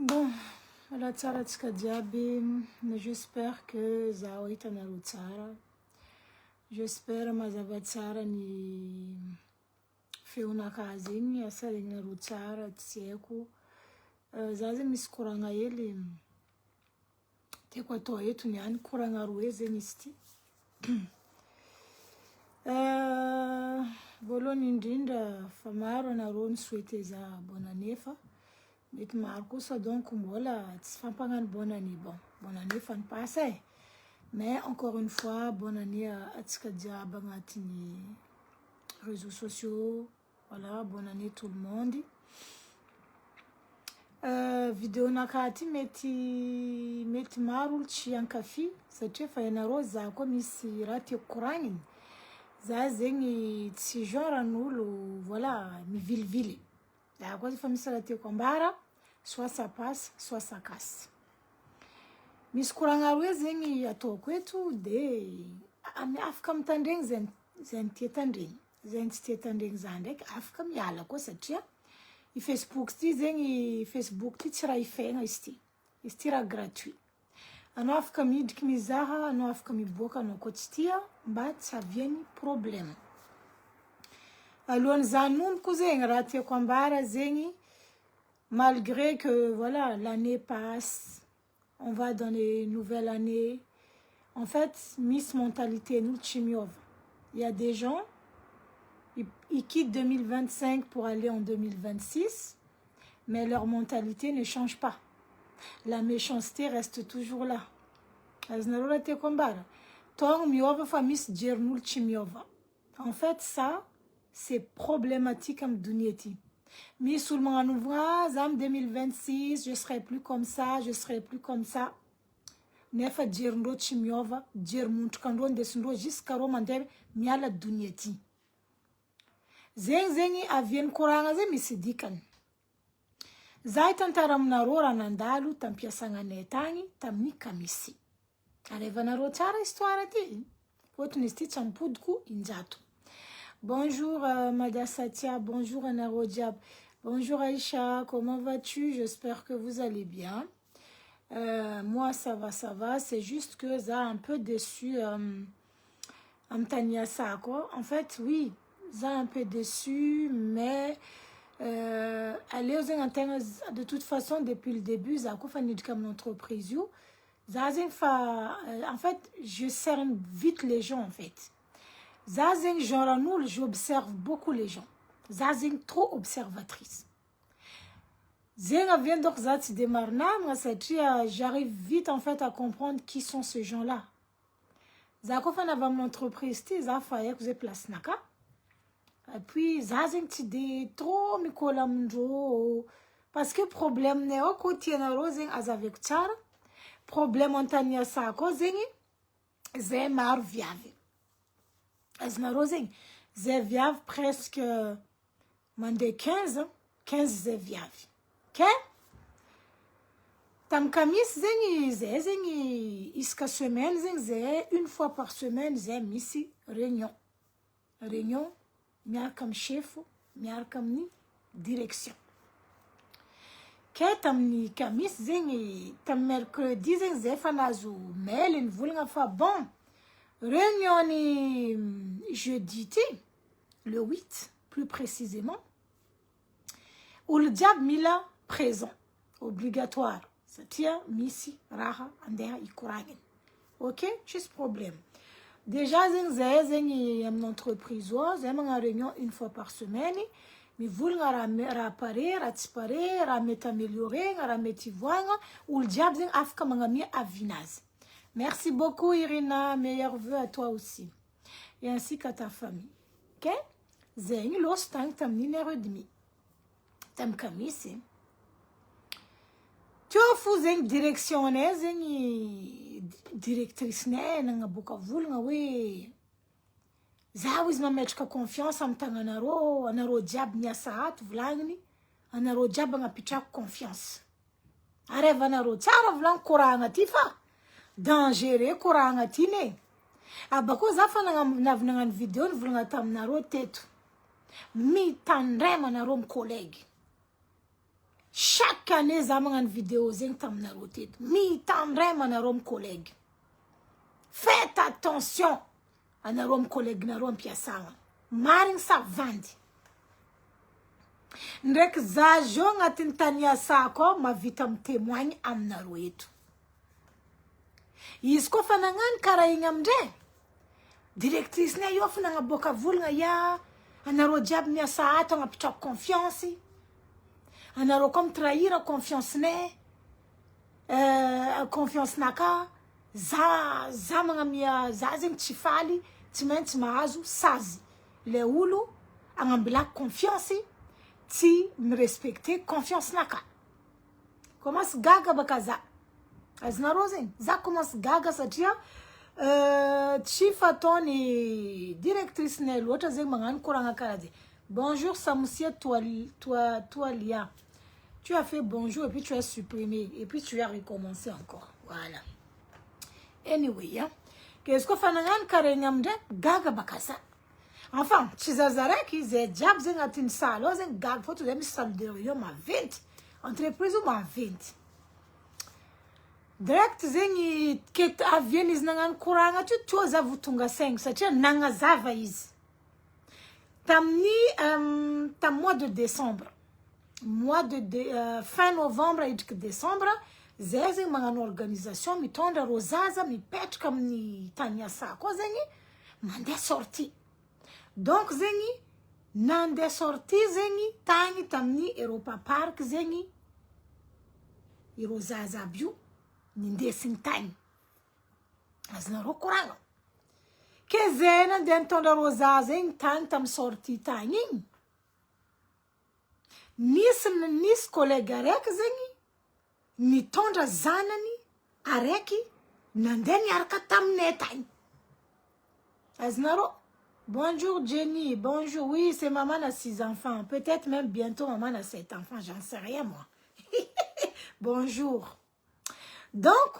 Bon, la tsara tsika jiaby, j'espère que zaho hitanareo tsara. J'espère mazava tsara ny feonakazy igny, asaregnareo tsara, tsy haiko. Za zegny misy koragna hely tiako atao eto niany, koragna roe zegny izy ty. Voalohany indrindra fa maro anareo ny souhaité za bonne année fa mety maro kosa donc mbola tsy fampagnano bonne année. Bon, bonne année fa passé. Mais encore une fois, bonne année à tsika jiaby agnatin'ny réseaux sociaux. Voilà, bonne année tout le monde. Vidéo nakaty mety maro olo tsy ankafy satria fa ianareo za koa misy raha tiako koragniny. Za zegny tsy genre an'olo voilà mivilivily. Za koa fa misy raha tiako ambara, soit ça passe, soit ça casse. Misy koragna roe zegny ataoko eto de afaka mitandregny zay tia tandregny. Zay tsy tia tandregny za ndraiky afaka miala koa satria i Facebook ty zegny, Facebook ty tsy raha ifegna izy ty. Izy ty raha gratuit. Anao afaka midriky mizaha, anao afaka miboaka, anao koa tsy tia mba tsy haviany problème. Alohan'ny za nomboko zegny raha tiako ambara zegny, malgré que voilà l'année passe, on va dans les nouvelles années. En fait, Miss Mentalité, nous, Chimiov. Il y a des gens, ils quittent 2025 pour aller en 2026, mais leur mentalité ne change pas. La méchanceté reste toujours là. En fait, ça, c'est problématique comme Dunyeti. Mais seulement en ouvrant, en 2026, je serai plus comme ça, je serai plus comme ça. Nefa dirndo chimiova, dir muntkandro ndesndo jusqu'à romandem miala Dunyeti. Zengi avien koranga ze misidikan. Zaitan taramnaro ranandalu tampiasanganay tagny tamni kamisi. Arevanaro tsara histoire ty. Fotonisti champudku injato. Bonjour Mada Satia, bonjour Anaro Diab. Bonjour Aïcha, comment vas-tu? J'espère que vous allez bien. Moi ça va, c'est juste que ça un peu déçu Amtania Sako. En fait, oui, ça un peu déçu, mais allez aux antennes de toute façon depuis le début, ça a fait comme entreprise. En fait, je cerne vite les gens en fait. Zazing genre nous, j'observe beaucoup les gens. Zazing trop observatrice. Zenga vient donc zati demarna, j'arrive vite en fait à comprendre qui sont ces gens-là. Zako fa na vam l'entreprise ti za fa ya kuze place naka. Et puis zazing ti de trop mikola mndro parce que problème ne o côté na rosing as avec tsara. Problème antania sako zengi ze mar viave. As na rosing ze viave presque mande 15 ze viave. Ok? Tam kamis zengi iska semaine zengi une fois par semaine ze misi réunion miar comme chef miar comme ni direction. Que tam ni kamis zengi tam mercredi zengi ze fanazu mail vulnga fa bon réunion ni jeudi le 8 plus précisément où le diable mila présent obligatoire. C'est-à-dire, misi, raha, andeha, ikuragen. Ok? Juste problème. Déjà, j'ai une entreprise, j'ai une réunion une fois par semaine, mais vous réparer, remettre améliorer, remettre voir, ou le diable, j'ai afka mangami avinaz. Merci beaucoup, Irina. Meilleurs vœux à toi aussi. Et ainsi qu'à ta famille. Ok? J'ai une lost tank, tam numéro demi. Tam kamisi. Tu as direction directrice nga boka vulnga we zawiz ma mettre confiance am tagnanaro anaro diab niasa ato vlangni anaro diab nga pitrako confiance areva anaro tsara vlang koragna ty fa dangereux koragna ty ne abako za fa navinagna vidéo ny vulanga taminaro teto mitandrema anaro m collègue chaque année za magnano vidéo zegny taminareo teto mitandrema anareo amy collègue faites attention anareo amy collègue nareo ampiasagna marigny sa vandy ndraiky za jo agnatin'ny tany asako mavita amy témoigne aminareo eto izy koa fa nagnano karaha igny amindray directrice ne io fa nagnaboaka volagna ya anareo jiaby miasa ato agnapitrako confiance anareo koa mitrahira confiance ne confiance naka za magnamia za zegny tsy faly tsy maintsy mahazo sazy le olo agnambilako confiance tsy mirespecte confiance naka commence gaga baka za azonareo zegny za commence gaga satria tsy fataony directrice ne loatra zegny magnano koragna karaha zegny bonjour Samoussia toi Lia tu as fait bonjour et puis tu as supprimé et puis tu as recommencé encore voilà anyway qu'est-ce que fanagnano karaha amindray gaga baka za enfin tsy zaza raiky zay jiaby zegny agnatin'ny salle ao zegny gaga fôtony zay misy salle de réunion maventy entreprise io maventy direct zegny ke aviany izy nagnano koragna teo za vo tonga saigny satria nagnazava izy tamin'ny tam mois de décembre fin novembre idriky décembre zay zegny magnano organisation mitondra ro zaza mipetraka amin'ny tany asa koa zegny mandeha sortie donc zegny nandeha sortie zegny tagny tamin'ny Europa Park zegny iro zaza aby io nindesigny tagny azonareo koragna ke zay nandeha nitondra ro zaza igny tagny tamin'ny sortie tagny igny nisy collègue araiky zegny nitondra zanany araiky nandeha niaraka taminay tagny azonareo bonjour Jenny bonjour oui c'est maman a 6 enfants peut-être même bientôt maman a 7 enfants j'en sais rien moi bonjour donc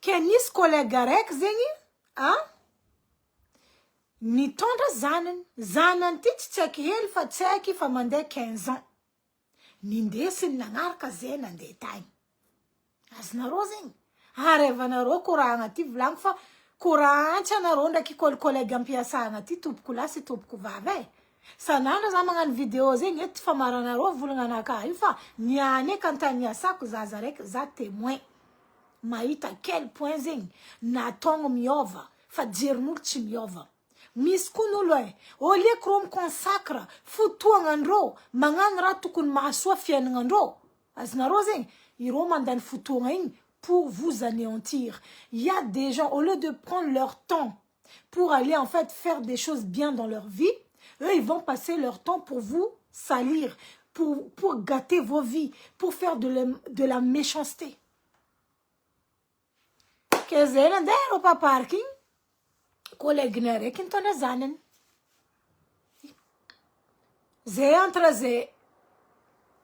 ke nisy collègue araiky zegny nitondra zanany ty tsy tsaiky hely fa tsaiky fa mandeha 15 ans nindesiny nagnaraka zay nandeha tagny azonareo zegny arevanareo koragna ty volagno fa korantsy anareo ndraiky collègue ampiasagna ty tompoko lasy tompoko vavy sanandro za magnano vidéo zegny eto fa maranareo volagna anaka io fa niany eky antany asako zaza raiky za témoin mahita quel point zegny natogno miova fa jerin'olo tsy miova misy koa n'olo au lieu que ro miconsacre fotoagnandreo magnano raha tokony mahasoa fiainagnandreo azonareo zegny iro mandany fotoagna igny pour vous anéantir. Il y a des gens, au lieu de prendre leur temps pour aller en fait faire des choses bien dans leur vie, eux ils vont passer leur temps pour vous salir, pour gâter vos vies, pour faire de la méchanceté. Qu'est-ce que c'est au parking? Collègue nere qui n'entend zanen. Zé entre zé.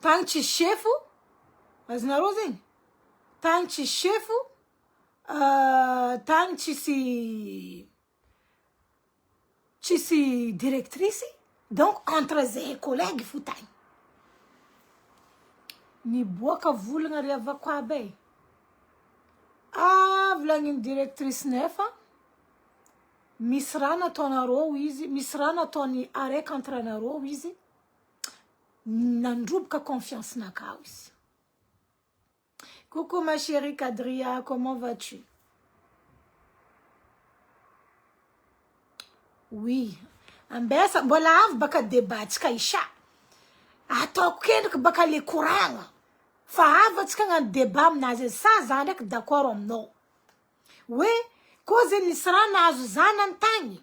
Tant que chef, mas na rosin. Tant que chef, tant que si directrice. Donc entre zé collègue futain. Ni boa ka vulanga riava kwa bay. Vlangin directrice nefa. Misy raha nataonareo izy, misy raha nataony araiky entre anareo izy, nandroboka confiance nakao izy. Coucou ma chérie Kadria, comment vas-tu? Oui, ambesa mbola avy baka debatsika isha. Ataoko kendriky baka le koragna. Fa avy atsika agnano débat aminazy sa za ndraiky d'accord aminao. Oui, koze nisy raha nahazo zanany tagny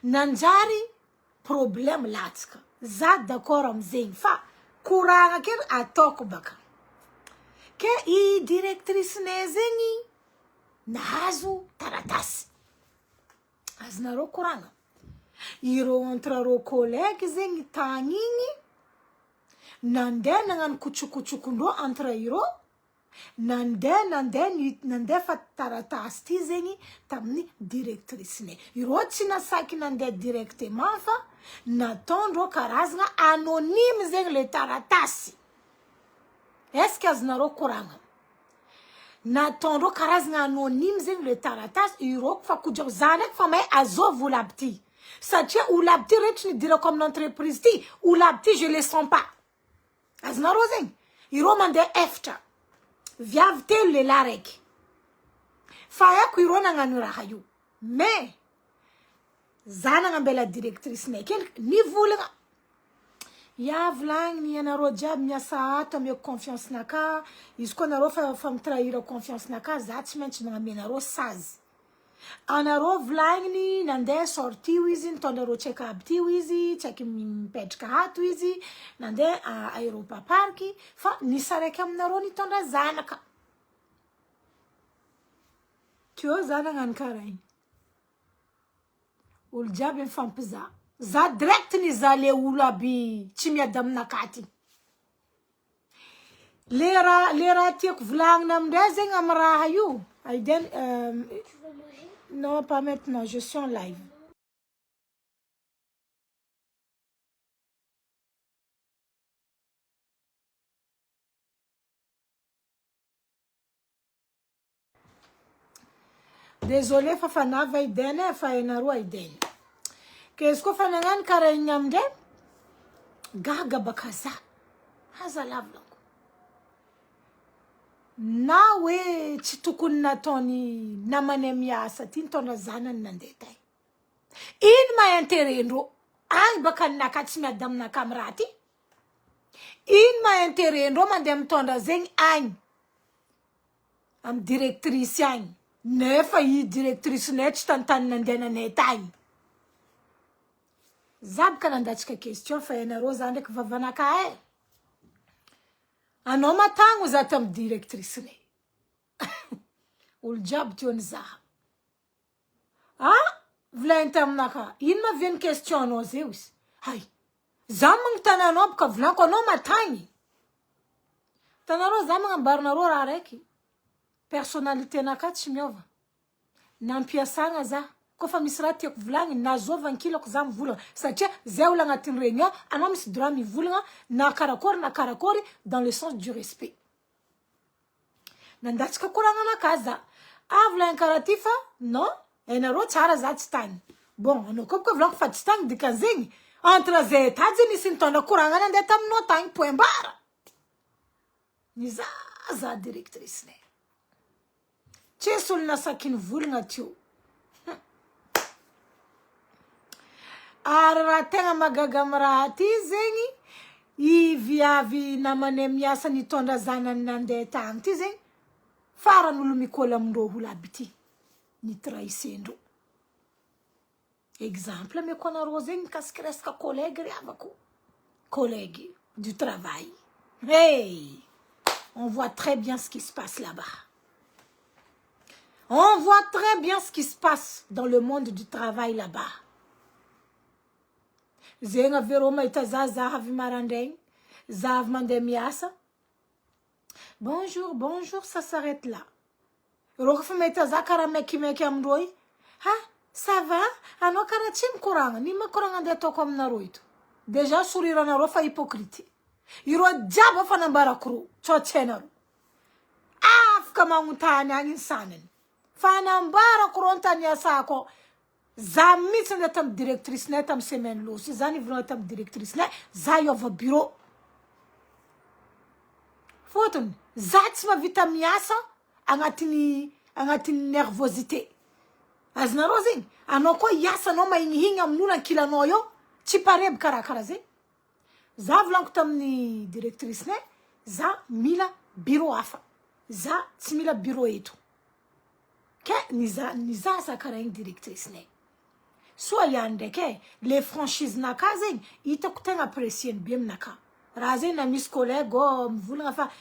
nanjary problème latsaka za d'accord amizegny fa koragna kely ataoko baka ke I directrice ne zegny nahazo taratasy azonareo koragna iro entre ro collègue zegny tagny igny nandeha nagnano kotsokotokondreo entre iro Nandeha fa taratasy ty zegny tamin'ny directrice-ny. Irô tsy nasaky nandeha directement fa nataondrô karazagna anonyme zegny le taratasy. Est-ce que azonarô koragna? Nataondrô karazagna anonyme zegny le taratasy. Irô fa kodra za ndraiky fa mahay azôvy olo aby ty. Satria olo aby ty rehetra nidirako amin'ny entreprise ty, olo aby ty je les sens pas. Azonarô zegny? Irô mandeha efatra. Viavy telo lehilahy raiky. Fa haiko irô nagnano raha io. Mais za nagnambela directrice-nay kely nivolagna. Ya volagny anarô jiaby miasa ato ameko confiance naka. Izy koa anarô fa mitrahira confiance naka, za tsy maintsy magname anarô sazy. Anarô volagny nandeha sorti io izy, nitaondrarô tsaiky aby ty io izy, tsaiky mipetraka ato izy, nandeha aéropa parky, fa nisy araiky aminarô nitondra zanaka. Tio za nagnano karaha igny. Olo jiaby mifampizaha. Za direct nizaha le olo aby tsy miady aminaka ty. Le raha tiako volagnina amindray zegny amy raha io. Non, pas maintenant, je suis en live. Désolé fa fanava idene fa enaro idene. Qu'est-ce que fanangan karaha igny amindray? Gaga baka za. Haza lavako. Na hoe tsy tokony nataony namany miasa ty nitondra zanany nandeha tay. Ino ma intérêt-ndrô? Agny baka ninaka tsy miady aminaka amy raha ty. Ino ma intérêt-ndrô mandeha mitondra zegny agny amy directrice agny? Nefa i directrice-nay tsy tantany nandehananay tagny. Za baka nandatsika question fa enarô za ndraiky vavanaka e. Anao matagno za tamy directrice-nay. Olo jiaby tio nizaha. Volainy taminaka, ino ma viany question anao zay izy? Hay, za magnotany anao baka volaniko anao matagny. Tanarô za magnambarinarô raha raiky. Personnalité naka tsy miova. Nampiasagna za. Kofa misy raha tiako volagny, nazova ankilako za mivolagna. Satria zay olo agnatin'ny réunion, anao misy droit mivolagna na karakory dans le sens du respect. Nandatsika koragna anaka za. Volagny karaha ty fa non, enarô tsara za tsy tagny. Bon, anao koa baka volagny fa tsy tagny dikan'zegny. Entre zay tady nisy nitondra koragna nandeha taminao tagny point barre. Nizaha za directrice-nay. Tsisy olo nasaky nivolagna tio. Ary raha tegna magaga amy raha ty zegny, i viavy namany miasa nitondra zanany nandeha tagny ty zegny, faran'olo mikola amindrô olo aby ty, nitrahisendrô. Exemple ameko anarô zegny mikasiky resaka collègue riavako. Collègue du travail. Hey! On voit très bien ce qui se passe là-bas. On voit très bien ce qui se passe dans le monde du travail là-bas. Zegny averô mahita za avy marandraigny, za avy mandeha miasa. Bonjour, bonjour, ça s'arrête là. Rô kofa mahita za karaha maikimeky amindrô i. Ça va? Anao karaha tsy mikoragna. Nino ma koragna andeha ataoko aminarô ito? Déjà souriranarô fa hypocrite. Irô jiaby fanambarako rô, tsotsy hainarô. Afaka magnontany agny sanany. Fanambarako rô tany asako. Za mitsy nandeha tamy directrice-nay tamy semaine losy. Za nivolagna tamy directrice-nay, za iova bureau. Fotony, za tsy mavita miasa agnatin'ny nervosité. Azonarô zegny, anao koa iasanao mahignihigny amin'olo ankilanao eo, tsy pareby karaha zegny. Za volaniko tamin'ny directrice-nay, za mila bureau hafa. Za tsy mila bureau eto. Ke nizaha za karaha igny directrice-nay. Soa ihany ndraiky le franchise naka zegny, hitako tegna apprécier be aminaka. Raha zegny na misy collègue mivolagna fa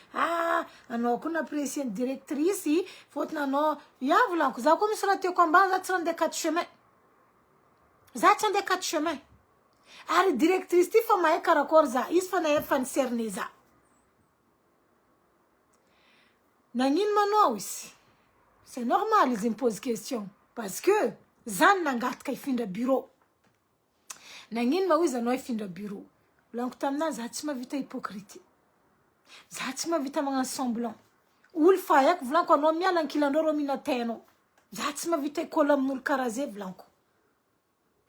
anao koa na-apprécier directrice, fôtony anao, ya volaniko, za koa misy raha tiako ambany, za tsy randeha quatre chemin. Za tsy andeha quatre chemin. Ary directrice ty fa mahay karakory za, izy fa nahay fa nicerné za. Nagnino manao izy? C'est normal izy me-pose question. Parce que, zany nangataka ifindra bureau. Nagnino ma izy anao ifindra bureau? Volaniko taminazy, za tsy mavita hypocrite. Za tsy mavita magnano semblant. Olo fa haiko volaniko anao miala ankilandreo rô mina tenao. Za tsy mavita ikola amin'olo karaha zay volaniko.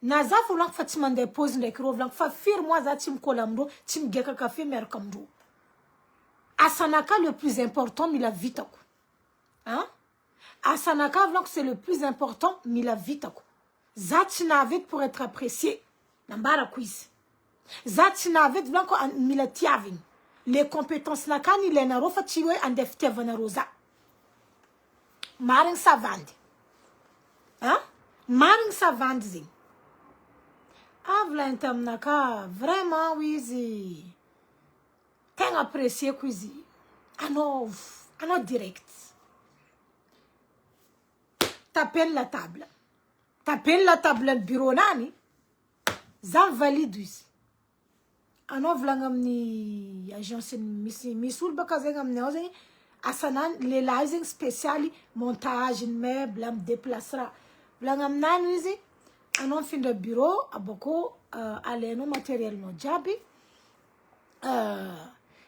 Na za fa volaniko fa tsy mandeha pause ndraiky rô volaniko fa firy mois za tsy mikola amindreo, tsy migaka café miaraka amindreo. Asanaka le plus important mila vitako. Hein? Asanaka volaniko c'est le plus important mila vitako. Za tsy nahavety pour être apprécié. Nambarako izy. Za tsy nahavety volaniko mila tiaviny. Les compétences nakany ilainareo fa tsy hoe andeha fitiavanareo za. Marigny savandy. Hein? Marigny savandy zegny. Avy taminaka vraiment izy tegna apprécieko izy. Anao direct. Tapeny la table. Tapeny la table le bureau nani. Za valide izy. Anao volagna amin'ny agence misy olo baka zegny aminay ao zegny asanany lehilahy zegny spécialy montage meuble am déplacera. Volagna aminany izy anao mifindra bureau abako alainao matérielnao jiaby.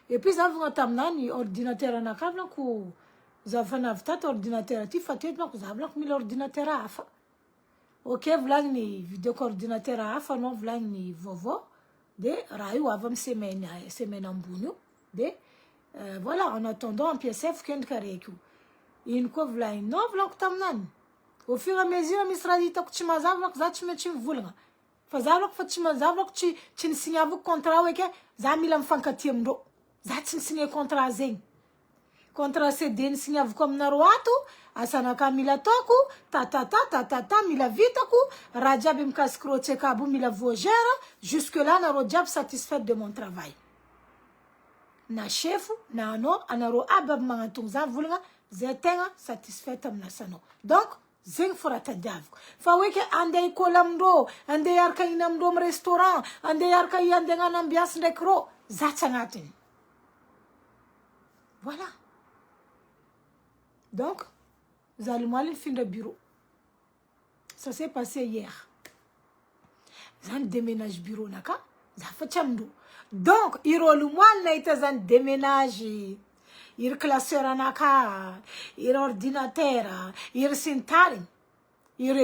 Et puis za vogna taminany ordinateur anaka volako za fa navitata ordinateur ty fa teto manko za volako mila ordinateur hafa. Ok volagny vidéo ordinateur hafa anao volagny vaovao. De raha io avy amin'ny semaine ambony io. De voilà, en attendant en PSF kendriky araiky io. Ino koa volagninao volako taminany. Au fur et à mesure misy raha hitako tsy mazava volako za tsy maintsy mivolagna. Fa za volako fa tsy mazava volako tsy nisignavako contrat hoe za mila mifankatia amindreo. Za tsy nisigné contrat zegny. Contrat CD nisignavako aminareo ato, asanaka mila ataoko, ta mila vitako, raha jiaby mikasiky rô tsekabo mila voagère, jusque là nareo jiaby satisfait de mon travail. Na chef, na anareo aby magnantony za volagna, zay tegna satisfait aminasanao. Donc, zegny fo raha tadiaviko. Fa hoe ke andeha ikola amindreo, andeha hiaraka ina amindreo amin'ny restaurant, andeha hiaraka andeha hagnano ambiance ndraiky rô, za tsy agnatiny. Voilà. Donc, vous allez moi aller fin de bureau. Ça s'est passé hier. Zan déménage bureau naka, za fa chamdo. Donc, irolu moi naita zan déménage. Ir classeur anaka, ir ordinateur, ir sintari. Ir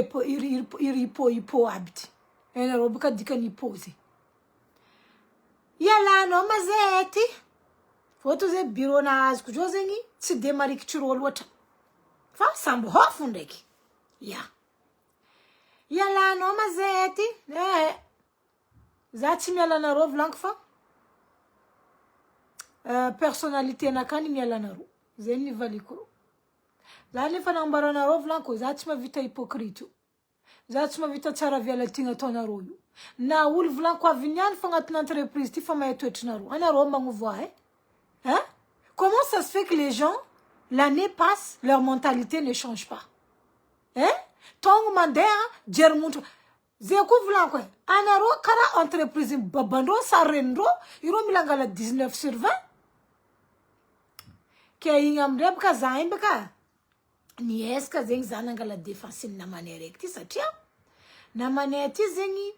ipo habiti. Ena robuka dikani pose. Yala no mazeti. Foto ze bureau na azko jo zengi, tsy de marikitry rô loatra. Fa sambo hofo ndraiky. Ialanao mazety. Za tsy mialanareo volaniko fa personnalité nakany mialanareo. Zay nivaliko rô. Za nefa nambaranareo volaniko za tsy mavita hypocrite io. Za tsy mavita tsara vialatigna ataonareo io. Na olo volaniko avy niany fa agnatin'ny entreprise ty fa mahay toetrinareo. Anareo magnovoa Hein? Comment ça se fait que les gens, l'année passe, leur mentalité ne change pas? Hein? Tongo mandeha, jermunto. Zeko volanko anaro kara entreprise babandro sarendro, iro milangala 19/20. Ke igny amindray baka za igny baka nieska zegny za nangala défense namane araiky ty satria namane ty zegny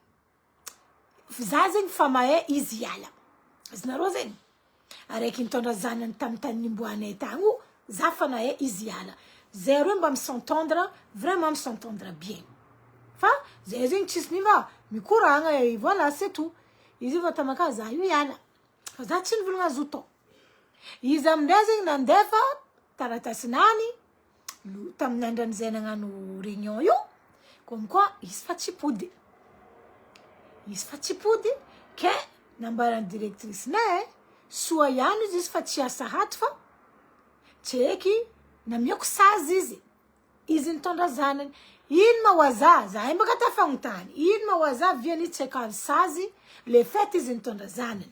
za zegny fa mahay izy hiala. Azinareo zegny araiky nitondra zanany tamin-tany nimboanay tagny za fa nahay izy hiala. Zero mba s'entendre, vraiment s'entendre bien. Fa zay zegny tsisy niva mikoragna et voilà c'est tout. Izy va tamaka za io hiala. Fa za tsy nivolagna azo tao. Izy amindray zegny nandefa taratasinany tamin'ny andran'izay nagnano réunion io comme quoi izy fa tsy pody. Izy fa tsy pody ke nambaran'ny directrice nay soa ihany izy fa tsy asa haty fa tseky namiako sazy izy. Izy nitondra zanany. Ino ma waza za imbaka tafagnotany. Ino ma waza viany tseka sazy le fait izy nitondra zanany.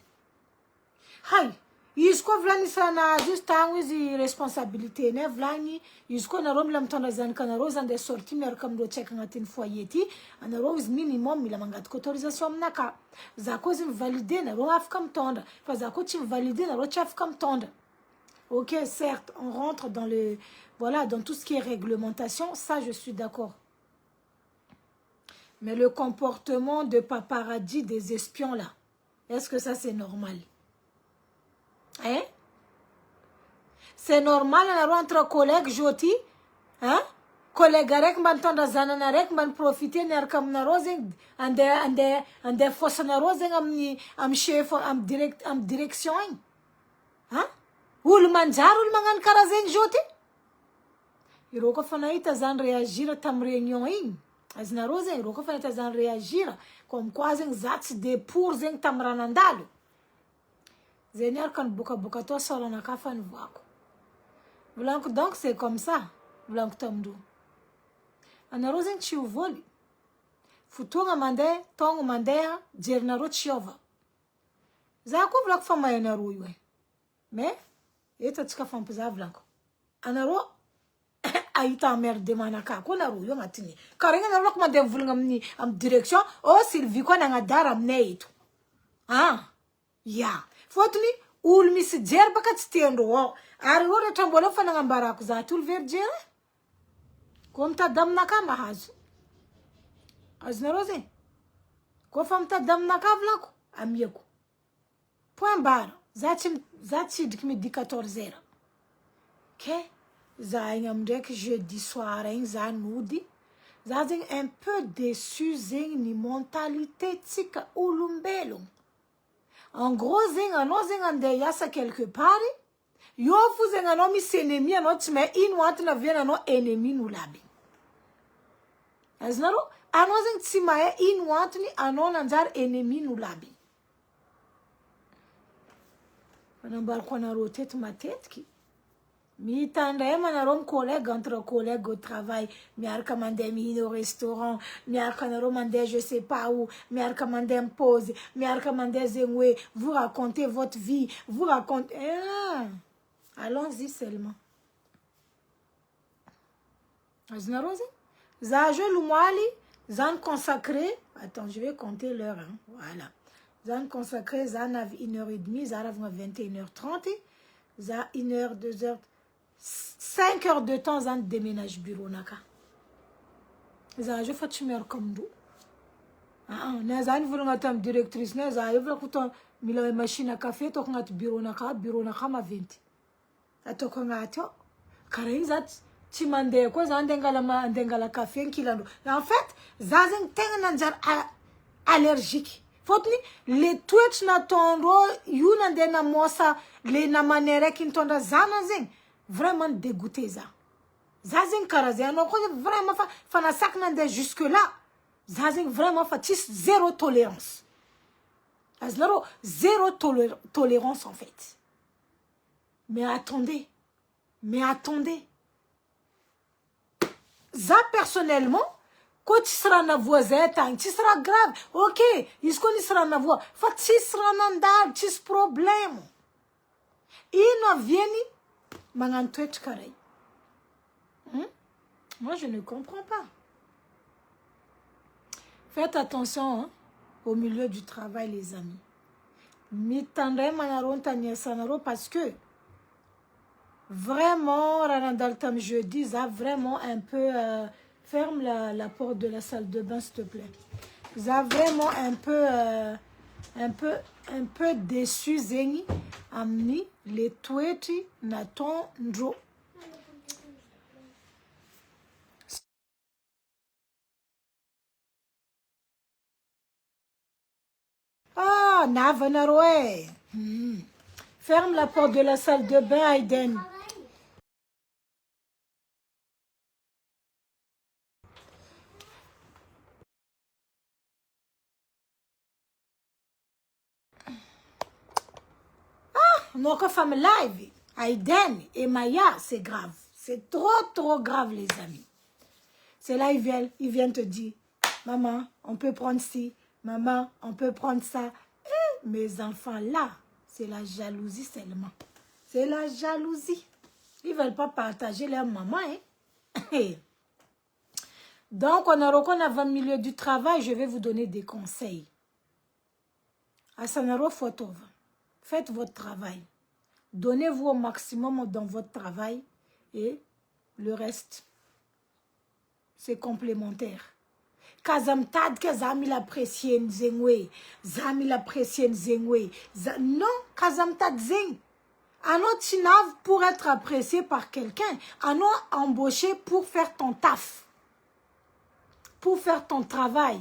Hay, izy koa volagny isanazy izy tagno izy responsabilité nay volagny izy koa nareo mila mitondra zanaka nareo zany de sorti miaraka amindreo tseka agnatin'ny foyer ty anareo izy minimum mila mangataka autorisation aminaka. Za koa izy mivalide nareo afaka mitondra fa za koa tsy mivalide nareo tsy afaka mitondra. Ok, certes, on rentre dans le, voilà, dans tout ce qui est réglementation, ça je suis d'accord. Mais le comportement de paparazzi des espions là, est-ce que ça c'est normal? Hein? C'est normal, on entre collègues, joti, hein? Collègues avec m'entendre zanana avec m'en profiter n'er comme na rose ande fosse na rose am chef am direction, hein? Ul manjar ul mangan karazen joti. Iroko fanaita zan réagir tam réunion in. Azna rose iroko fanaita zan réagir comme quoi zen zats de pour zen tam ranandalo. Zener kan buka to solo na kafan vako. Blanco donc c'est comme ça. Blanco tamdu. Ana rose chiu voli. Futunga mande tongo mandea jernaro chiova. Zako blanco fama yana ruiwe. Mais eta tika fampiza blanco. Anaro aita mer de manaka ko na ruyo matini. Karenga na blanco mande vulnga mni am direction o Sylvie ko na ngadara mneito. Ah. Ya. Fotuni ul mis jerba kat stendo wo. Ari wora tambolo fana ngambara ku za tul verjere. Komta damna ka mahazu. Azna rose. Ko famta damna ka vlako amieko. Point barre. Zati dikmi di 14h. Ok? Zaingam dek jeudi soir hein za nudi. Zazing un peu déçu zing ni mentalité tika ulumbelo. En gros zing anozing ande yasa quelque part. Yo fuzen ano mi senemi anot me inwat na vien ano enemi nu labi. Aznaro anozing tsimaye inwat ni ano nanjar enemi nu labi. Manambar kwa na rotate ma tête ki. Mi tanda ema na rom collègue entre collègues au travail. Mi a recommandé mi au restaurant. Mi a recommandé je sais pas où. Mi a recommandé un pause. Mi a recommandé zengwe. Vous racontez votre vie. Vous racontez... Ah. Allons-y seulement. Aznarose? Zajo lumwali. Zan consacré. Attends, je vais compter l'heure. Hein. Voilà. Zan consacré. Zan av 1h30. Zan av 21h30. Zan 1h, 2h. 5 heures de temps. Zan déménage bureau naka. Zajo fatchumeur comme d'où. Na zan voulons être directrice. Na zajo voulons mila machine à café. Tok ngat bureau naka. Bureau naka ma 20. Atoko ngato. Karen zat. Timande ko zan dengala café kilando. En fait, zazen tengananjar allergique. Fotni le twitch na tondo yuna ndena mosa le na manere kintonda zanazeng vraiment dégoûté za. Zazen karazen no ko vraiment fana sakna de jusque là. Zazen vraiment fatis zéro tolérance. Azlaro zéro tolérance en fait. Mais attendez. Ça, personnellement, quand tu seras na voisin, tu seras grave. Ok, il sera na voix. Fa tu seras nandar, tu seras problème. Ino vieni, mangantuet carré. Moi, je ne comprends pas. Faites attention hein, au milieu du travail, les amis. Mitandre manaron sanaro parce que vraiment, Ranandaltam jeudi, ça vraiment un peu... ferme la porte de la salle de bain, s'il te plaît. Ça vraiment un peu déçu, Zengi. Amni, les tweeti, naton, ndro. Ah, Navanaroe. Ferme la porte de la salle de bain, Aiden. Notre femme live, Aiden et Maya, c'est grave. C'est trop grave, les amis. C'est là, ils viennent te dire, maman, on peut prendre ci, maman, on peut prendre ça. Et mes enfants là, c'est la jalousie seulement. C'est la jalousie. Ils ne veulent pas partager leur maman. Hein? Donc, on a reconnu au milieu du travail, je vais vous donner des conseils. Asanaro Fotov, faites votre travail. Donnez-vous au maximum dans votre travail et le reste, c'est complémentaire. Kazamtad que zami l'apprécier nzengwe, zami l'apprécier nzengwe. Non, kazamtad zeng. Ano tinav pour être apprécié par quelqu'un. Ano embauché pour faire ton taf. Pour faire ton travail.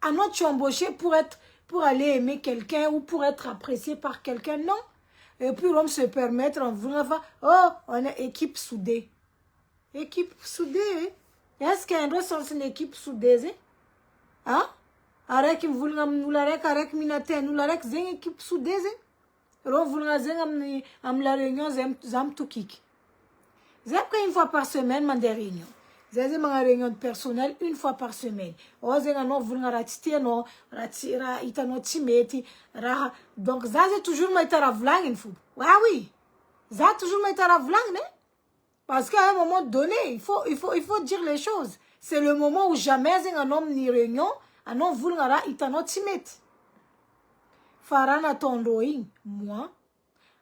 Ano tu embauché pour aller aimer quelqu'un ou pour être apprécié par quelqu'un. Non. Et puis l'homme se permettre en voulant faire, oh, on est équipe soudée. Équipe soudée, est-ce qu'il y a une équipe soudée? Hein? Arek nous l'arek minate, nous l'arek zeng équipe soudée. Ron voulons zeng am la réunion zam tout kik. Zep une fois par semaine man des réunions. Zezé ma réunion personnelle une fois par semaine. O zeng no voulons ratiter no ratira itano timeti ra. Donc ça c'est toujours ma itara vlang in fou. Ah oui. Ça toujours ma itara vlang, né? Parce qu'à un moment donné, il faut dire les choses. C'est le moment où jamais un homme ni réunion, un homme voulera itano timet. Farana tondoing, moi,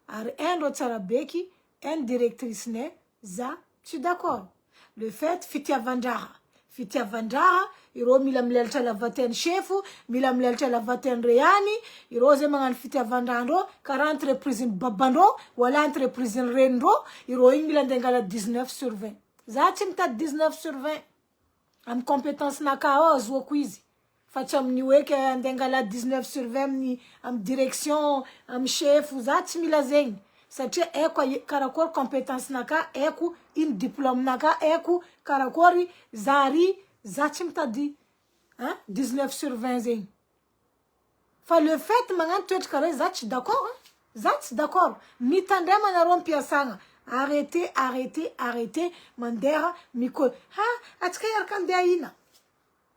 un rotarabeki, un directrice ne, za, je suis d'accord. Le fait, fitia vandara, iro milam lelta la vaten chefu, milam lelta la vaten reani, iro zemangan fitia vandaro, 40 entreprises babando, wala entreprise renro, iro milan dengala 19/20. Zatim ta 19/20. Am compétence nakao zo quiz. Facham niwe ke dengala 19/20 ni am direction, am chef, zatim la zeng. Sache eko karakor compétence naka eku in diplôme naka eku karakori zari zatim ta di hein 19/20. Fa le fait mangan tout kare zach d'accord hein? Zach d'accord mi tande manarom piasanga arrêtez mandera miko ha atka yarkan daina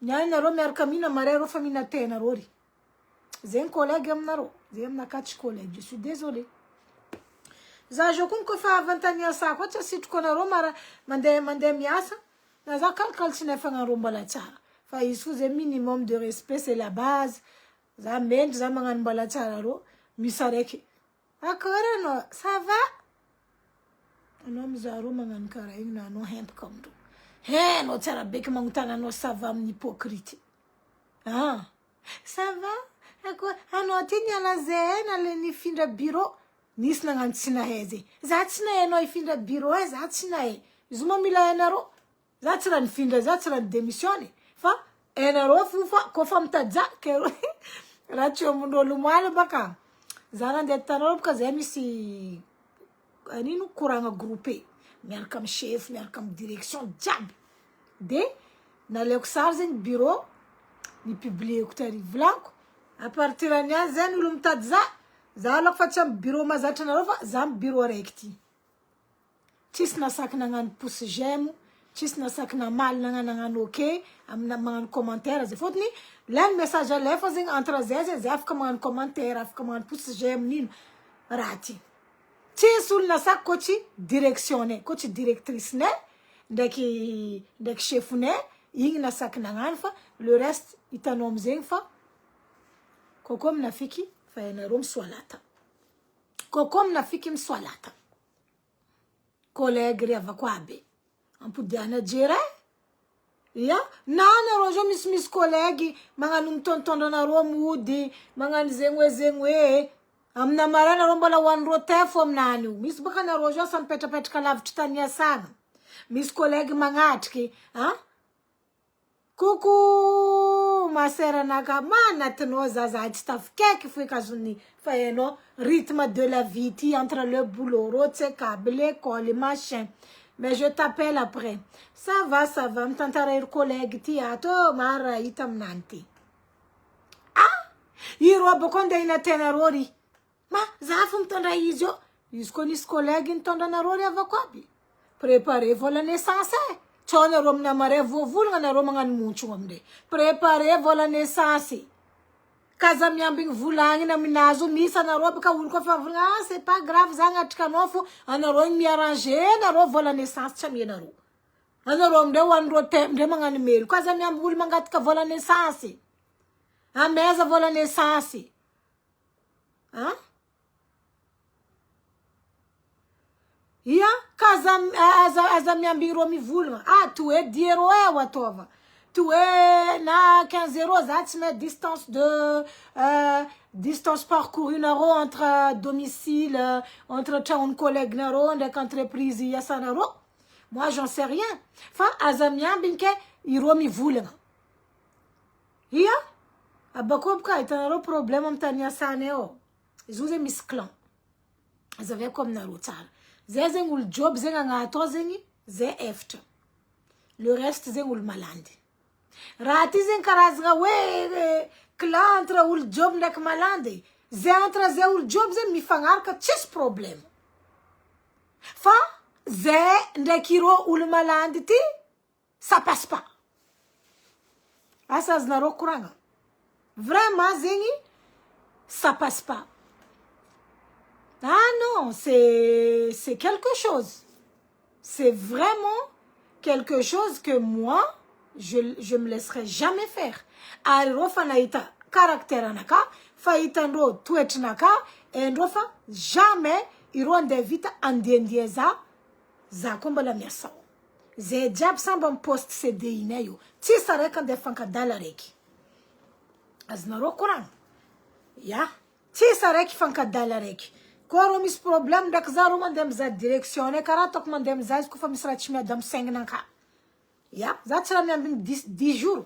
nyana ro merkamina marero famina tena rori zen collègue amnaro zen nakach collègue je suis désolé. Za jokun ko fa 20 ans sa ko sit ko na romara mande miasa na za kalkal sine fa ngaro mbala tsara fa isu ze minimum de respect c'est la base za men za mangan mbala tsara ro misareke akore no ça va no mzaro mangan kara ina no hemp kamdo he no tsara bek mangutana no ça va hypocrite ah ça va ako ano tinya la zena le ni finda bureau nis nangan tsina heze zatsina no ifinda bureau zatsina e zuma mila enaro zatsira nfinda zatsira démissionner fa enaro fufa ko famta za ke racho mundo lumale baka zana de tanoro ka zemisi aninu kuranga groupé mer comme chef mer comme direction jab de na lexarzen bureau ni publier kutari vlanko a partir anya zen ulumta za zala facciam bureau mazatana rofa zam bureau recti tis na sakna ngan pouce j'aime tis na sakna mal ngan ok amna man commentaire ze fotni lan message la fazing entre zeze zaf comme commentaire af comme pouce j'aime nin rati tisul na sak coach directionné coach directrice ne deki chef ne ying na sakna ngan fa le reste itanom zenfa kokom na fiki faena rom swalata kokom na fiki mswalata collègue riava kwabe ampudiana jere ya nana rojo mis collègue manganum tontondo na romudi mangan zengwe amna marana rombola wan rotefo mnani mis bakana rojo san peta kalav titania sana mis collègue mangatki ha Coucou, ma sœur Naga, maintenant, Zaza, staff, qu'est-ce que kazuni, faeno, rythme de la vie, entre le boulot, rote, câble, l'école, machin. Mais je t'appelle après. Ça va, m'tentare collègue, tiato, mara, itam nanti. Ah, iro bokonde ina tenarori. Ma, zafum tonda izio, iskonis collègue in tonda narori avakwabi. Préparez-vous la naissance, Chone rom na mare vovul nga na romangan mucho amde. Préparez-vous la naissance. Kaza miambing vulangi na minazo misa na robe ka ulko fa vulanga c'est pas grave zanga tikanofo ana ro mi arranger na ro vola naissance chamie na ro. Ana ro mde wan ro temde mangani meri. Kaza miambul mangat ka vola naissance. A mesa vola naissance. Hein? ia aza miambigny mivolagna toe 10 euro watova toe na 15 euro za tsy mets distance de distance parcouru narô entre domicile entre tragnon'ny collègue narô ndraiky entreprise iasanarô. Moi j'en sais rien fa aza miambigny ke irô mivolagna ia abako boka hitanarô problème amy tany iasany ao izy io zegny misy clan aza aveko aminarô tsara zay zegny olo job zegny agnato zegny zay efitra le reste zegny olo malandy raha ty zegny karazagna hoe clan entre olo job ndraiky malandy zay entre zay olo job zegny mifagnaraka tsisy problème fa zay ndraiky irô olo malandy ty ça passe pas asa azonarô koragna vraiment zegny ça passe pas. Ah non, c'est quelque chose. C'est vraiment quelque chose que moi, je me laisserai jamais faire. Aro fanaita caractère naka, faita ndo tuet naka, endrofa jamais ironde vita andiendieza za komba la miasa. Ze job samba post CDI na yo. Ti sareka ndefanka dala reki. Aznaro kurang. Ya, ti sareki fanka dala reki. Koro mis problème ndraiky za rô mandeha mizaha direction karaha ataoko mandeha mizaha izy kofa misy raha tsy miady amy saigninanka ya za tsy raha miambigny 10 jours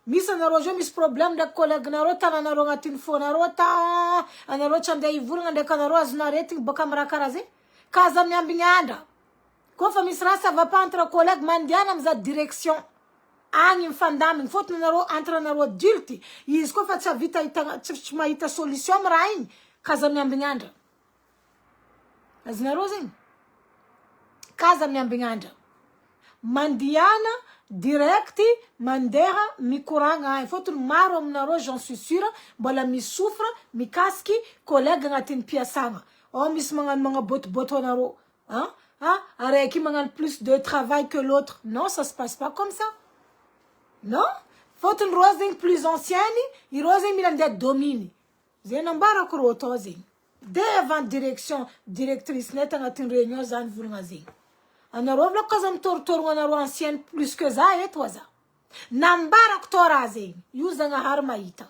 misy anarô zao misy problème ndraiky collègue narô tananarô agnatin'ny fonarô ta anarô tsy andeha hivolagna ndraiky anarô azonaretigny boka amy raha karaha zay ka za miambigny andra kofa misy raha ça va pas entre collègue mandehana mizaha direction agny mifandamigny fôtony anarô entre anarô adulte izy kofa tsy avita tsy mahita solution amy raha igny ka za miambigny andra azinarô zegny kaza miambigny andra mandiana direct mandeha mikoragna ay fôtony maro aminarô j'en suis sûre mbola misouffre mikasiky collègue agnatin'ny piasagna misy magnano boto anarô araiky magnano plus de travail que l'autre non ça se passe pas comme ça non fôtony rô zegny plus ancienne irô zegny mila andeha domine zay nambarako rô atao zegny devant direction directrice net agnatin'ny réunion zany volagna zegny anarô vlako kaza mitoritorogna anarô ancienne plus que za eto za nambarako to raha zegny io zagnahary mahita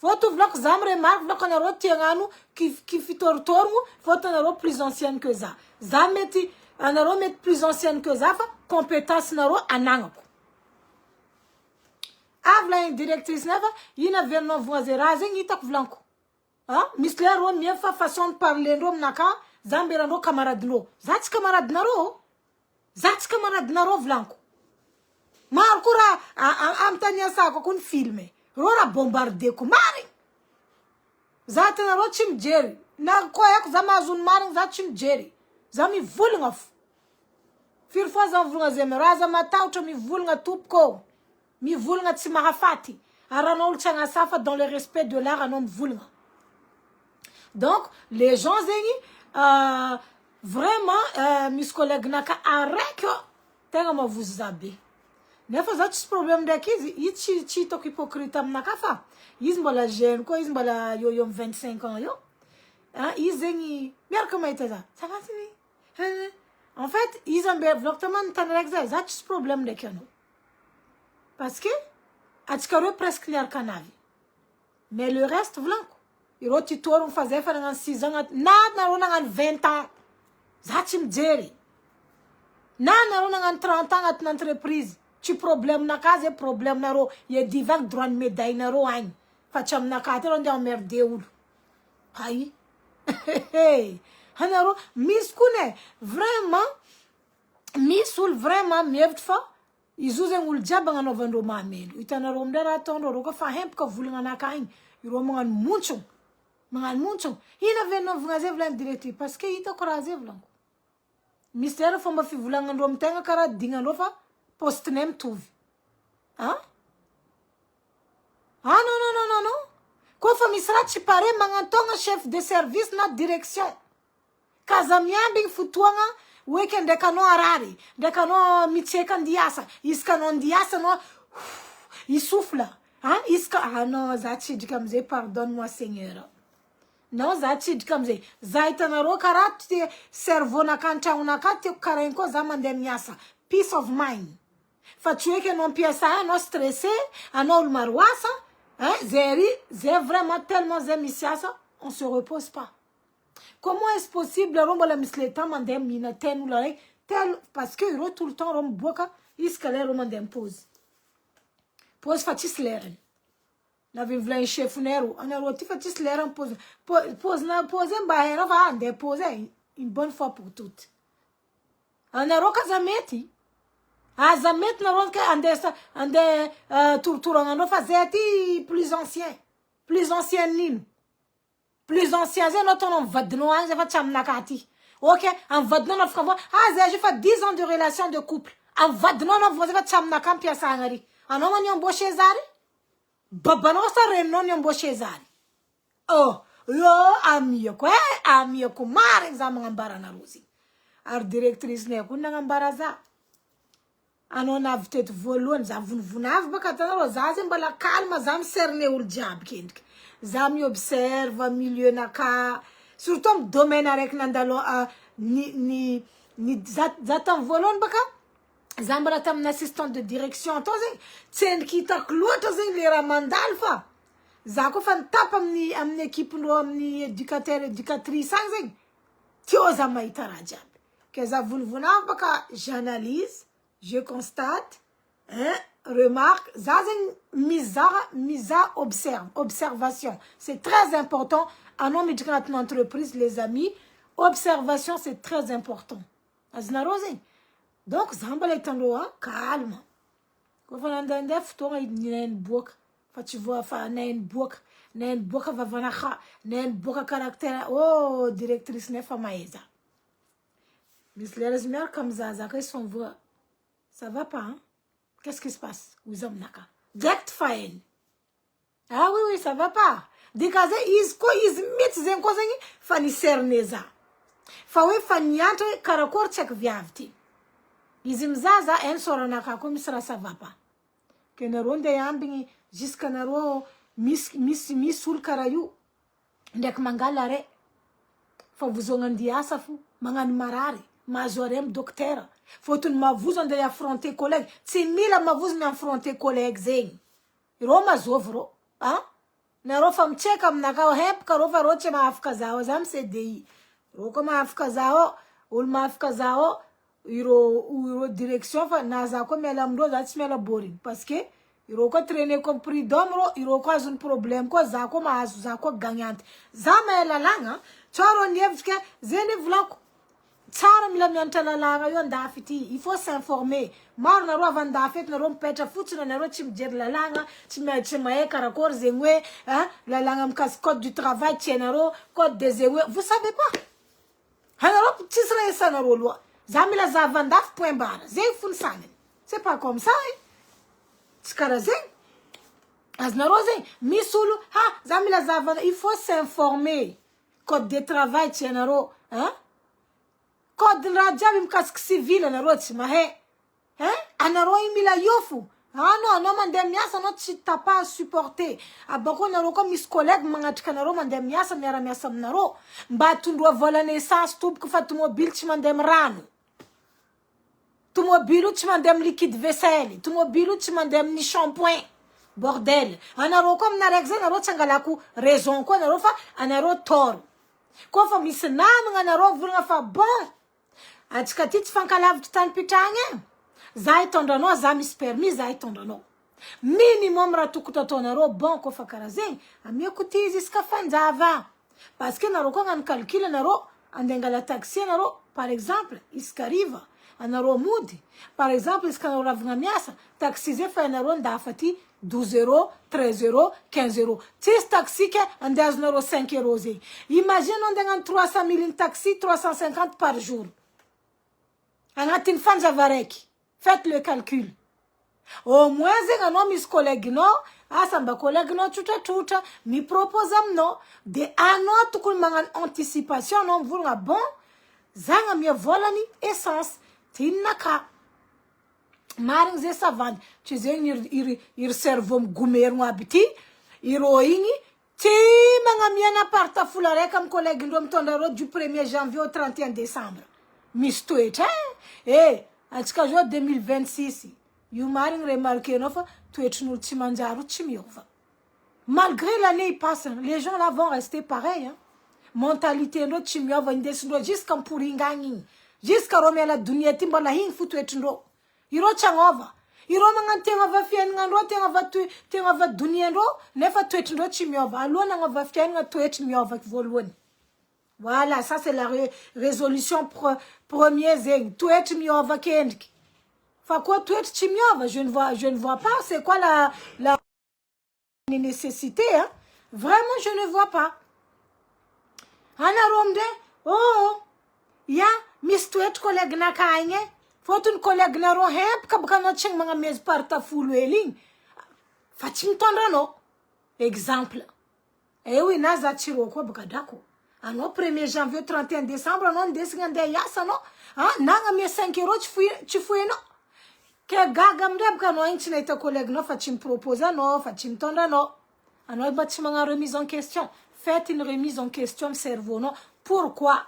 fôto vlako za miremarque vlako anarô tiagnano kifitoritorogno fôto anarô plus ancienne que za mety anarô mety plus ancienne que za fa compétence narô anagnako avla directrice nefa ino averinao vogna zay raha zegny hitako vlanko misy le rô mien fa façon de parler ndrô aminaka za mberandrô camaradinô za tsy camaradinarô za tsy camaradinarô vlanko maro ko raha amy tany asako ko ny filme rô raha bombardeko marigny za tanarô tsy mijery na koa haiko za mahazony marigny za tsy mijery za mivolagna fo firy fois za mivolagna zay raha za matahotra mivolagna tompoko mivolagna tsy mahafaty aran'olo tsy agnasafa dans le respect de l'art anao mivolagna. Donc, les gens, vraiment, mes collègues, arrêtent, t'es ma vous avez. Ne fais pas de problème d'acquis, ils sont hypocrites, ils sont la jeune, ils sont la yo 25 ans, yo. Ils sont, bien comment ils étaient ça va, c'est en fait, ils ont exactement un problème d'acquis. Parce que, à presque n'y a qu'un avis. Mais le reste, voilà. Irô titorum fazer farangan 6 ans nada na ronangan 20 ans zatim djeri nada na ronangan 30 ans at entreprise ti problème na casa é problème na ro ye divac droit médaille na ro ain facham na katero ndia merde ul ai hanaro miskune vraiment misul vraiment mevtfa izuzen ul jabanga no vando mamelo itanaro mdara tondo ro ko fa hemp ko vulanga na kain iro mangan muncho ina veno vungaze vlan directive parce que ita koraze vlan mystère fomba fivulanga ndo mtenga kara dinga ndo fa post name tuvi non ko fa misra ci pare mangantonga chef de service na direction kaza miambi futuanga weekend dekano arari dekano micheka ndiasa iskano ndiasa no il souffle iska non zachi dikamze pardonne moi seigneur non za tsidika amizay za hitanareo karaha ty cerveau-naka an-tragnonaka tiako karaha igny koa za mandeha miasa peace of mind fa tsy hoe ke anao ampiasa anao stressé anao olo maro asa zay vraiment tellement zay misy asa on se repose pas. Comment est-ce possible rô mbola misy le temps mandeha mihina teny olo araiky parce que ireo tout le temps rô miboaka isaka lera rô mandeha mipause fa tsisy lerany navimvolagn'ny chefonay ro anareo ty fa tsisy lerany pause mba hainao fa andeha pause une bonne fois pour toutes anareo ka za mety aza mety nareo ka andeha torotorognanao fa zay ty plus ancien nino plus ancien zay anao taonao mivadinao agny zay fa tsy aminaka ty ok amivadinao anao fika zay fa 10 ans de relation de couple amivadinao anao vo zay fa tsy aminaka ampiasagna ary anao mani embauché zary babanao sa reninao ni embauché zary amiako marigny za magnambara anareo zigny ary directrice nay koa nagnambara za anao navy teto voalohany za vonivonavy baka tanareo za zay mbola calme za micerné olo jiaby kendriky za miobserve milieu naka surtout amy domaine araiky nandalo za tamy voalohany baka za mbola tamin'ny assistant de direction to zegny tsendriky hitako loatra zegny le raha mandalo fa za koa fa nitapa amin'ny équipe-ndreo amin'ny éducatrice agny zegny tio za mahita raha jiaby ke za vonivonavy baka j'analyse je constate remarque za zegny mizaha observation c'est très important anao midriky agnatin'ny entreprise les amis observation c'est très important azonareo zegny donc za mbola hitandreo calme koa fa nandehandeha fotoagna nainy boaka fa tsy voa fa nainy boaka vavanaka nainy boaka caractère directrice nay fa mahay za misy lera izy miaraka amizazaka izy fa mivoa ça va pas qu'est-ce qui se passe izy aminaka direct fa hainy oui ça va pas dika zay izy koa izy mety zegny koa zegny fa nicerné za fa hoe fa niantra hoe karakory tsy haiko viavy ty izy mizaza soranaka koa misy raha ça va pas ke nareo ndeha ambigny jusqu'à nareo misy olo karaha io ndraiky mangala are fa vozogna andia asa fo magnano marary mahazo are amy docteur fotony mavozo andeha affronter collègue tsy mila mavozo miaffronter collègue zegny ireo mazovy ro nareo fa mitseka aminaka hempaka ro fa ro tsy mahafaka zao za amy CDI ro koa mahafaka zao olo mahafaka zao ireo direction fa na za koa miala amindreo za tsy miala boring parce que ireo koa traîner comme prud'homme ro ireo koa azony problème koa za koa mahazo za koa gagnante za mahay lalagna tsara ny hevitsika zay volako tsara mila mianatra lalagna io andafy ity il faut s'informer maro nareo avy andafy eto nareo mipetra fotsiny nareo tsy mijery lalagna tsy mahay karakory zegny hoe lalagna mikasy code du travail tsy hainareo code des hoe vous savez pas hanareo tsisy raha esanareo loa za mila zava andafy point barre zegny fony sagnany c'est pas comme ça tsy karaha zegny azonareo zegny misy olo za mila zava il faut s'informer code de travail tsy hainareo code raha jiaby mikasiky civil anareo tsy mahay anareo io mila io fo anao mandeha miasa anao tsy tapa supporter abako anareo koa misy collègue magnatrika anareo mandeha miasa miara-miasa aminareo mba tondroa volana essence toboky fa tomobile tsy mandeha amy rano tomobile io tsy mandeha amy liquide vaisselle tomobile io tsy mandeha amin'ny shampoing bordel anareo koa aminaraiky zay anareo tsy angalako raison koa anareo fa anareo tort koa fa misy namagna anareo volagna fa bon atsika ty tsy fankalavitry tany pitragna za hitondranao za misy permis za hitondranao minimum raha tokony ataonareo bon koa fa karaha zegny amiako ty izy isaka fanjava parce que nareo koa agnano calcul anareo andeha angala taxi anareo par exemple isaka riva anareo mody par exemple isaka anareo ravagna miasa taxi zay fa anareo ndafa ty 12 euros 13 euros 15 euros tsisy taxi ke andeha azonareo 5 euros zegny imagine anao andeha agnano 300 000 ny taxi 350 par jour agnatin'ny fanjava raiky faites le calcul au moins zegny anao misy collèguenao samba collèguenao tsotratrotra mipropose aminao de anao tokony magnano anticipation anao mivolagna bon zagna mia volany essence tinaka marigny zay savandy tsy zegny iry cerveau migomerigno aby ty ireo igny Ti magnamiana portafolo araiky amin'ny collègue-ndreo mitondra reo du 1er janvier au 31 décembre. Misy toetra antsika zao 2026 io marigny remarquenao fa toetrin'olo tsy manjary tsy miova. Malgré l'année passe, les gens là vont rester pareil, hein. Mentalité ndreo tsy miova indesindreo jusqu'à mporingagny igny. Jusqu'à reo miala dunia ty mbola igny fo toetrindreo. Ireo tsy agnova. Ireo magnano tegna va fiaignandreo, tegna va duniandreo, nefa toetrindreo tsy miova. Alohany agnova fiaignana toetry miova voalohany. Voilà, ça c'est la résolution premier zegny. Toetry miova kendriky. Fa quoi toetry tsy miova, je ne vois pas c'est quoi la nécessité, hein. Vraiment je ne vois pas. Anaromde, ya misy toetry collègue nakagny. Fotony collègue nareo hempaka baka anao tsy magnameza portafolo hely igny. Fa tsy mitondra anao. Exemple. Oui, na za tsy rô koa baka drako. Anao 1er janvier 31 décembre anao ndesigna andeha hiasa anao. Nagna mia 5 € tsy foenao. Ke gaga amindray baka anao igny tsy nahita collègue nao fa tsy mipropose anao, fa tsy mitondra anao. Anao mba tsy magnano remise en question. Faites une remise en question am cerveau nao. Pourquoi?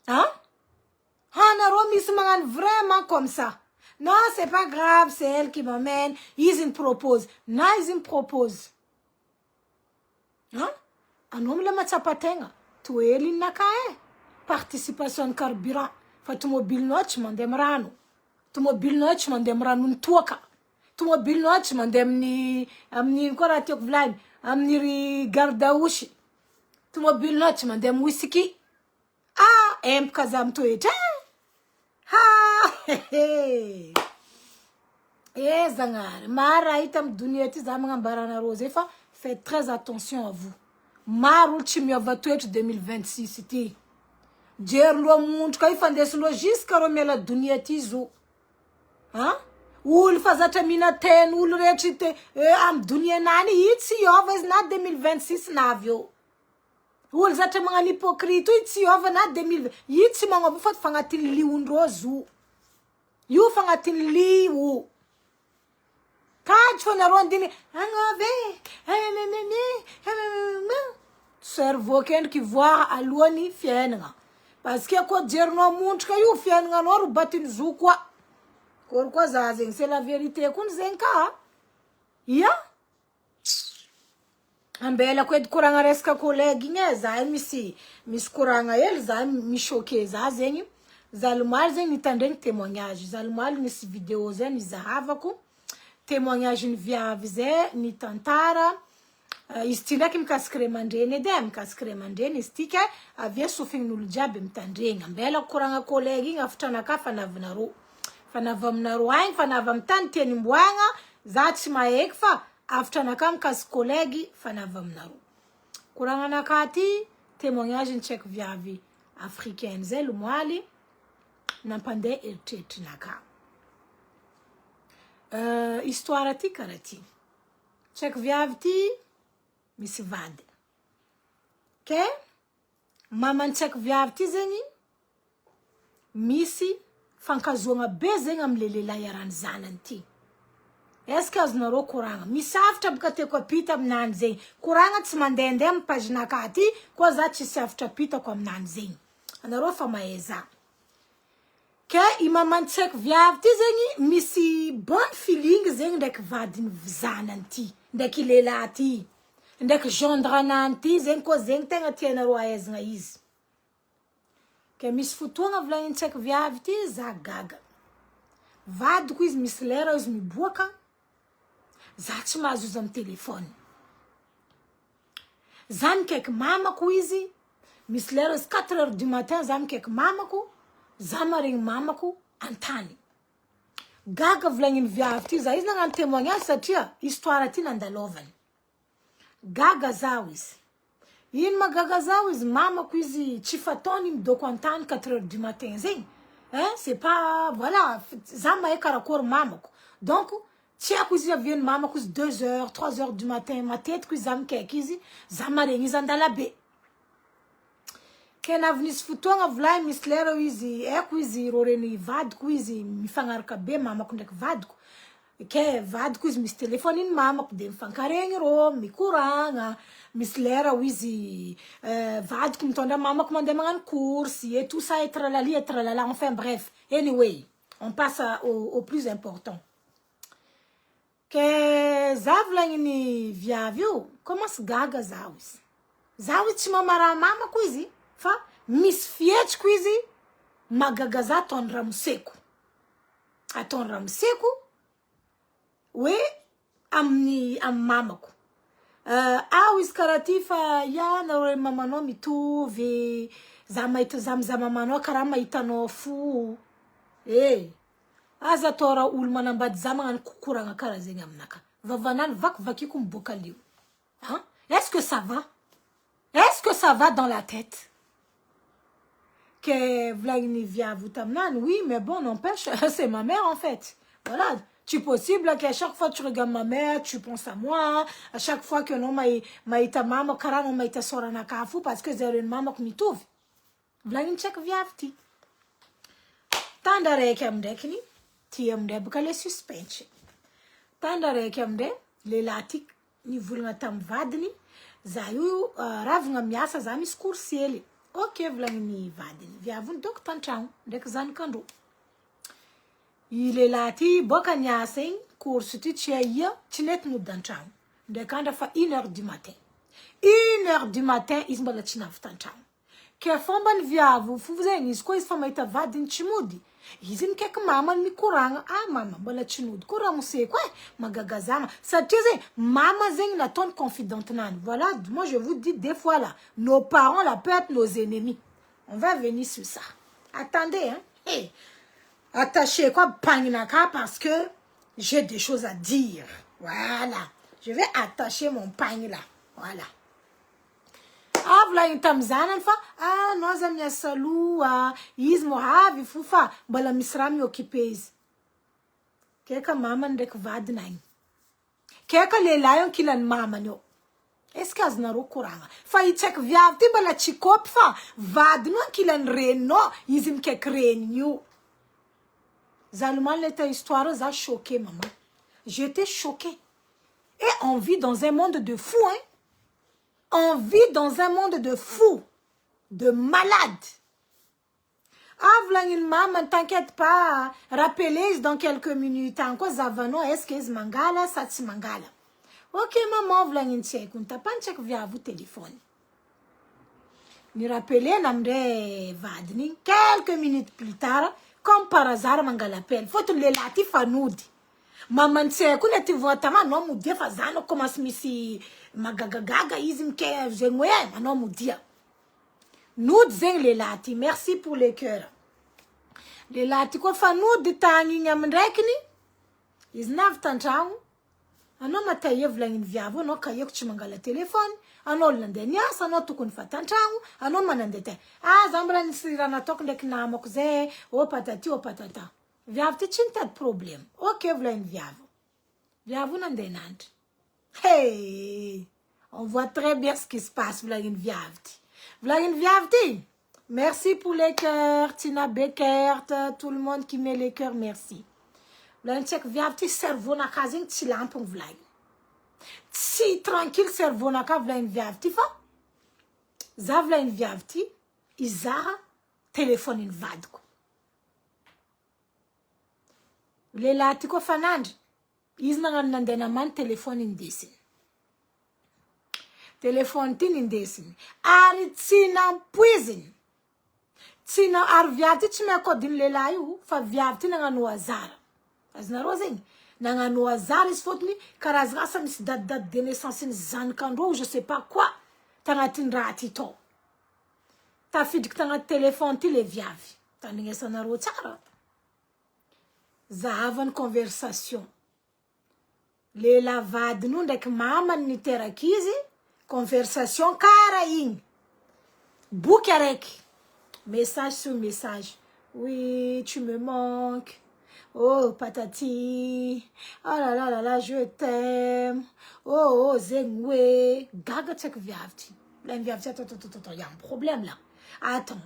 Hein? Hanaro misy magnano vraiment comme ça. Non, c'est pas grave, c'est elle qui m'amène. Ils me proposent. Na ils me proposent. Hein? Anao mila matsapategna. Toeliny naka participation carburant. Fa tomobilinao tsy mandeha amin'ny rano. Tomobilinao tsy mandeha amin'ny ranon'ny toaka. Tomobilinao tsy mandeha amin'ny koa raha tiako volany. Amin'ny gardaouche. Tomobilinao tsy mandeha amin'ny whisky. Empaka za mitoetra. Zagnary. Mara hita amin'ny dunia ty za magnambarana rose fa faites très attention à vous. Maro tsy miova toetra 2026 ty. Jery lo mondroka io fandesindreo jusqu'à reo miala dunia ty zo. Olo fa zatra mina teny olo rehetra te amin'ny dunia nany io tsy iova izy na 2026 navy eo. Olo zatra magnano hypocrite io tsy iova na 2020. Io tsy magnova fa fagnatin'ny liondreo zo. Io fagnatin'ny lio. Kajy fa nareo andiny agnove. Cerveau kendriky voire alohany fiaignana. Parce que koa jerinao mondroka io fiaignanao robatiny zo koa. Koa za zegny c'est la vérité koa zegny ka. Ya. Ambela ko edy koragna resaka collègue igny za misy koragna hely za mi-choqué za zegny. Zalomaly zegny nitandregny témoignage. Zalomaly misy vidéo zay nizahavako. Témoignage ny viavy zay nitantara. Izy ty ndraiky mikasiky ray aman-dreny edy mikasiky ray aman-dreny izy ty ke avy sofinin'olo jiaby mitandregny. Ambela koragna collègue igny afitranaka fanavinareo. Fanava aminareo agny, fanava amin'ny tany tiany mboagna, za tsy maheky fa afitranaka mikasiky collègue fanava aminareo. Koragna naka ty témoignage ny tsaiko viavy africaine zay lomoaly nampandeha eritreritry naka. Histoire ty karaha ty. Tsaiko viavy ty misy vady. Ke maman tsaiko viavy ty zegny misy fankazoagna be zegny amle lehilahy arany zanany ty. Est-ce que azonareo koragna? Misafitra baka tiako apita aminany zegny. Koragna tsy mandehandeha amin'ny page naka ty, koa za tsy safitra apitako aminany zegny. Anareo fa mahay za. Ke i maman tsaiko viavy ty zegny misy bonne feeling zegny ndraiky vadiny zanany ty, ndraiky lehilahy ty, ndraiky gendre-nany ty zegny koa zegny tegna tianareo ahaizana izy. Ke misy fotoagna volagny tsaiko viavy ty za gaga. Vadiko izy misy lera izy miboaka. Za tsy mahazo izy amin'ny telefony. Za mikaiky mamako izy. Misy lera izy 4 heures du matin za mikaiky mamako. Za maregny mamako antany. Gaga volagny viavy ty za izy nagnano témoignage satria histoire ty nandalovany. Gaga zao izy. Ino magaga zao izy mamako izy tsy fatony midoko antany 4 heures du matin zegny. C'est pas voilà za mahay karakory mamako. Donc tsy ako izy aviany mamako izy 2 heures 3 heures du matin matetiky izy za mikaiky izy za maregny izy andalabe. Ke navinisy fotoagna volay misy lera izy eko izy roreny vadiko izy mifagnaraka be mamako ndraiky vadiko. ke vadiko izy misy telefoniny mamako de mifankaregny rô mikoragna misy lera ho izy vadiko mitondra mamako mandeha magnano course et tout ça et tralala enfin bref anyway on passe au plus important ke za volagniny viavy io commence gaga zaho izy tsy mamara mamako izy fa misy fihetriko izy magaga za ataony ramoseko hoe amin'ny mamako aho izy karaha ty fa ya nareo mamanao mitovy za mahita za miza mamanao karaha mahitanao fo aza atao raha olo manambady za magnano kokoragna karaha zegny aminaka vavanany vakivakiko miboaka lio est-ce que ça va dans la tête que volagniny viavy taminany oui mais bon n'empêche c'est ma mère en fait voilà. Tu es possible qu'à chaque fois que tu regardes ma mère, tu penses à moi. À chaque fois que non maïta maman, car non maïta sora na kafu parce que j'ai une maman qui me trouve. Voilà une check viavti. Tandare kamdekni, tiamde bukale suspense. Tandare kamde, le latik ni vulna tam vadni, zayu ravna miasa zami skurseli. Ok, voilà ni vadni. Viavun dok tanchang, dek zan kando. Il est là, ti boka nyaseng course ti chia chinet nu danchang. De kanda fa 1h du matin. 1h du matin ismbala chinaf tanchang. Ke fomban viavu fuvzeni sko is famaita vadin chimudi. Izin kek mama mi kuranga mama bala chinud kuramu se quoi magagazama. Ça tu sais mama zeng na ton confidente nan. Voilà, moi je vous dis des fois là, nos parents là peuvent être nos ennemis. On va venir sur ça. Attendez hey. Attachez quoi pagnaka parce que j'ai des choses à dire. Voilà. Je vais attacher mon pagne là. Voilà. Voilà une tamzana fa nós a minha salua ismo havi fufa bala misrami occupés. Keka mama ndek vadnain. Keka lelayon kilan mama no. Est-ce que as naro kuranga? Fa itek viavti bala chikop fa vadno kilan reno izim kek renyu. Zalman l'état histoire ça choqué maman. J'étais choquée. Et on vit dans un monde de fous On vit dans un monde de fous, de malades. V'là maman t'inquiète pas, rappelez dans quelques minutes encore zavano est-ce que mangala satsi mangala. OK maman v'là une check, on t'a pas un check via vous téléphone. Ni rappeler namre vadni quelques minutes plus tard. Comme par hasard, mangala appelle. Faut te le latif à nous. Maman c'est qu'on est voitama non mudia fazano commence misi magagaga izim ke zengwe non mudia. Nous zeng le lati. Merci pour les cœurs. Le lati ko fa nous de tangi nyamrekni. Is nav tantang. Ano mataye vlangin viavo no kayek chimangala téléphone. Ano landenia sano tukun fatantangu ano manandete zambra nisira na tok ndek na mokze o patata viavti chinta problem OK vlen viavo nandenant hey on voit très bien ce qui se passe vlen viavti merci pour les cœurs Tina Beckert tout le monde qui met les cœurs merci vlen check viavti cerveau na kazing tilampong vlen si tranquille cerveau na ka vla viavti fa za vla viavti izaha telefone in vadko le lati ko fanand izna nandena man telefone in desin telefone tin in desin ari tsina poison tsina ar viavti chime ko din le layu fa viavti na no azara azna rozing nanga no azar is fotni karazasa mis date de naissance ni zankandro je sais pas quoi tanatin ratito ta fidik tanga téléphone ti le viavi taninga sanaro tsara zahavan conversation le lavad nu ndek mama ni terakizi conversation kara in boukarek message sur message oui tu me manques. Oh, patati. Oh là là, je t'aime. Oh, zengwe. Gaga tchek viavti. V'là une viavti, attends, il y a un problème là. Attends.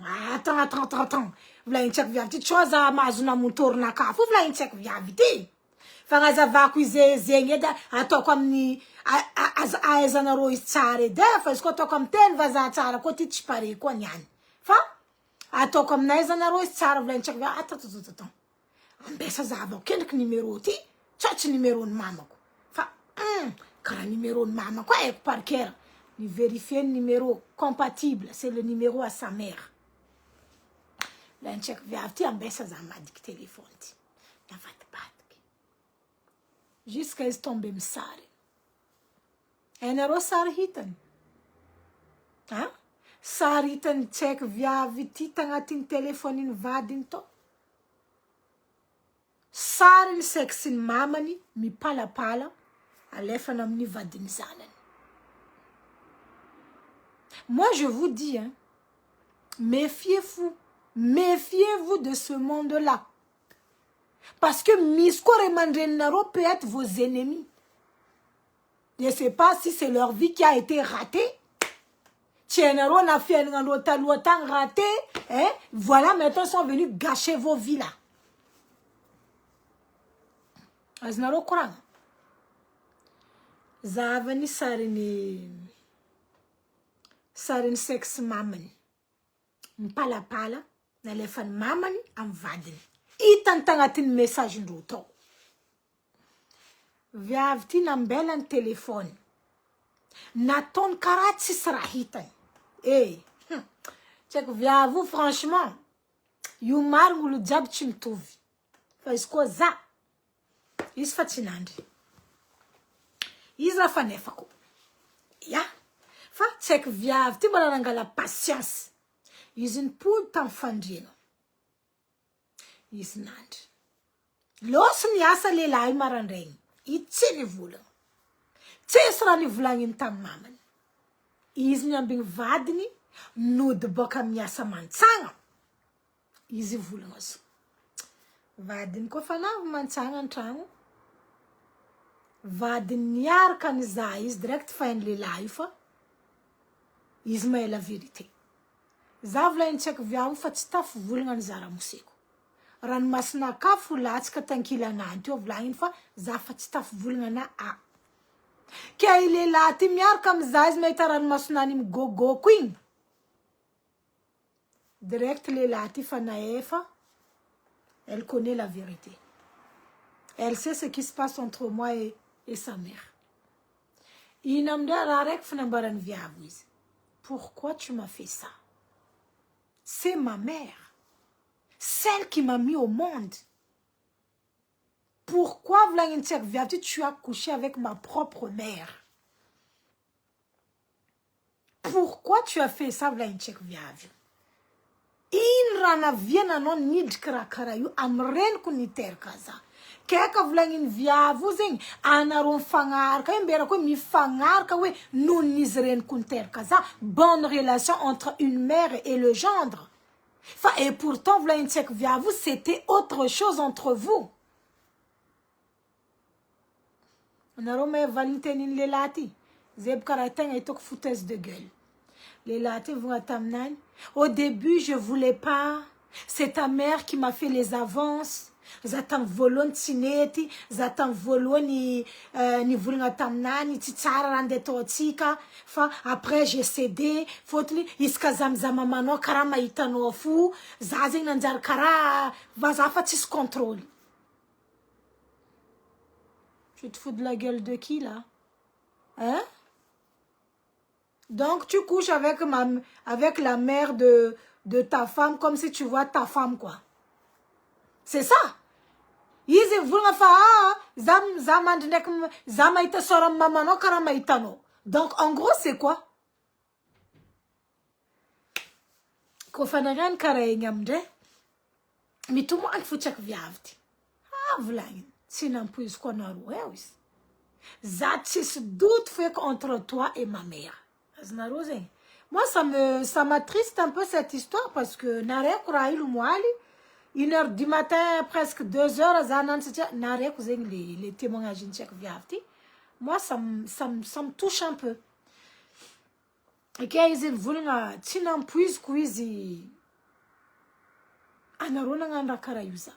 V'là une tchek viavti. Chose à mazuna moutour na kafu. V'là une tchek viavti. Fagnazavako izy zegny edy ataoko amin'ny ahaizanareo izy tsara edy fa izy koa ataoko amin'ny teny vazaha tsara koa ty tsy pare koa niany fa ataoko amin'ny ahaizanareo izy tsara volanintsika via attends ambesa zavako kendriky numéro ty tsotra numéron'ny mamako fa karaha numéron'ny mamako haiko par cœur ni vérifier le numéro compatible c'est le numéro à sa mère volanintsika via ty ambesa za madiky téléphone ty navadibadiky jusqu'à izy tombe misary hainareo sary hitany sary hitany tsy haiko viavy ty tagnatin'ny téléphone-iny vadiny to sary ny sexe ny mamany mipalapala alefana amin'ny vadiny zanany. Moi je vous dis méfiez-vous de ce monde-là parce que misko remandrenaro peut être vos ennemis. Je ne sais pas si c'est leur vie qui a été ratée. Tienaro n'a fait un autant raté. Voilà, maintenant ils sont venus gâcher vos vies là. Aznaro Koran. Zavani sarini sex mamani. Mpala na lefan mamani am vadini. Itantangatin message ndoto. Viavy ty nambela ny téléphone. Nataony karaha tsisy raha hitany. Tsako viavy franchement. Io marigny olo jiaby tsy mitovy. Fa izy koa za. Izy fa tsy nandry. Izy raha fa nefako. Ya. Fa tsako viavy ty mbola nangala patience. Izy nipody tamin'ny fandriana. Izy nandry. Losy niasa lehilahy marandraigny. Itsy ny volagna. Tsisy raha nivolagny tamin'ny mamany. Izy niambigny vadiny nody boka miasa mantsagna. Izy volagna so. Vadiny koa fa navy mantsagna an-tragno. Vadiny niaraka niza izy direct fa hainy lehilahy fa izy mahay la vérité. Za volagny tsaiky viavy fa tsy tafy volagna ny zara moseko. Ranomasina kafo latsaka tankilanany teo volagny fa za fa tsy tafy volagna na Ka lehilahy ty miaraka amiza izy mahita ranomasina any migogoko igny. Direct lehilahy ty fa naefa. Elle connaît la vérité. Elle sait ce qui se passe entre moi et sa mère. Pourquoi tu m'as fait ça? C'est ma mère. Celle qui m'a mis au monde. Pourquoi tu as couché avec ma propre mère? Pourquoi tu as fait ça? Inrana viena non nidkra karayu amren kuniter kaza. Keka vlangin viavu zing anaron fangar ka mbera ko mi fangar ka we non nizren kunter kaza. Bonne relation entre une mère et le gendre. Et pourtant vlangin tsek viavu c'était autre chose entre vous. Narome valintene lelati zeb karaten et tok foutaise de gueule. Les latés vont à Tamnan. Au début, je voulais pas. C'est ta mère qui m'a fait les avances. J'attends volon tineti, j'attends volon ni voulin Tamnan, ni titsara randeto tika. Après j'ai cédé. Fautli iska zamzama mano karama itano fou. Zazing nanjar kara vazafa tis contrôle. Tu te fous de la gueule de qui là? Hein? Donc, tu couches avec la mère de ta femme comme si tu vois ta femme, quoi. C'est ça. Donc, en gros, c'est quoi? Kofanagan karayengamde. Mais tout le monde faut check viavti. Voilà. Sinon, puis, qu'on a roué. Zatis doute fait entre toi et ma mère. Moi, ça m'attriste un peu cette histoire parce que Narek Raïl Mouali, 1h du matin, presque 2h, Narek les témoignages de moi, ça me touche un peu. Et qu'ils voulaient tinan puis quizi Anarona Karayusa.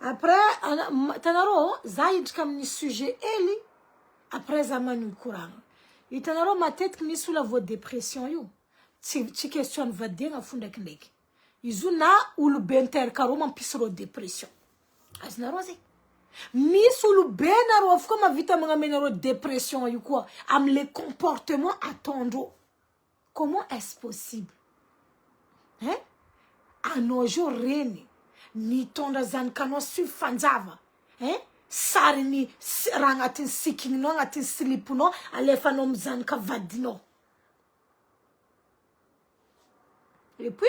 Après, tanaro, zaïd comme ni sujet eli. Après, zamanu courant. Et tanaro, ma tête qui sous la voie de dépression, yo. Tu questionnes va dire à fond de knek. Izuna ou le benter karoma pisro dépression. Aznarose. Mi sous le benaro, comme ma vitamine amenero dépression, you quoi. Am les comportements attendus. Comment est-ce possible? Hein? À nos jours, rien. Ni tonda zan kano sufanzava. Hein? Sari ni rangatin siking no, ngatin slip no, alefa no mzan ka vadino. Et puis,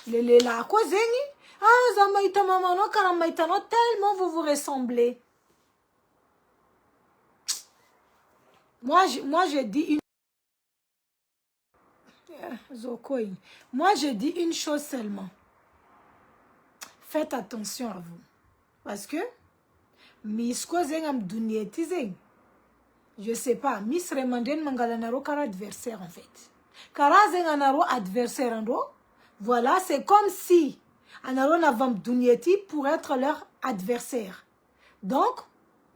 les là, quoi zengi? Ah, zamaïta maman no, karamaïta no, tellement vous vous ressemblez. Moi, je dis Moi, je dis une chose seulement. Faites attention à vous. Parce que, Miss Kozengam Dunietizeng, je sais pas, Miss Remanden Mangalanaro Kara adversaire en fait. Kara Zenganaro adversaire en gros, voilà, c'est comme si Anaro Navam Dunieti pour être leur adversaire. Donc,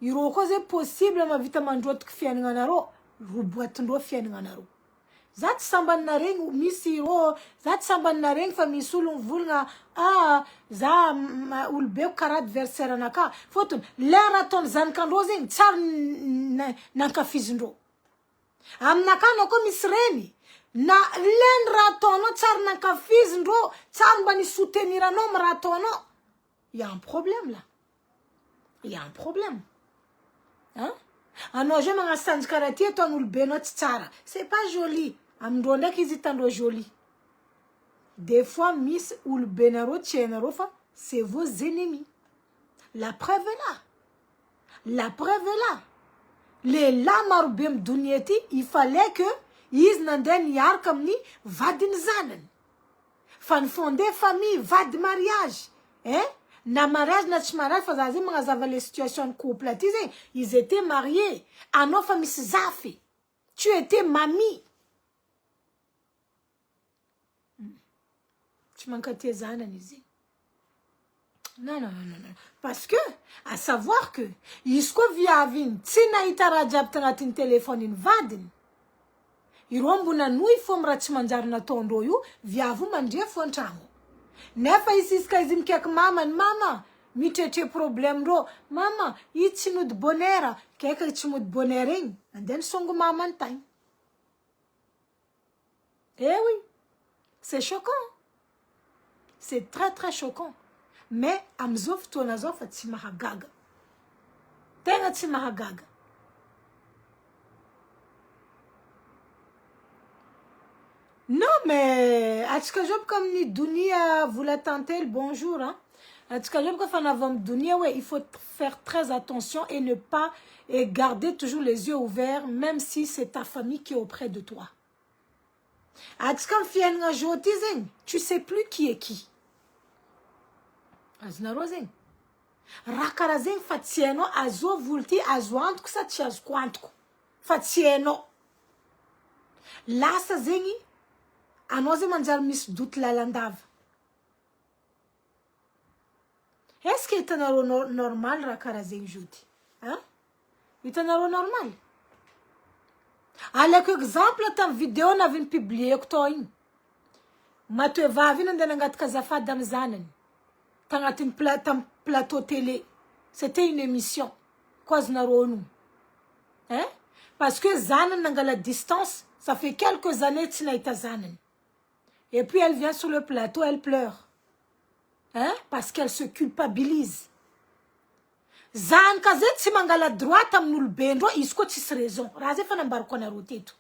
il y a possible ma vitamandro Fianganaro, Rubuatando Fianganaro. Zat samban na ring misiro, zat samban na ring fa misulung vulga za ulbeu kara adversaire naka. Fotun lera ton zankan rozing tsar nanka fizindro. Am naka noko misreni na len ratono tsar nanka fizindro tsar bani soutenir un homme ratono. Il y a un problème là. Il y a un problème. Hein? Ano je manga sanjkarati ton ulbeno tsara. C'est pas joli. Amdonda kizitando joli. Des fois, Miss ou le Benaro Tchenarofa, c'est vos ennemis. La preuve est là. La preuve est là. Les lamarbem dunieti, il fallait que ils n'anden yar comme ni vadin zanen. Fan fondé famille, vad mariage. Hein? Na mariage, na chmarage, fazazi mangazawa les situations couple. Ils étaient mariés. Ano famille zafi. Tu étais mamie. Non. Parce que, à savoir que, isko via vin, tina itara jabtangatin téléphone in vadin. Irombuna nui fom rachmanjar na tondoyu, via vous mandie fontango. Nefa isis kazim kek mama, mitete problem ro, mama, ichinud bonera, kek chimud bonering, and then songo mama time. Eh oui, c'est choquant. C'est très très choquant. Mais amzof tonazof atimaha gaga. Tenga timaha gaga. Non mais atika job comme ni dunia vous la tentez le bonjour hein. Atika job comme avam dunia ouais il faut faire très attention et ne pas et garder toujours les yeux ouverts même si c'est ta famille qui est auprès de toi. Atika fienga jotizing tu sais plus qui est qui. Aznarozing. Rakarazing fatieno azo vulti azoant que ça tias quanto. Fatieno. Là ça zengi anoze manjar mis doute la landave. Est-ce que c'est un normal rakarazing joti? Hein? C'est un normal. Avec exemple tan vidéo na vin publié que toi. Ma tu vas venir dans ngat kazafa damzanen. Tangatin plateau télé. C'était une émission. Quoi znaronu? Hein? Parce que zanen nangala distance, ça fait quelques années que tu zanen. Et puis elle vient sur le plateau, elle pleure. Hein? Parce qu'elle se culpabilise. Zan kazet si mangala droite am nul bendo isko tis raison. Raze fa nambar kona rotetu.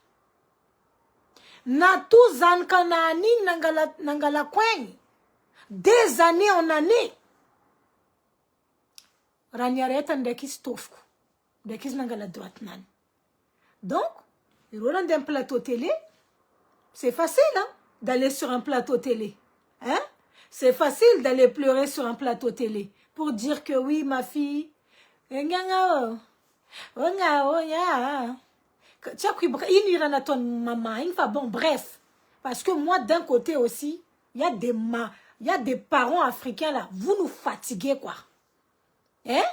Na tu zan kanani nangala kwenye. Des années en années. Raniareta ndekis tofku. Ndekis nangala droite nan. Donc, il roule d'un plateau télé. C'est facile, hein, d'aller sur un plateau télé. Hein? C'est facile d'aller pleurer sur un plateau télé. Pour dire que oui, ma fille. Bon, bref. Parce que moi, d'un côté aussi, il y a des parents africains là. Vous nous fatiguez, quoi. hein?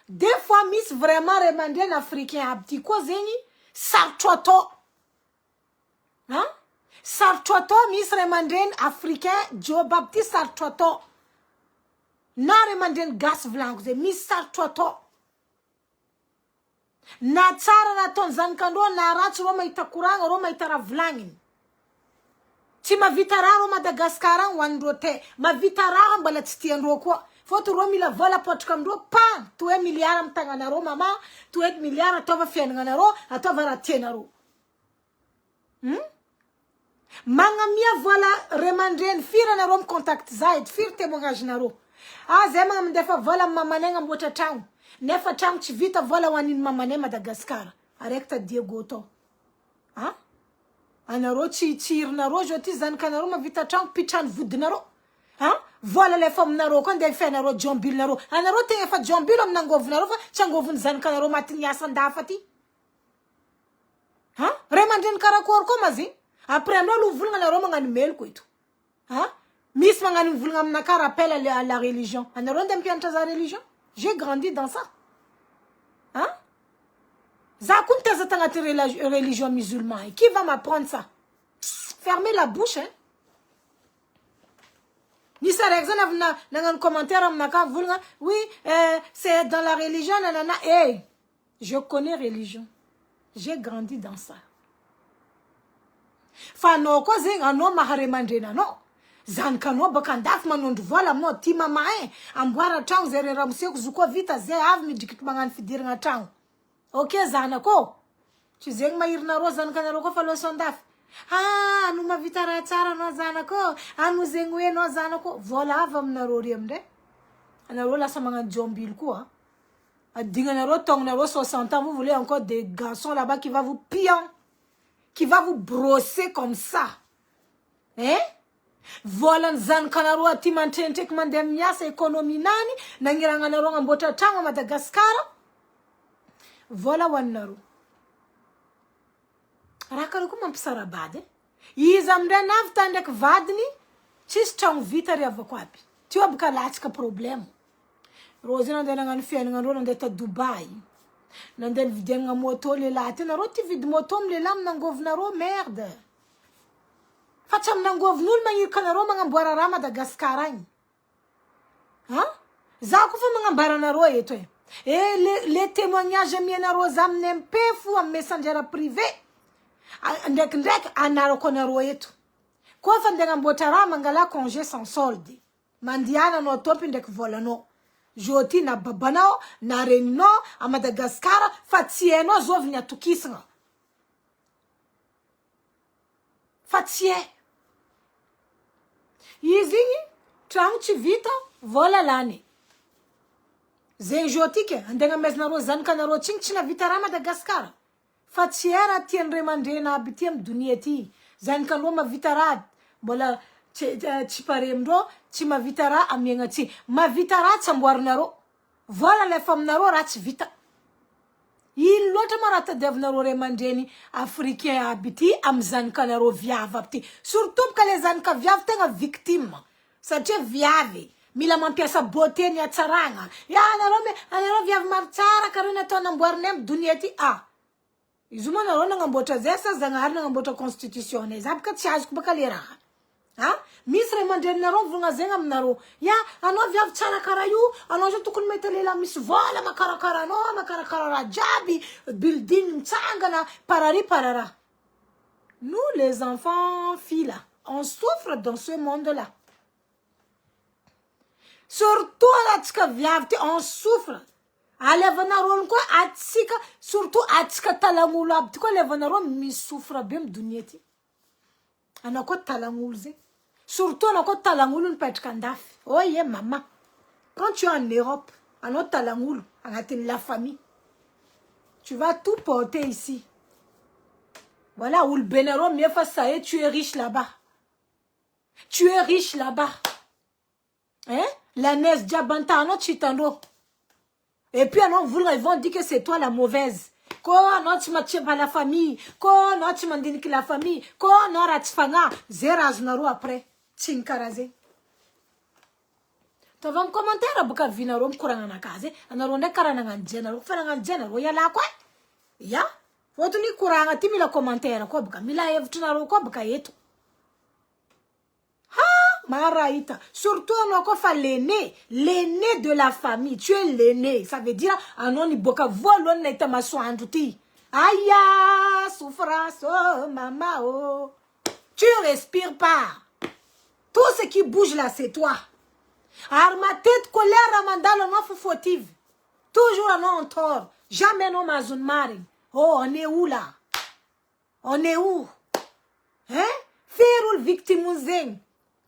Des fois miss vraiment remandren africain abti ko zengi sartroto, hein? Sartroto miss remandren africain Joe Baptiste sartroto na remandren gas vlango ze miss sartroto na tsara na ton zankando na ratsy ro mahita kuranga ro mahita ravlanginy tsy mavita raha ro Madagascar agny hoanindreo te mavita raha mbola tsy tiandreo koa fôto ro mila vola potraka amindreo pa toe miliara amy tagnanareo mama toe miliara ataova fiainagnanareo ataova raha tianareo magnamia vola remandreny firy anareo amy contact za edy firy témoignage nareo zay mandefa vola amy mamanay amboatra tragno nefa tragno tsy vita vola hoaniny mamanay Madagascar araiky ta Diego to anareo tsy irinareo zao ty zanakanareo mavita tragno pitrany vodinareo vola lefa aminareo koa ndeha fiainareo jombilinareo anareo tegna efa jombilo amy nangovinareo fa tsy angoviny zanakanareo matiny asan-dafa ty ray mandreny karakory koa mazy après andreo alo volagna anareo magnano meloko eto misy magnano volagna aminaka rappel à la religion anareo ndeha mpianatra za religion j'ai grandi dans ça za koa nitaza tagnaty religion musulman qui va m'apprendre ça fermez la bouche nisy araiky zany nagnano commentaire aminaka volagna oui c'est dans la religion nanana je connais religion j'ai grandi dans ça fa anao koa zegny anao mahare mandrenanao zanakanao baka andafy manondro vola aminao ty mama amboara tragno zay reramoseko zo koa vita zay avy midrikiky magnano fidiragna tragno ok zanako tsy zegny mahirinareo zanakanareo koa fa loso andafy ano mavita raha tsara anao zanako ano zegny hoe anao zanako vola avy aminareo ry amindray anareo lasa magnano jombily koa adignanareo taognanareo 60 ans vous voulez encore des garçons là-bas qui va vous piller qui va vous brosser comme ça vola ny zanakanareo aty mantrenitreky mandeha miasa économie nany nagniragnanareo amboatra tragno a Madagascar vola hoaninareo raha karaha koa mampisarabady izy amindray navy tany ndraiky vadiny tsisy tragno vita ry avako aby ty abaka latsaka problème ro zay nandeha nagnano fiainagnandreo nandeha ta Dubai nandeha nividianagna moto lehilahy ty nareo ty vidy moto amy lehilahy aminangovinareo merde fa tsy aminangovin'olo magnirika anareo magnamboara raha Madagascar agny za koa fa magnambara anareo eto les témoignages amianareo za amin'ny MP fo amy messenger privé ndraikindraiky anarako anareo eto koa fa ndeha namboatra raha mangala congé sans solde mandiana anao topy ndraiky volanao joti na babanao na reninao a Madagascar fa tsy hainao zao avy niatokisagna fa tsy hay izy igny tragno tsy vita vola lany zegny joti ke andeha namezanareo zanakanareo tsigny tsy navita raha Madagascar fa tsy hay raha tiany ray mandrena aby ty amy donia ty zanakanareo mavita raha mbola tsy pare amindreo tsy mavita raha amiagna ty mavita raha tsy amboarinareo vola lefa aminareo raha tsy vita ino loatra ma raha tadiavinareo ray mandreny africain aby ty amy zanakanareo viavy aby ty surtout baka le zanaka viavy tegna victime satria viavy mila mampiasa beauté ny atsaragna anareo viavy maro tsara karaha natao namboarinay amy donia ty izy moa anareo nagnamboatra zay sa zagnahary nagnamboatra constitution za baka tsy azoko baka le raha misy ray mandreninareo volagna zegny aminareo anao viavy tsara karaha io anao zao tokony mahita lehilahy misy vola makarakara anao makarakara raha jiaby building mitsangana parari parara nous les enfants filles là on souffre dans ce monde là surtout atsika viavy ty on souffre alevanareo koa atsika surtout atsika talagn'olo aby ty koa alevanareo misouffre be amy donia ty anao koa talagn'olo zegny surtout anao koa talagn'olo nipetraka andafy oye mama quand tu es en Europe anao talagn'olo agnatin'ny la famille tu vas tout porter ici voilà olobenareo miefa ça y est tu es riche là-bas tu es riche là-bas la neige diabantanao tsy hitandreo et puis anao volagna ils vont dire que c'est toi la mauvaise ko anao tsy matsempa la famille ko anao tsy mandiniky la famille ko anao raha tsy fagnahy zay raha azonareo après tsy ny karaha zegny Tu vas un commentaire à Boka Vinarom Kurangana Kaze, and Ronde Karangan General, Farangan General, Yala quoi? Ya? Faut tenir Kuranga Timila commentaire, Kobka, Mila Evtunaro Kobka yetu. Maraïta, surtout on a l'aîné de la famille, tu es l'aîné, ça veut dire anon iboka volon neta maso anduti. Aïe, souffrance, oh maman, oh. Tu respires pas. Tout ce qui bouge là, c'est toi. Alors ma tête colère amandala non fautive. Toujours un tort. Jamais non mazun mari. Oh, on est où là? On est où? Hein? Faire une victime zeng.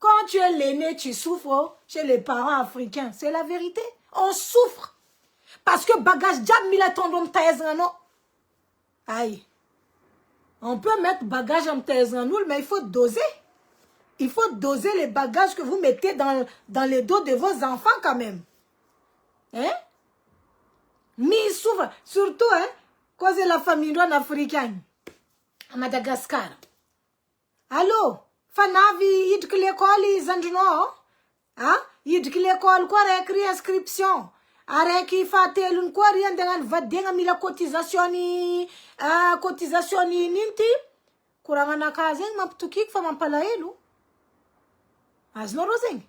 Quand tu es l'aîné, tu souffres chez les parents africains. C'est la vérité. On souffre. Parce que bagage jab mila tondom taezano. Aïe. On peut mettre bagage en taezano, mais il faut doser. Il faut doser les bagages que vous mettez dans les dos de vos enfants quand même. Hein? Mais ils souffrent. Surtout, hein, quand c'est la famille africaine. À Madagascar. Allô? Fanavi yidk l'école izandino ah yidk l'école quoi réécrit inscription areki fatelun quoi rien dengan vadenga mila cotisation ni ninti kurangana kazeng maptukik fama palaelu azno rozeng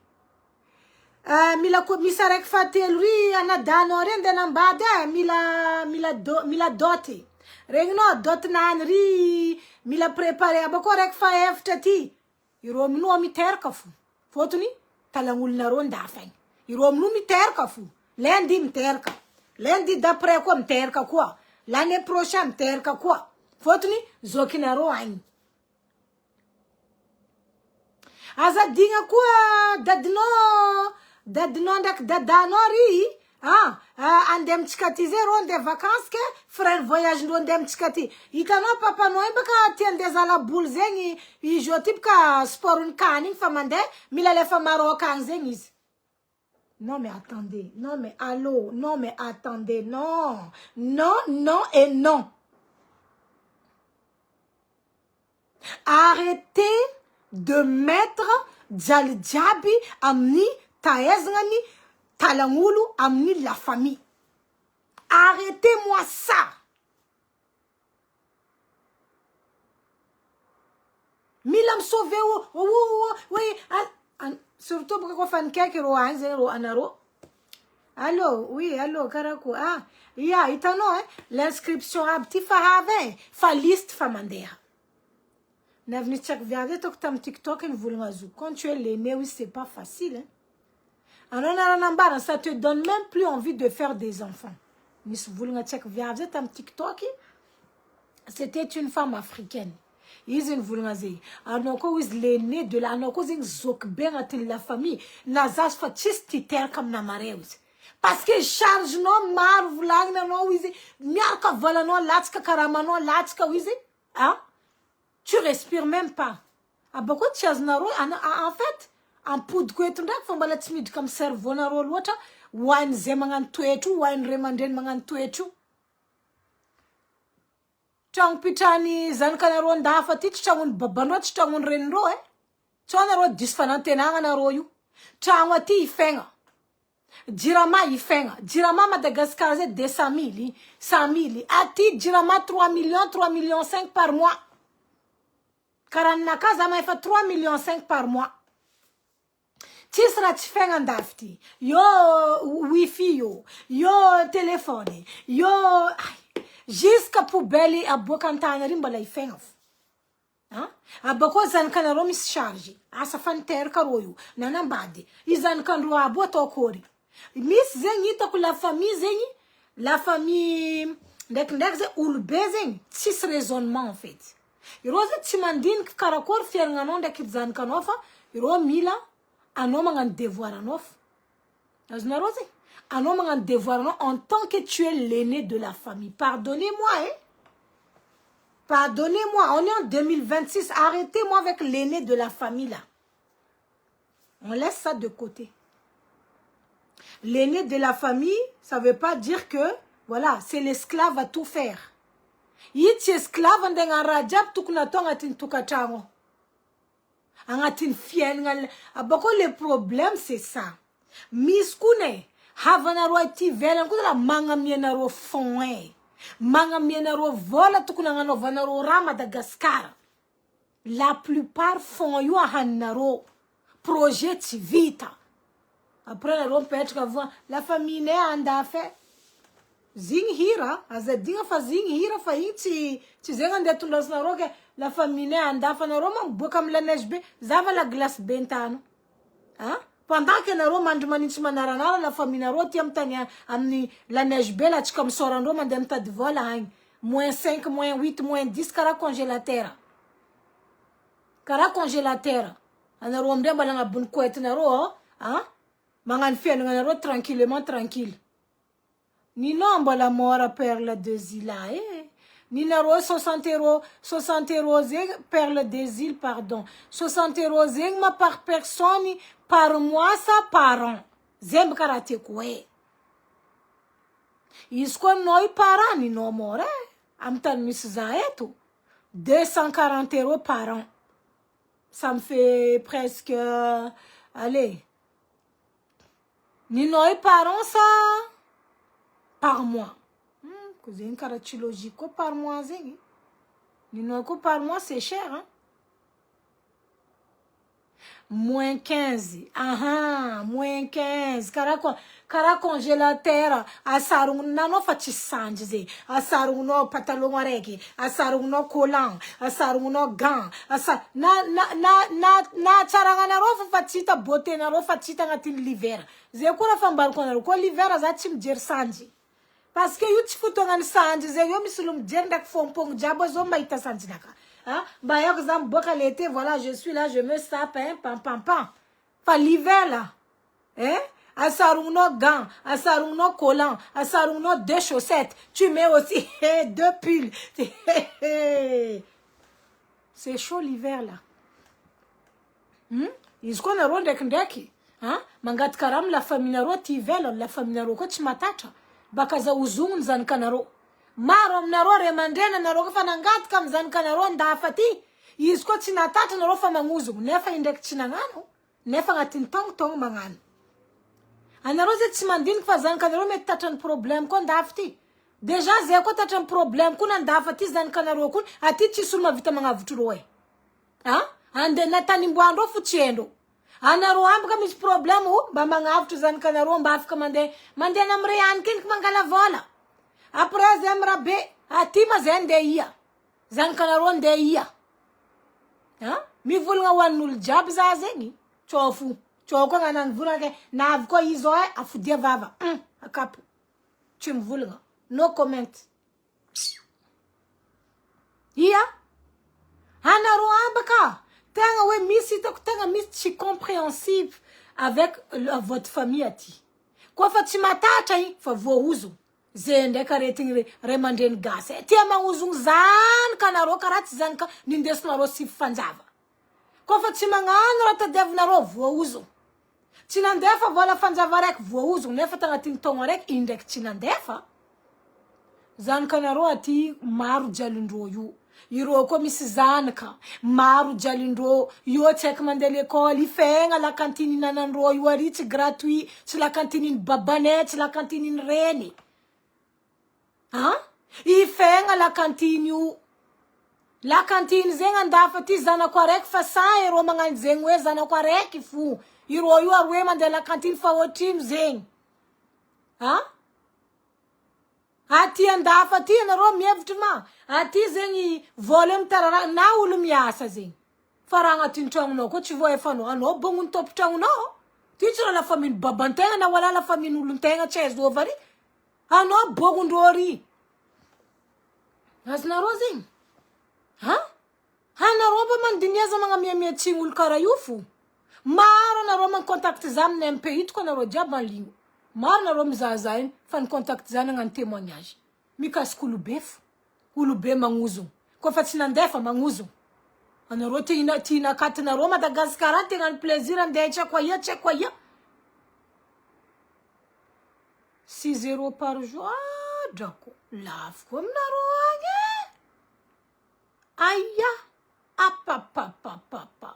mila ko misarek fatelri anadano rende nambada mila doti regno dot nanri mila préparé abako rek fa eftati Irom no mi ter kafu. Fotuni talangul na ronda afeng. Irom no mi ter kafu. Lundi mi ter ka. Lundi d'après quoi mi ter ka quoi. L'année prochaine mi ter ka quoi. Fotuni zokina ro ain. Aza dinga quoi dadno dak dadanori. Andem tchikatize ronde vacances ke frère voyage rondem tchikati itano papa no baka tiende zala bulzengi I jotip ka sporun kaning famande mila le famaro kanzengis. Non mais attendez, non mais allô, non mais attendez, non et non. Arrêtez de mettre Djaldjabi amni taezngani Talangulu amni la famille. Arrêtez-moi ça. Milam sauvé oui. Surtout pour qu'on fasse quelque chose. Allô, oui, allô, Karakou. Ya, itano, l'inscription à petit farave, fa liste famandera. N'avez pas regardé TikTok et vous le quand tu es l'aîné, oui, c'est pas facile, hein. Ça te donne même plus envie de faire des enfants. C'était une femme africaine. Ils ont l'aîné de la famille. Parce que charge non mar tu respires même pas. Beaucoup de choses en fait. En poudre que tu n'as pas fait timide comme cerveau na rôle wata wine zemangan tuetu wine remanden mangan tuetu tang pitani zan kana ronda fati tangun babanot tangun renro tona ro disfanante na na royu tangwati ifenga jirama Madagascar c'est 200 000 100 000 ati jirama 3 millions 5 par mois karanna kaza ma fait 3 millions 5 par mois. Tisra tifenga ndafti yo wifi yo téléphone yo jusqu'à poubelle abokantana rimba ifenga abako zan kana romis charge asa fanter karoyu nana mbadi izan kan ro aboto kori miss zengi to la famille ndek ze ulbezeng tis raisonnement en fait irose timandine karakor fianga non ndek zan kanofa iro mila un un devoir en tant que tu es l'aîné de la famille. Pardonnez-moi, hein? Pardonnez-moi, on est en 2026. Arrêtez-moi avec l'aîné de la famille là. On laisse ça de côté. L'aîné de la famille, ça ne veut pas dire que, voilà, c'est l'esclave à tout faire. Yiti esclave en denga rajab tukunatonga atin tukatango. Angatin fien. Le problème, c'est ça. miskune havanaro ity velany koa la magnamianaro fond magnamianaro vola tokony agnanaovanaro raha Madagasikara. La plupart fond io ahaninaro projet tsy vita. Après naro mipetraka voa la famille andafy zigny hira azadigna fa zigny hira fa igny tsy zegny andeha tondrasanaro ke la famille andafy naro magniboaka amy la neige be zava la glace be ntano. Pendant que naro mandry manintsy manaranara la famille naro ty amy tany amin'ny la neige be la tsika misorandro mandeha mitady vola agny -5 -8 -10 karaha congélateur anaro amindray mbala agnabony couette naro magnano fiainana naro tranquille. Nino mbala mora perle des îles Ninaro 60 euros zegny perle des îles pardon 60 euros zegny ma par personne par mois sa par an zemby karaha tiako izy koa anao par an ninao mora amy tany misy za eto 240 euros par an. Ça me fait presque allez ninao par an ça par mois. C'est une caractère logique par mois. Ninao par mois c'est cher moins 15 moins 15 kara congélateur asarogno nanao fa tsy sandy zay asarogno pantalon araiky asarogno collant asarogno gant na tsaragnanareo fa tsy hita beauté nareo fa tsy hita agnatin'ny l'hiver zay koa raha fambariko anareo koa l'hiver za tsy mijery sandy parce que io tsy fotoagnany sandy zay io misy olo mijery ndraiky fompogno jiaby zao mahita sandy naka bah yako za miboaka l'été voilà je suis là je me sape pam fa l'hiver là asarogno gants asarogno collant asarogno 2 chaussettes tu mets aussi 2 pulls c'est chaud l'hiver là izy koa nareo ndraikindraiky mangady karaha la famille nareo ty ivela la famille nareo koa tsy matatra baka za ozognony zanakanareo maro aminareo ray aman-dreny anareo koa fa nangataka amy zanakanareo ndafa ty izy koa tsy natatra nareo fa magnozogno nefa indraiky tsy nagnano nefa agnatin'ny taogno magnano anareo zay tsy mandiniky fa zanakanareo mety tatrany problème koa ndafa ty déjà zay koa tatrany problème koa nandafa ty zanakanareo koa aty tsisy olo mavita magnavotro reo ande natanimboandreo fotsiendreo anareo ambaka misy problème mba magnavotro zanakanareo mba afaka mandeha namre any keniky mangala vola après zay mirabe aty ma zay andeha ia zanakanareo andeha ia mivolagna ho an'olo jiaby za zegny tsofo koa gnanany volagna ke navy koa izy zao afodia vava akapo tsy mivolagna no comment ia anareo ambaka tegna hoe misy hitako tegna misy tsy compréhensible avec votre famille aty koa fa tsy matatra fa voaozo zay ndraiky aretigny ray aman-dreny gasy tia magnozogno zanaka anareo karaha tsy zanaka nindesinareo sivy fanjava koa fa tsy magnano raha tadiavinareo voaozo tsy nandefa vola fanjava raiky voaozo nefa tagnatin'ny taogno araiky indraiky tsy nandefa zanaka anareo aty maro jalindreo io ireo koa misy zanaka maro jalindreo io tsy haiko mandeha l'école ifegna la cantine nanandreo io ary tsy gratuit tsy la cantine babanay tsy la cantine reny ifegna la cantine io la cantine zegny andafa ty zanako araiky fa 100 euros magnano zegny hoe zanako araiky fo ireo io aroe mandeha la cantine fa otrino zegny aty andafa aty anareo mihevitry ma aty zegny vola mitarara na olo miasa zegny fa raha agnatin'ny tragnonao koa tsy voaefanao anao bognony tompo-tragnonao ty tsy raha la famille babantegna na wala la famille olontegna tsy aizova ary anao bogondreo ary azonareo zegny anareo mba mandiniaza magnamiamiatsigny olo karaha io fo maro anareo mancontact za amin'ny MP hitako anareo jiaby anligno maro anareo mizahazaha iny fa ny contact za nagnano témoignage mikasiky olobe magnozogno koa fa tsy nandefa magnozogno anareo tinakatinareo Madagasikara tegnano plaisir andeha tsy ako ia 6 euros par jour drako lafo koa aminareo agny aya apapapapapa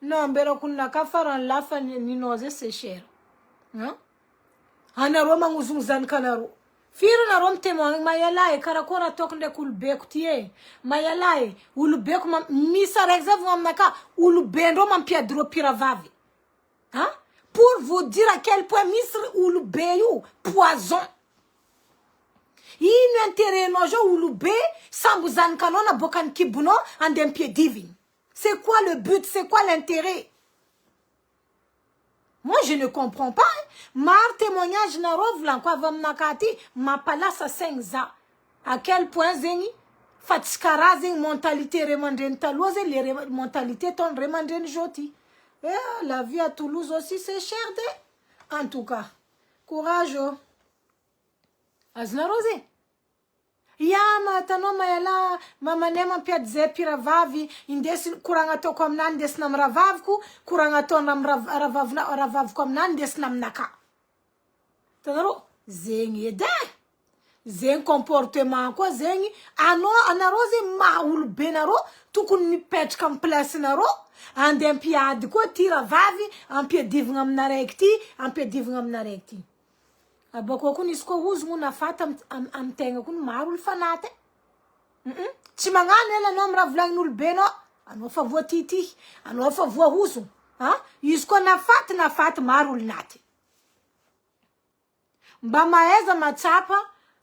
no amberako naka farany lafa ninao zay c'est cher Anaro manguzung zan kanaro. Firu na rom temo mayalae karakora tok ndek ulbeku tie. Mayalae ulbeku misa rexavu mamnaka ulbendo mampiadro piravavi. Pour vous dire à quel point Misre ulbeyu poison. Il intérêt nojo ulube sambuzan kanona bokan kibuno andem pied divin. C'est quoi le but? C'est quoi l'intérêt? Moi, je ne comprends pas. Mar témoignage na rovlan kwa vamnakati ma palasa sengza. À quel point zengi fatskara zeng mentalité remandren talose les mentalités ton remandren joti. Et la vie à Toulouse aussi c'est cher de. En tout cas, courage. Azna rose. Yama tanoma yala mama nema pia dzepira vavi indesi kuranga to kom nan des nam ravavku kuranga to nam ravav kom nan des nam naka tanaro zengi de zen comportement ko zengi ano anaroze maul benaro tukun ni pet kam place naro andem pia de ko tira vavi am pia divngam narekti am pia divngam narekti aboko kun isko huzmu na fata am tenga kun marul fanate chimangane la nomra vlang nul beno ano fa vo titi ano fa vo huzu isko na fat marul nate mbamaeza machapa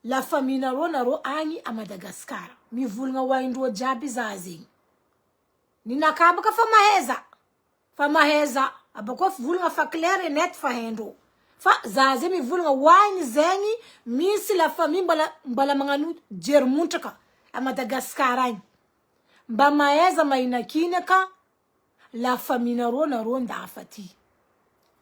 la famina ro ani a Madagascar mi vulnga waindro jabi zazi nina kabaka fa maheza aboko vulnga fa clair et net fa hendo fa zaze mi vulnga wine zengi misi la famille mbala manganu jermuntaka a Madagascar mba maeza mainakineka la famille na ro ndafati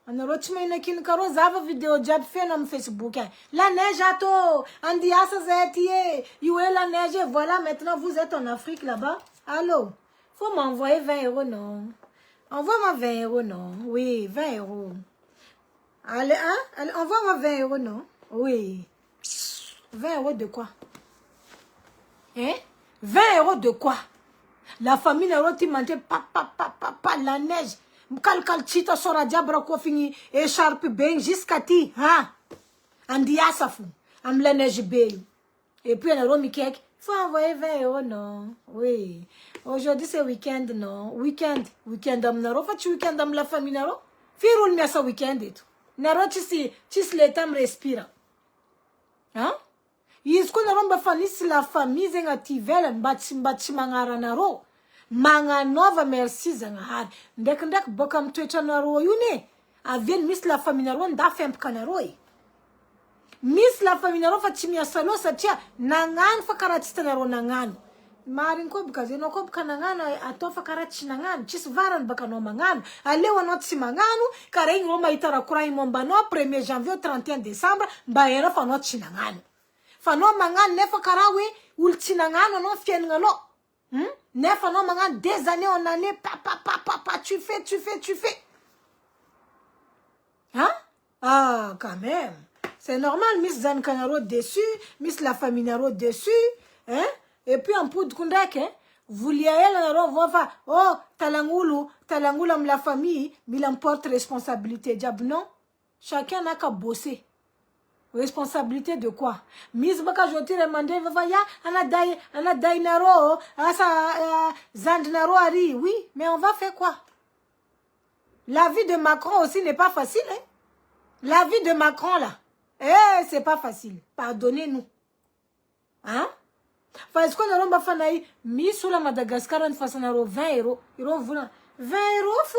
anaro mainakineka ro zava video job fait na Facebook la neige à to andiasa zetie yue la neige voilà maintenant vous êtes en Afrique là-bas allô faut m'envoyer 20 € non envoie-moi 20 € non oui 20 €. Allez, allez, envoie-moi 20 €, non? Oui. 20 € de quoi? 20 € de quoi? La famille n'a pas mangé pa la neige. Kal chita sora diabra ko fini écharpe ben jusqu'à ti, Andia safu. Am la neige beyu. Et puis on a romi kek. Faut envoyer 20 € non? Oui. Aujourd'hui c'est week-end non? Week-end am naro. Fa week-end am la famille naro. Firul mi asa week-end et tout. Naro chisi letam respira. Yisko naro mba fanisi la famille zenga tivela mbachi mangara naro. Manga nova merci zenga har. Ndek bokam twecha naro yune. Avien mis la famille naro nda femp kanaroi. Mis la famille naro fa chimia salo sa tia nangan fa karatista naro nangan. Marin ko bukaze no ko bukanangano atofa karachi nangan chis varan bakano mangano alewa not simangano kare ngoma itara kurai mombano 1er janvier 31 décembre mbaera fa not chinangano fa no mangano nefa karawe ultinangano no fien ngalo nefa no mangano des années en année papa tu fais quand même c'est normal Miss Zan Kanaro dessus Miss la famille Naro dessus et puis en poudre kundake vuliaela na rovo va talangula la famille mais l'emporte responsabilité diable non chacun n'a qu'à bosser responsabilité de quoi Miss baka joti remande va ya ana dai naro asa zand naro ari oui mais on va faire quoi la vie de Macron aussi n'est pas facile la vie de Macron là c'est pas facile pardonnez-nous parce qu'on a romba fanaï mi sur la Madagascar en face na 20 €. Ils vont 20 € fou.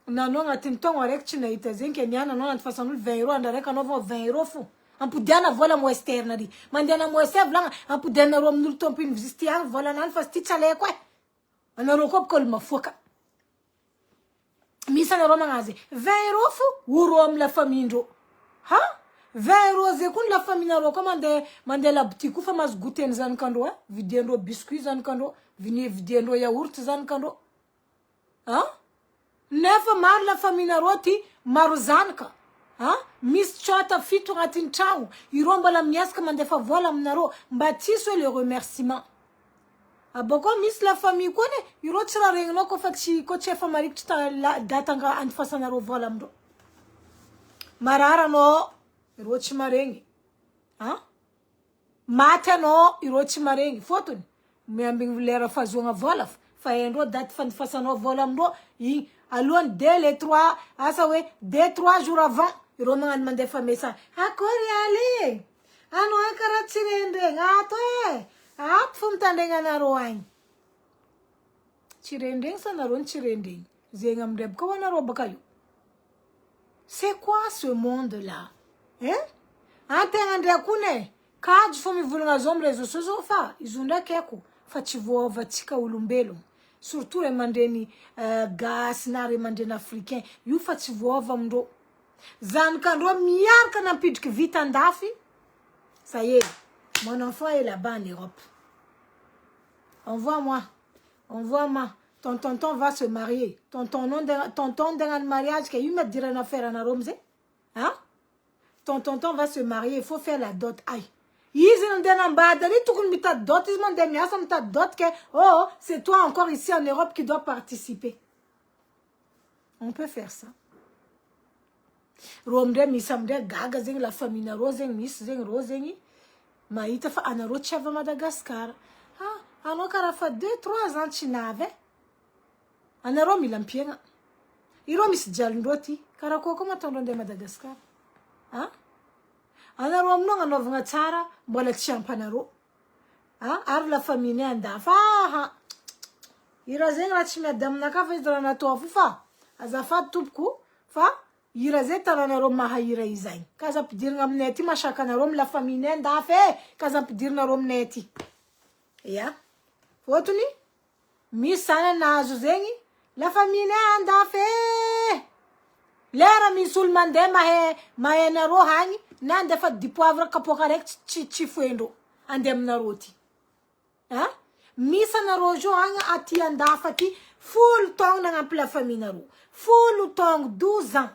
Non atinton arek china itazenke nyana non en face na 20 € andareka no 20 € fou. Ampudiana vola mo externari. Mandiana mo exter blanc ampudiana rom nul tompin visistian vola nan face tichale quoi. Anaro kop kol mafoka. Mi sana roma ngaze 20 € fou. Urom la famille ndo. 20 € zekun la famille naro commande mandela boutique fa mas goûter zan kando videndo biscuit zan kando vini videndo yaourt zan kando nefa mar la famille naro ti maruzanka Miss Chota fitu ngatin chau iromba la miaska mande fa vola mnaro mbatiso le remerciement aboko Miss la famille kone irotira rengno ko fachi ko chefa marik ta la datanga ant fasana ro vola mdo marara no iro tsy maregny maty anao iro tsy maregny fotony miambigny lera fahazoagna vola fa haindreo daty fandifasanao vola amindreo igny alohany dès les 3 asa hoe dès 3 jours avant iro magnano mandefa message akory ale anao karaha tsy rendregny ato ato fo mitandregny anareo agny tsy rendregny sa anareo ny tsy rendregny zegny amindrebaka ho anareo baka io. C'est quoi ce monde là antegna ndraiky kone kajo fo mivolagna zao amin'ny réseaux sociaux fa izo ndraiky haiko fa tsy voavatsika olombelogno surtout ray mandreny gasy na ray mandreny africain io fa tsy voava amindreo zanakandreo miaraka nampidriky vita andafy ça y est mon enfant est là-bas en Europe envoie-moi ton tonton va se marier tonton ndegnano mariage ke io madirana affaire anareo amizay ton tonton va se marier il faut faire la dot ay izy nandeha nambady ary tokony mitady dot izy mandeha miasa mitady dot ke oh c'est toi encore ici en Europe qui doit participer. On peut faire ça. Ro amindray misy amindray gaga zegny la famille nareo zegny misy zegny ro zegny mahita fa anareo tsy avy Madagascar anao karaha fa 2-3 ans tsy navy anareo mila mpiegna iro misy jalondreo ty karaha koa mataondreo andeha Madagascar anareo aminao agnanovagna tsara mbola tsy ampanareo ary la famille ne andafy ira zegny raha tsy miady aminaka fa izy raha natao fo fa azafady tompoko fa ira zay tananareo mahahira izagny kaza ampidirina aminay aty masaka anareo amy la famille ne andafy kaza ampidirinareo aminay aty ya fotony misy sana nahazo zegny la famille ne andafy lera misy olo mandeha mahay anareo hagny na andeha fa dipoavre kapoaka raiky tsy foendreo andeha aminareo ty misy anareo jo agny aty andafy aty folo taogno nagnampy la famille nareo folo taogno 12 ans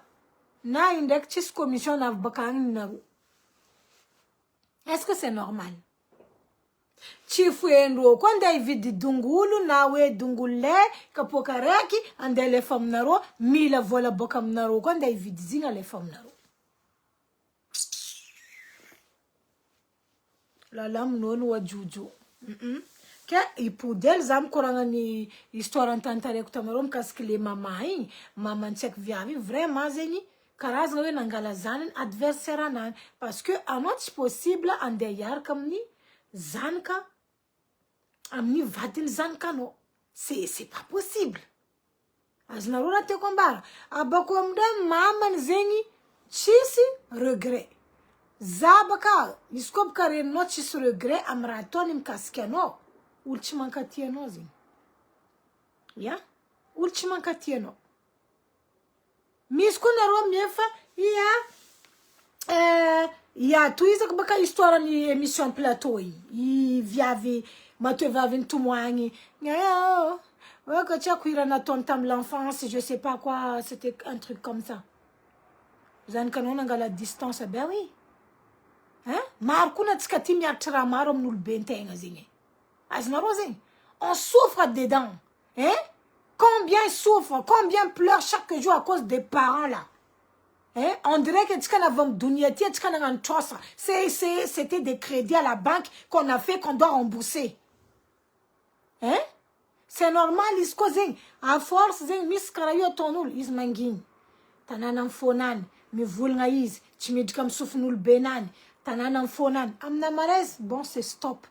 na indraiky tsisy commission navy baka agny ninareo. Est-ce que c'est normal? Tsy foendreo koa andeha hividy dongolo na hoe dongolo lay kapoaka raiky andeha alefa aminareo mila vola boka aminareo koa andeha hividy zigny alefa aminareo. Lala minono wa jojo ke ipodely za mikoragnany histoire antantareko tamareo mikasiky le mama igny mama ntsaiky viavy vraiment zegny karazagna hoe nangala zanany adversaire anany parce que anao tsy possible andeha hiaraka amin'ny zanaka amin'ny vadiny zanakanao c'est pas possible azonareo raha tiako ambara abako amindray mamany zegny tsisy regret za baka izy koa baka reninao tsisy regret amy raha ataony mikasiky anao olo tsy mankaty anao zegny olo tsy mankaty anao misy koa nareo miefa toizako baka histoire ny émission plateau i viavy matoe vavy ny tomoagny ka tsy ako ira nataony tamy l'enfance je sais pas quoi c'était un truc comme ça zanakanao nangala distance ben oui maro koa natsika ty miaritry raha maro amin'olo bentegna zegny azonareo zegny on souffre dedans combien ils souffrent, combien pleurent chaque jour à cause des parents là. On dirait que c'était des crédits à la banque qu'on a fait, qu'on doit rembourser. C'est normal, à force, mis karayo tonul, is mangin. Tananam fonan, me vulnga is, timid comme souffnul benan, tananam fonan. Amna mares, bon, c'est stop.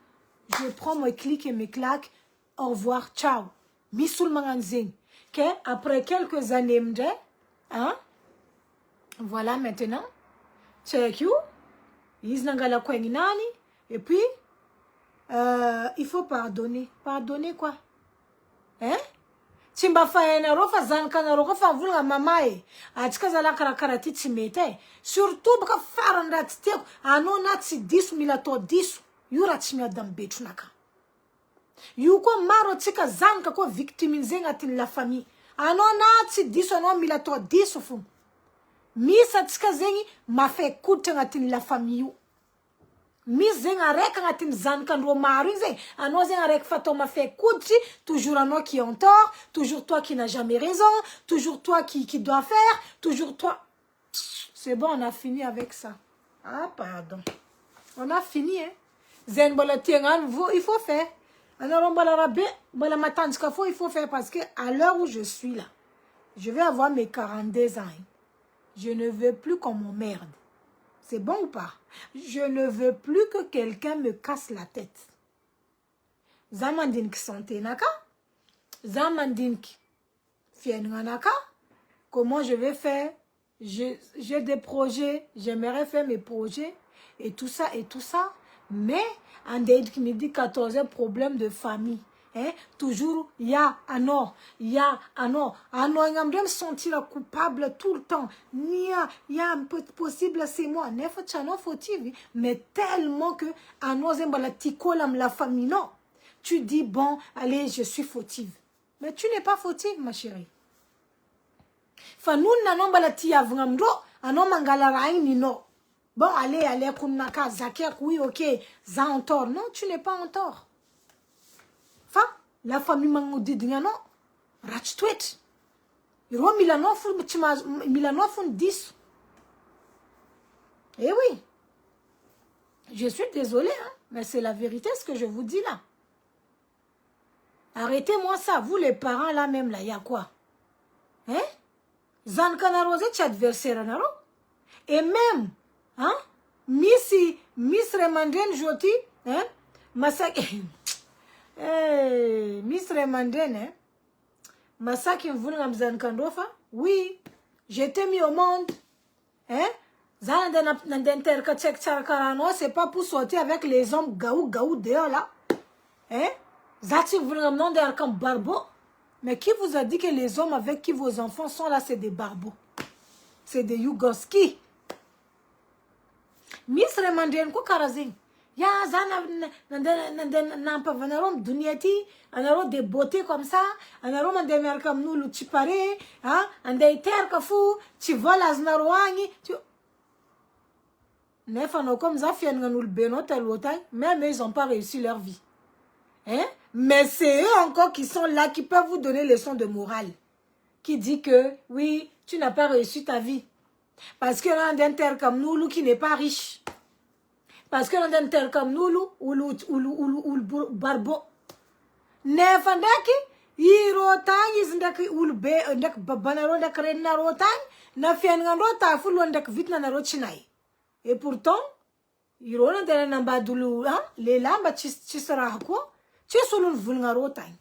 Je prends mes clics et mes claques. Au revoir, ciao. Misul manganzing. Que après quelques années, voilà maintenant. Check you. Ils n'angala quoi nani. Et puis, il faut pardonner. Pardonner quoi? Timba faena rofa zankana rofa vulga mamae. Atika zala karakarati timete. Surtout baka faranda titeko. Ano natsi 10,000 ato 10. Yura timiadam betunaka. Yu ko maro tsika zanka ko victimiser ngati la famille. Ano na tsi 10 ano mila to 10 fu. Misa tsika zengi mafe kuta ngati la famille yu. Mis zenga reka ngati zanka ndo maro zengi. Ano zenga reka fato mafe kuti. Toujours ano qui ont tort. Toujours toi qui n'as jamais raison. Toujours toi qui doit faire. Toujours toi. C'est bon, on a fini avec ça. Ah, pardon. On a fini, hein. Zen bola tiengan, il faut faire. Alors, il faut faire parce que à l'heure où je suis là, je vais avoir mes 42 ans. Hein. Je ne veux plus qu'on m'emmerde. C'est bon ou pas? Je ne veux plus que quelqu'un me casse la tête. Zamandin qui santé naka? Zamandin qui naka? Comment je vais faire? J'ai des projets, j'aimerais faire mes projets et tout ça et tout ça. Mais, en dehors qui me dit 14 problèmes de famille. Hein? Toujours, il y a un or, il y a un or. Un or, il me sentir coupable tout le temps. Il y a un peu possible, c'est moi. Mais tellement que, un or, la famille, non. Tu dis, bon, allez, je suis fautive. Mais tu n'es pas fautive, ma chérie. Enfin, nous, n'avons pas la tia vramdo, anon mangala raïni, non. Bon, allez, Kounaka, Zaker, oui, ok, za en tort. Non, tu n'es pas en tort. Enfin, la famille m'a dit, non, rach-tweet. Il y a Milano font 10. Eh oui. Je suis désolée, hein, mais c'est la vérité, ce que je vous dis là. Arrêtez-moi ça, vous les parents là même, là, il y a quoi? Hein? Zan Kanarose, tu adversaire, naro? Et même, hein? Miss Remanden Joti, hein? Massacre. Miss Remanden, hein? Massacre Vulgam Zan Kandofa? Oui, j'étais mis au monde. Hein? Zan Nandenterkachek Charkarano, c'est pas pour sortir avec les hommes gaou dehors là. Hein? Zati Vulgam non de Arkam Barbo. Mais qui vous a dit que les hommes avec qui vos enfants sont là, c'est des barbeaux? C'est des Yougoski. Miss Remandien ko karazing. Ya zana n'ampa vanarom dunyati, anaro des beautés comme ça, anaro mandemer comme nous lu chipare, hein, andei ter kafu, tu voles aznaroani, tu Nefano comme ça fien nous le beno tel wotai, même ils n'ont pas réussi leur vie. Hein? Mais c'est eux encore qui sont là, qui peuvent vous donner leçons de morale. Qui dit que, oui, tu n'as pas réussi ta vie. Parce que l'un d'inter comme nous, qui n'est pas riche. Parce que l'un d'inter comme nous, ou le barbo. Nefandaki, irotang, isndaki, ou le be, ndak babanaro, ndak renarotang, na fiangan rota, fulu, ndak vitna na rochinai. Et pourtant, irona de nambadulu, hein, les lambes, chisera quoi? Tu es sur le vulgarotain.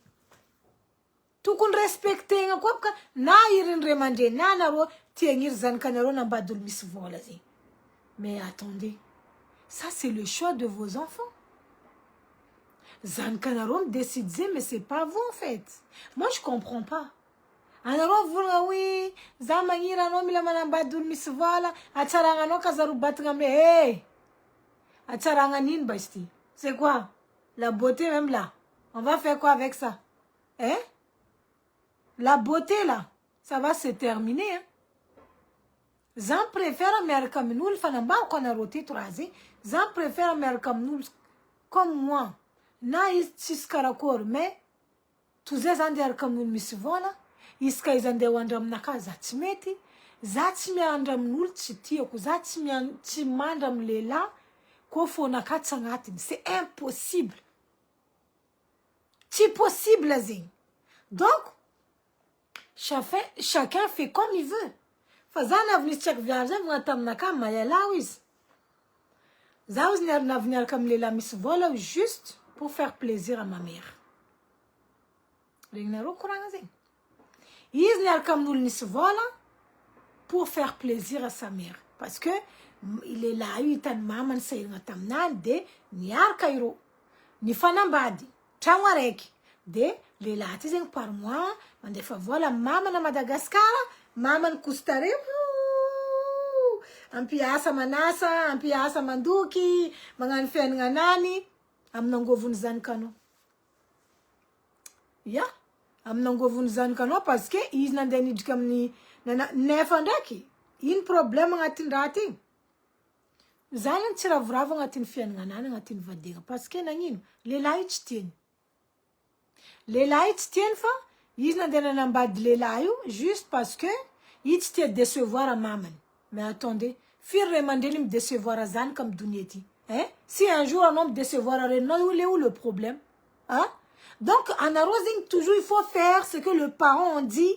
Tu kun respecter nga quoi na irin remande na naro tiengir zan kanaro na badul misvolazi. Mais attendez, ça c'est le choix de vos enfants. Zan kanaro décide mais c'est pas vous en fait. Moi je comprends pas. Anaro vulga oui, zamangira no milamana badul misvola, ataranga no kazaru batnga me hey. Ataranga nin basti. C'est quoi? La beauté même là. On va faire quoi avec ça? Hein? La beauté là, ça va se terminer. Hein? J'en préfère mer comme nous, le fanamba qu'on a roté troisième. J'en préfère mer comme nous, comme moi. Naïs chiskarakor, mais tous les anders comme nous, miss voilà. Iska ils andent wandam naka zatimeti. Zatime andam nous chitio, zatime chimandam lela. Kofo nakatsangatin. C'est impossible. C'est possible, zing. Donc, chacun fait comme il veut. Fazana venu check viager, vous attendez naka mayalawis. Zaouz n'a venu comme les lamis voilà juste pour faire plaisir à ma mère. L'ignaro courant zing. Ils n'a comme nous le voilà pour faire plaisir à sa mère. Parce que il est là, il est en maman, c'est un tamnan de niar kairo. Ni fanambadi. Tangwarek de les latising par moi, on des fois voilà maman à Madagascar, maman Coustare, un piasa manasa, un piasa manduki, mangan fen nganani, am nango vunzan kano. Ya, am nango vunzan kano parce que ils n'ont pas dit comme ni nefandaki, in problème ngatin rating. Zanen tira vravo ngatin fen nganani ngatin vadega parce que nangin les lights tiennent. Les lights tiennent fa, ils n'ont pas de les juste parce que ils te décevoir à maman. Mais attendez, fir remandeli me décevoir à zan comme Dunyeti. Hein? Si un jour un homme décevoir à Renan, où est où le problème? Hein? Donc, en arrosing, toujours, il faut faire ce que le parent dit,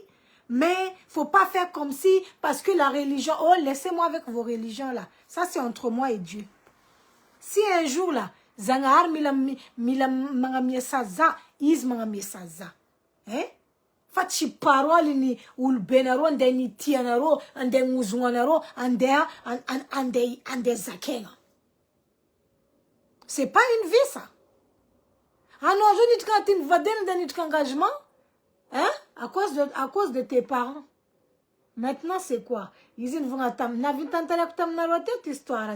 mais faut pas faire comme si, parce que la religion, oh, laissez-moi avec vos religions là. Ça, c'est entre moi et Dieu. Si un jour là, zangar mila mangamiesaza, is mangamiesaza. Hein? Fachi parole ni ulbenaro, ande ni tianaro, ande muzwanaro, ande zakenga. C'est pas une vie, ça. Ah non, je dis quand tu vas donner un engagement, hein, à cause de tes parents. Maintenant, c'est quoi? Ils vont attendre, cette histoire.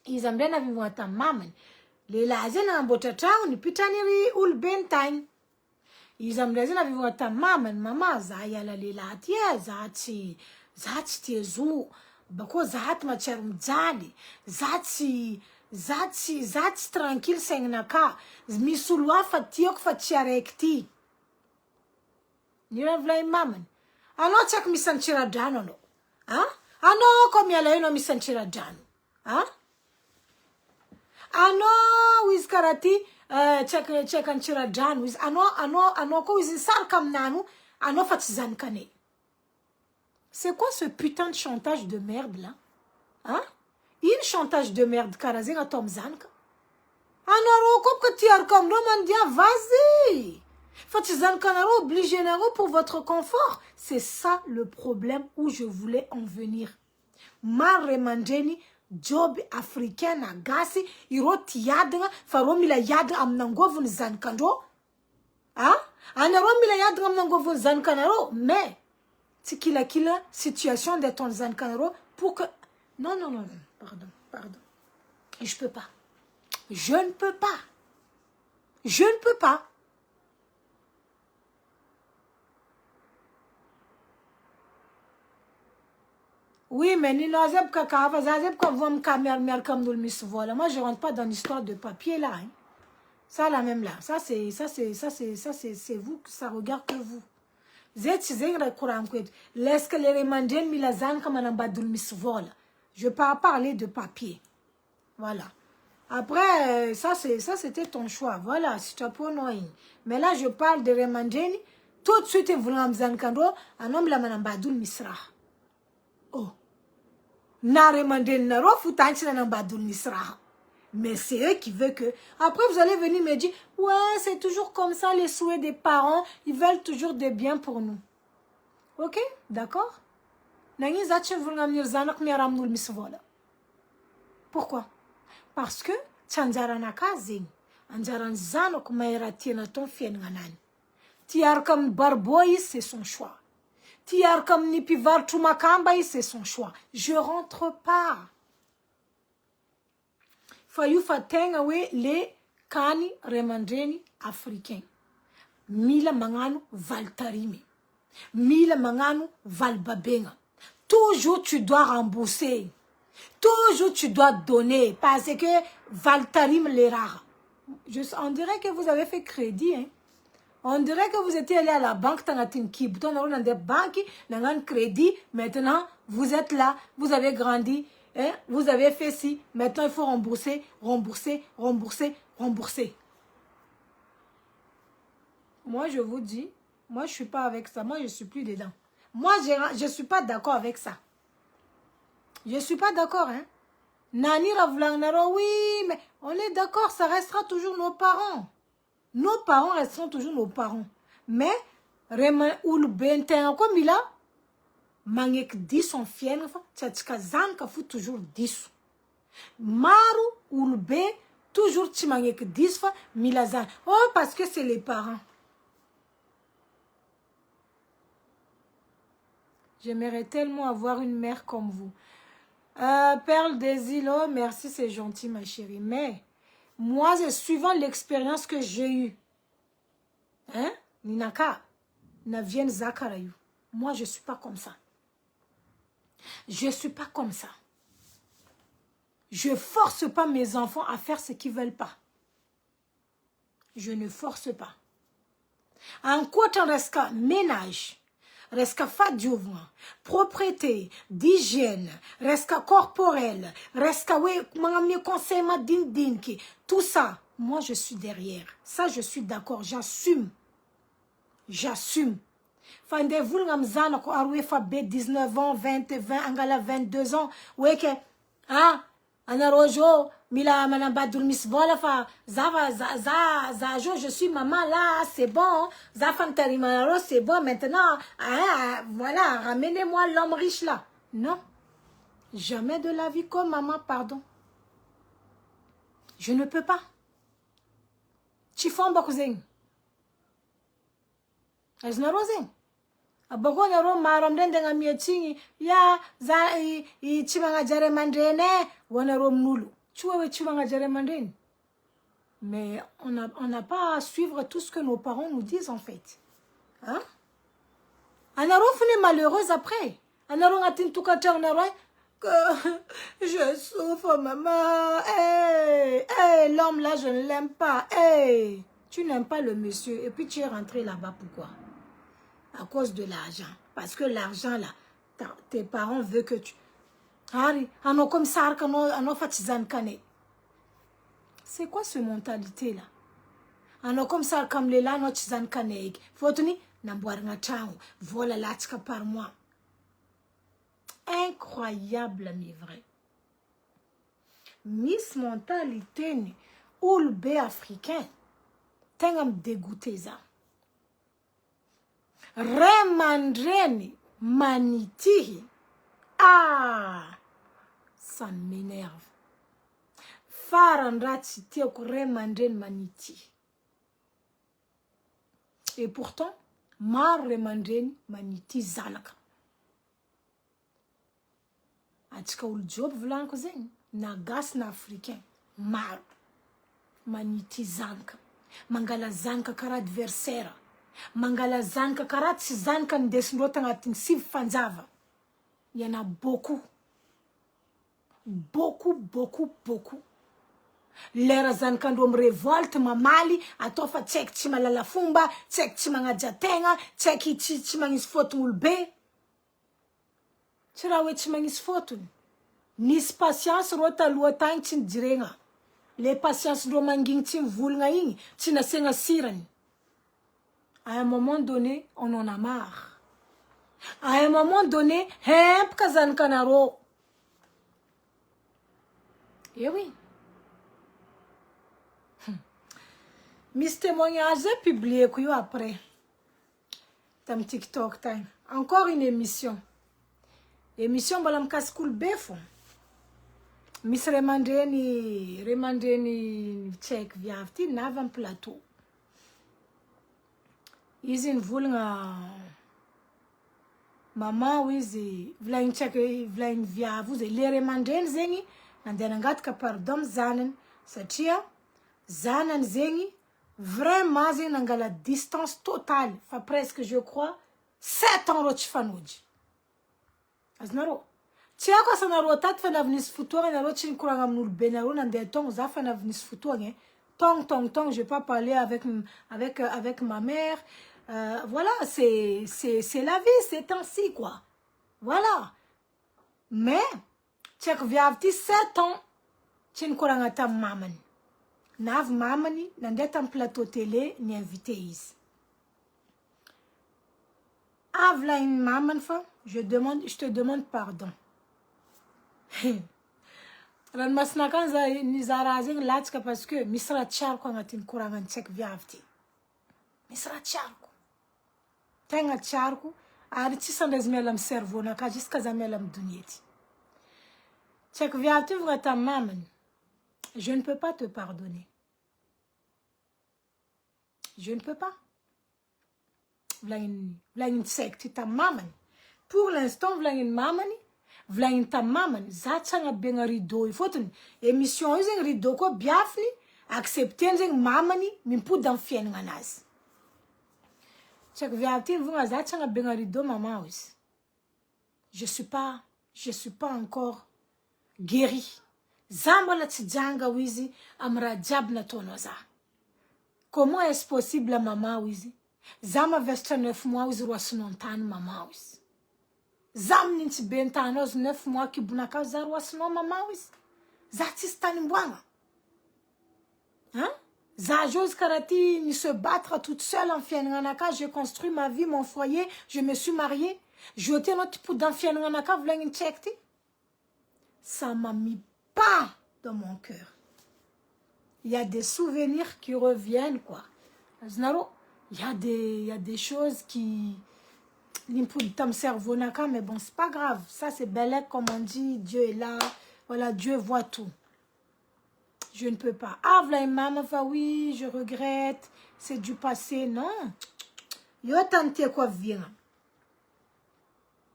Ils aiment attendre maman. Les lazen en botatao, ni pitaniri ul bentine. Ils aiment attendre maman, zaya la lilatia, zati tezu, bako zat macharum zali, zati tranquille sengnaka, misulwa fatiok fatiarekti. Nira vlai maman. Ano chak misanchira dano no. Hein? Ano comme yala no misanchira dano. Hein? Ano wizkarati check anchira dano wiz ano ko wizinsar kam nanu ano fatizan kane. C'est quoi ce putain de chantage de merde là? Hein? Il chantage de merde karazing à Tom Zanka. Ano comme que tu as comme romandia, vas-y. Fatizan kanaro obligé naro pour votre confort. C'est ça le problème où je voulais en venir. Mare mandeni job africain à gasi iroti yadnga faromila yadnga amnangovun zankando. Hein? Anaromila yadnga amnangovun zankanaro, mais c'est qu'il a situation de ton zankanaro pour que non, pardon. Je peux pas. Je ne peux pas. Oui, mais ni nazeb kakava, zazeb comme vous me camer comme nous le mis voilà. Moi, je rentre pas dans l'histoire de papier là. Hein. Ça là même là. Ça c'est vous que ça regarde que vous. Laisse que les remandens milazan comme un badul mis voilà. Je peux pas parler de papier. Voilà. Après, ça c'était ton choix. Voilà, si tu as pas noyé. Mais là, je parle de remandeni. Tout de suite, vous l'amzan kando, un homme la manambadul misra. Oh. Na remandeni na rofu tanchi na nambadul misra. Mais c'est eux qui veulent que... Après, vous allez venir me dire, ouais, c'est toujours comme ça, les souhaits des parents, ils veulent toujours des biens pour nous. Ok? D'accord? Pourquoi? Parce que Tchanjaranaka zing. Anjaran zano kumaira tiena ton fien nganan. Tiar comme Barboy, c'est son choix. Tiar comme Nipivar Chumakamba, c'est son choix. Je rentre pas. Fayu fatenga we les kani remandreni africains. Mila manganu valtarimi. Mila manganu valbabenga. Toujours tu dois rembourser. Toujours tu dois donner. Parce que valtarim les rares. On dirait que vous avez fait crédit. Hein? On dirait que vous étiez allé à la banque. Dans des banques, dans crédit. Maintenant, vous êtes là. Vous avez grandi. Hein? Vous avez fait ci. Maintenant, il faut rembourser. Moi, je vous dis, moi, je ne suis pas avec ça. Moi, je ne suis plus dedans. Moi, je ne suis pas d'accord avec ça. Je ne suis pas d'accord, hein. Nani Ravlanaro, oui, mais on est d'accord, ça restera toujours nos parents. Nos parents resteront toujours nos parents. Mais, ou le benten, comme il a, mangek 10 en fien, tchatchka zanka fout toujours 10. Maru ou le bé, toujours tchimangek 10 fois, milazan. Oh, parce que c'est les parents. J'aimerais tellement avoir une mère comme vous. Perle des îlots, merci, c'est gentil, ma chérie. Mais, moi, suivant l'expérience que j'ai eue, hein, Ninaka, Navien Zakarayou, moi, je ne suis pas comme ça. Je ne suis pas comme ça. Je ne force pas mes enfants à faire ce qu'ils ne veulent pas. Je ne force pas. En quoi t'en reste ménage? resca fadiovna, propreté, d'hygiène, resca corporelle, resca oui, mangami conseil ma dinki, tout ça, moi je suis derrière. Ça je suis d'accord, j'assume. J'assume. Fande vulngam zana ko arwe fa be 19 ans, 20, angala 22 ans, weke, ah, anarojo, mila manabadul misvola fa, zajo, je suis maman là, c'est bon, zafantari manaro, c'est bon, maintenant, ah, voilà, ramenez-moi l'homme riche là. Non, jamais de la vie comme maman, pardon. Je ne peux pas. Chifon bakuzeng. Esnarozeng. Aboko na ro marom den nga mietini ya za I chimanga jare mandrene wana ro mnulu. Chuwe chimanga jare mandrene. Mais on n'a pas à suivre tout ce que nos parents nous disent en fait. Hein? Anaro fune malheureuse après. Anaro ngatin tukata onaro que je souffre maman. Hey, l'homme là je ne l'aime pas. Hey, tu n'aimes pas le monsieur et puis tu es rentré là-bas pourquoi? À cause de l'argent. Parce que l'argent, là, tes parents veulent que tu... comme ça, c'est quoi cette mentalité-là? Comme ça, comme les là, notre tizan kane. Faut tenir, voilà là, par mois. Incroyable, mais vrai. Miss mentalité, ou le bé africain, t'es dégoûté ça. Remandreni maniti. Ah, ça m'énerve. Farandrati teko remandreni maniti. Et pourtant, ma remandreni maniti zalaka. Atika ul job vlanko zen na gas na africain mar maniti zanka. Mangala zanka kara adversaire. Mangala zanka karat si zanka ndesindota ngatin siv fanzava. Il y en a beaucoup. Beaucoup. Lera zanka ndom revolte mamali atofa check chima la fumba, check chima ngajatenga, check chima ngisfotu ulbe. Tira we chima ngisfotu. Nis patience rota luotang chin direnga. Les patience do manging chin vulnga ing, china senga siran. À un moment donné, on en a marre. À un moment donné, hemp kazan kanaro. Eh oui. Mis témoignage publié après. Tam TikTok time. Encore une émission. Émission balam kaskoul befo. Miss remandeni check viafti navam plateau. Izin vulnga mama wizi vlain check vlain via vous les remanden zengi nandenangat ka pardon zanen satia zanen zengi vraiment zen ngala distance totale fa presque je crois 7 ans rochfanoji aznaro tia ko sana rotat fa navnis futuang na rochin kuranga mnul benaro nande tong za fa navnis futuang tong je vais pas parler avec ma mère. Voilà, c'est la vie, c'est ainsi, quoi. Voilà. Mais, tchèque viavti 7 ans, tchèque korangata maman. Nav mamani, nandet en plateau télé, ni invité is. Avla une maman fa, je te demande pardon. Ran masnakan za nizarazing latska parce que misra char ko ngatin kurangan tchèque viavti. Misra char. Tenga charku, ariti sandezmelam cerveau na kajis kazamelam dunyeti. Tchèque viavti ta maman. Je ne peux pas te pardonner. Je ne peux pas. V'là une secte ta maman. Pour l'instant, v'là une mamani. V'là une ta maman. Zatchanga benga rideau. Il faut une émission using rideau ko biafni. Accepter une mamani. Mimpu d'enfien nganas. Tchèque viavti vunga zatchanga benga rideau maman wis. Je suis pas encore guéri. Zambola tijanga wizi amra jab na tonoza. Comment est-ce possible maman wizi? Zama veste 9 mois aux roissonontan mamawis. Zam ninti bentanos 9 mois qui bunaka za roissonon mamawis. Zatistan mbwanga. Hein? Zajose karati ni se battre toute seule en fiananaka. J'ai construit ma vie, mon foyer. Je me suis mariée. Je étais notre pour dans fiananaka. Vous l'avez checké? Ça m'a mis pas dans mon cœur. Il y a des souvenirs qui reviennent, quoi. Il y a des choses qui... Mais bon, c'est pas grave. Ça, c'est bel, comme on dit. Dieu est là. Voilà, Dieu voit tout. Je ne peux pas. Ah, voilà, maman, oui, je regrette. C'est du passé. Non. Yo tante quoi vient.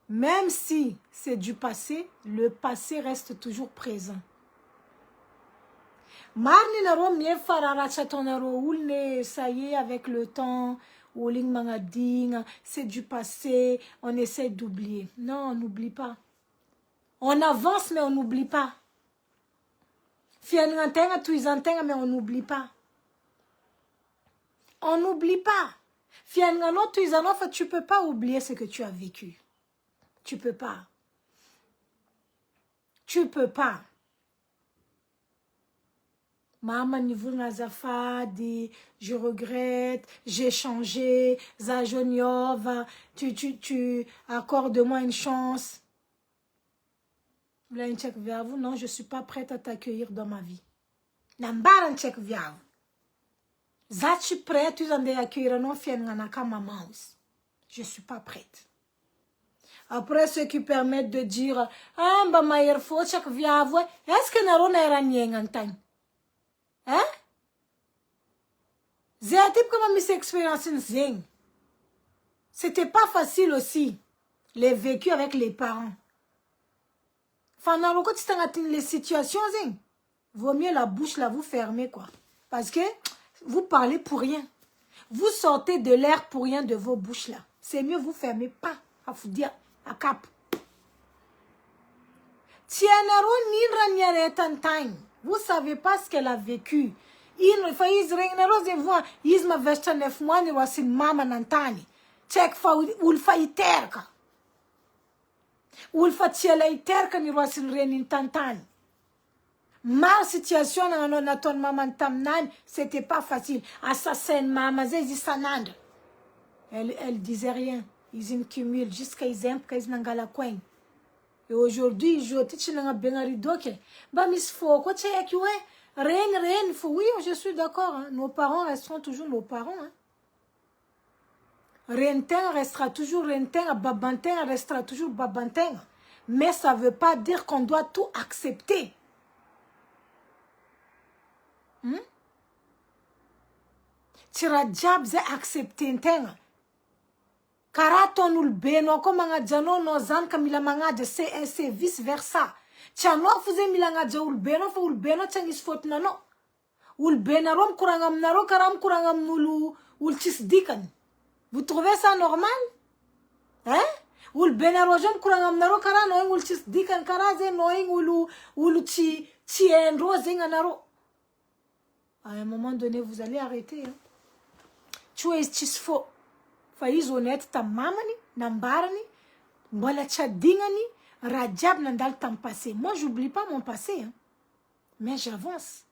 Même si c'est du passé, le passé reste toujours présent. Marni naro mie farara chatonaro oulne, ça y est, avec le temps, ouling mangading, c'est du passé, on essaie d'oublier. Non, on n'oublie pas. On avance, mais on n'oublie pas. Fiangantenga, tuizantenga, mais on n'oublie pas. On n'oublie pas. Fiangano, tuizanofa, tu peux pas oublier ce que tu as vécu. Tu peux pas. Tu peux pas. Maman niveau nazafadi, je regrette, j'ai changé, Zajoniova, tu accorde-moi une chance. Là, une check vers vous, non, je ne suis pas prête à t'accueillir dans ma vie. N'ambar un check vers vous. Zachi prête, tu en accueillir, non, fienganaka maman. Je ne suis pas prête. Après, ceux qui permettent de dire, ah, bah, ma faut check vers vous, est-ce que n'a pas rien hein? J'ai un type comme mis expérience en zing. C'était pas facile aussi, les vécus avec les parents. Enfin, dans le côté les situations, zing, vaut mieux la bouche là, vous fermez quoi. Parce que vous parlez pour rien. Vous sortez de l'air pour rien de vos bouches là. C'est mieux vous fermez pas, à vous dire, à cap. Tienaro ni ranyare tantain. Vous savez pas ce qu'elle a vécu. Il faut ils ma veste 9 mois ni wasin mama nantani. Check fa ulfa iterka. Ulfa tiela iterka ni wasin renin tantani. Ma situation na ton maman tamnan, c'était pas facile. Assassin mama zezi sanand. Elle disait rien. Ils cumulent jusqu'à ils aiment qu'ils n'angala coin. Et aujourd'hui, je suis dans un benari doke. Bah, mis faux, quoi, tu es, rien, oui, je suis d'accord. Hein. Nos parents resteront toujours nos parents. Hein. Renten restera toujours renten, babanten restera toujours babanten. Mais ça ne veut pas dire qu'on doit tout accepter. Tu as déjà accepté. Karaton ul beno ko manga jano no zan kamila manga de c'est vice versa. Chano fuze milanga ja ul beno changis fot nano. Ul benarom kurangam naro karam kurangam nulu ul chisdikan. Vous trouvez ça normal? Hein? Ul benarojom kurangam naro kara no ul chisdikan karaze no ulu chi enro zinga naro. À un moment donné, vous allez arrêter. Hein? Tu es chisfo. Faiz honnête ta mamani, nambarani, mbola tchadingani, rajab nandal tam passé. Moi, j'oublie pas mon passé, hein. Mais j'avance.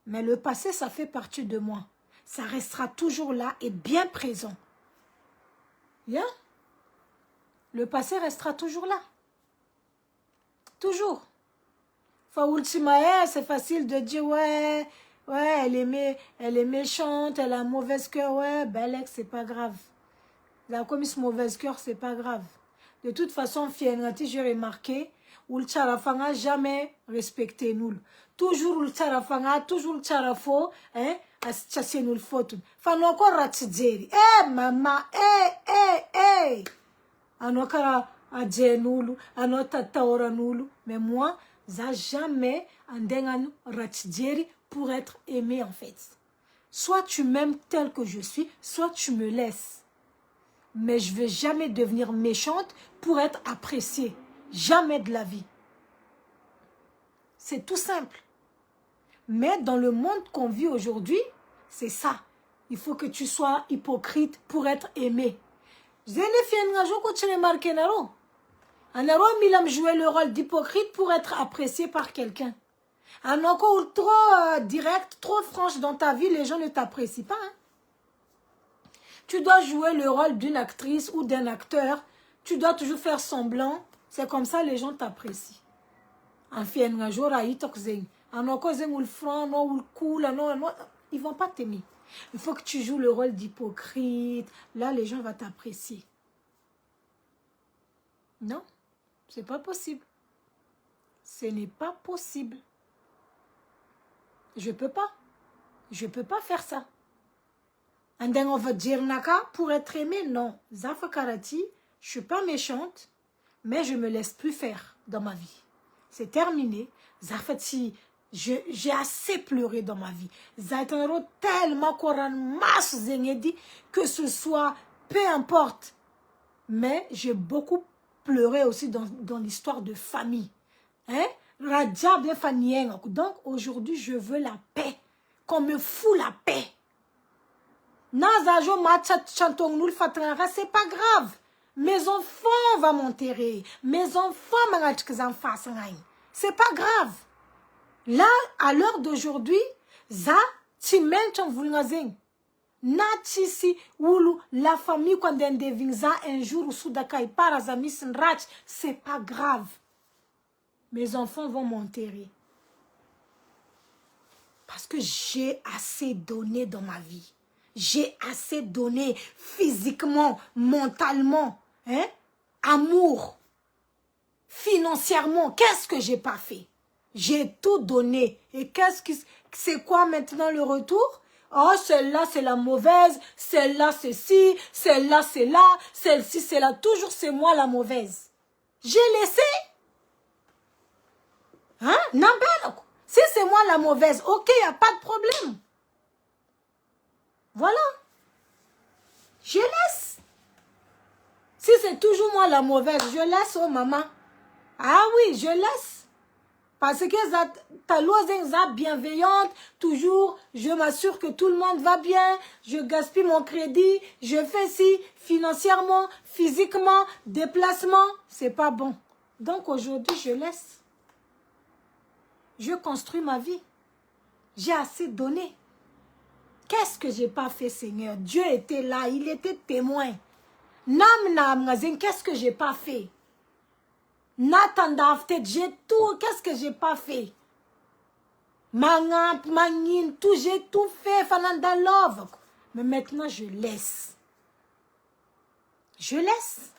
Mais le passé, ça fait partie de moi. Ça restera toujours là et bien présent. Yeah? Le passé restera toujours là. Toujours. C'est facile de dire, ouais, elle est méchante, elle a un mauvais cœur, ouais, Belek, c'est pas grave. La commise mauvaise cœur, c'est pas grave. De toute façon, Fienrati, j'ai remarqué, où le Tcharafanga jamais respecté nous. Toujours le Tcharafanga, toujours le Tcharafo, hein, à chasser nous le faute. Fan encore ratidjeri. Eh, maman, eh. Anokara adjenulu, anotata oranulu. Mais moi, ça jamais andengan ratidjeri pour être aimé, en fait. Soit tu m'aimes tel que je suis, soit tu me laisses. Mais je ne vais jamais devenir méchante pour être appréciée. Jamais de la vie. C'est tout simple. Mais dans le monde qu'on vit aujourd'hui, c'est ça. il faut que tu sois hypocrite pour être aimé. Anaro milam jouer le rôle d'hypocrite pour être apprécié par quelqu'un. Anoko trop direct, trop franche dans ta vie, les gens ne t'apprécient pas. Hein? Tu dois jouer le rôle d'une actrice ou d'un acteur. Tu dois toujours faire semblant. C'est comme ça les gens t'apprécient. Ils vont pas t'aimer. Il faut que tu joues le rôle d'hypocrite. Là, les gens vont t'apprécier. Non, c'est pas possible. Ce n'est pas possible. Je peux pas. Je peux pas faire ça. And then on va dire naka pour être aimé. Non, Zafa Karati, je suis pas méchante, mais je me laisse plus faire dans ma vie. C'est terminé. Zafati, j'ai assez pleuré dans ma vie. Zaitaro tellement koran mas zengedi que ce soit peu importe. Mais j'ai beaucoup pleuré aussi dans l'histoire de famille. Hein? Donc aujourd'hui, je veux la paix. Qu'on me fout la paix. C'est pas grave. Mes enfants vont m'enterrer. Mes enfants, c'est pas grave. Là, à l'heure d'aujourd'hui, za timenchon vulngazeng. Natisi wulu la famille quand on devine un jour ou soudakai parazamis nrach, c'est pas grave. Mes enfants vont m'enterrer. Parce que j'ai assez donné dans ma vie. J'ai assez donné physiquement, mentalement, hein? Amour, financièrement. Qu'est-ce que j'ai pas fait? J'ai tout donné. Et c'est quoi maintenant le retour? Oh, celle-là, c'est la mauvaise. Celle-là, c'est ci. Celle-là, c'est là. Celle-ci, c'est là. Toujours, c'est moi la mauvaise. J'ai laissé. Hein? N'embête. Si c'est moi la mauvaise, ok, il n'y a pas de problème. Voilà. Je laisse. Si c'est toujours moi la mauvaise, je laisse, oh maman. Ah oui, je laisse. Parce que ta loi est bienveillante, toujours, je m'assure que tout le monde va bien, je gaspille mon crédit, je fais ci, financièrement, physiquement, déplacement, c'est pas bon. Donc aujourd'hui, je laisse. Je construis ma vie. J'ai assez donné. Qu'est-ce que j'ai pas fait, Seigneur? Dieu était là, il était témoin. Qu'est-ce que j'ai pas fait? J'ai tout, qu'est-ce que j'ai pas fait? Tout, j'ai tout fait, Fananda Love. Mais maintenant, je laisse. Je laisse.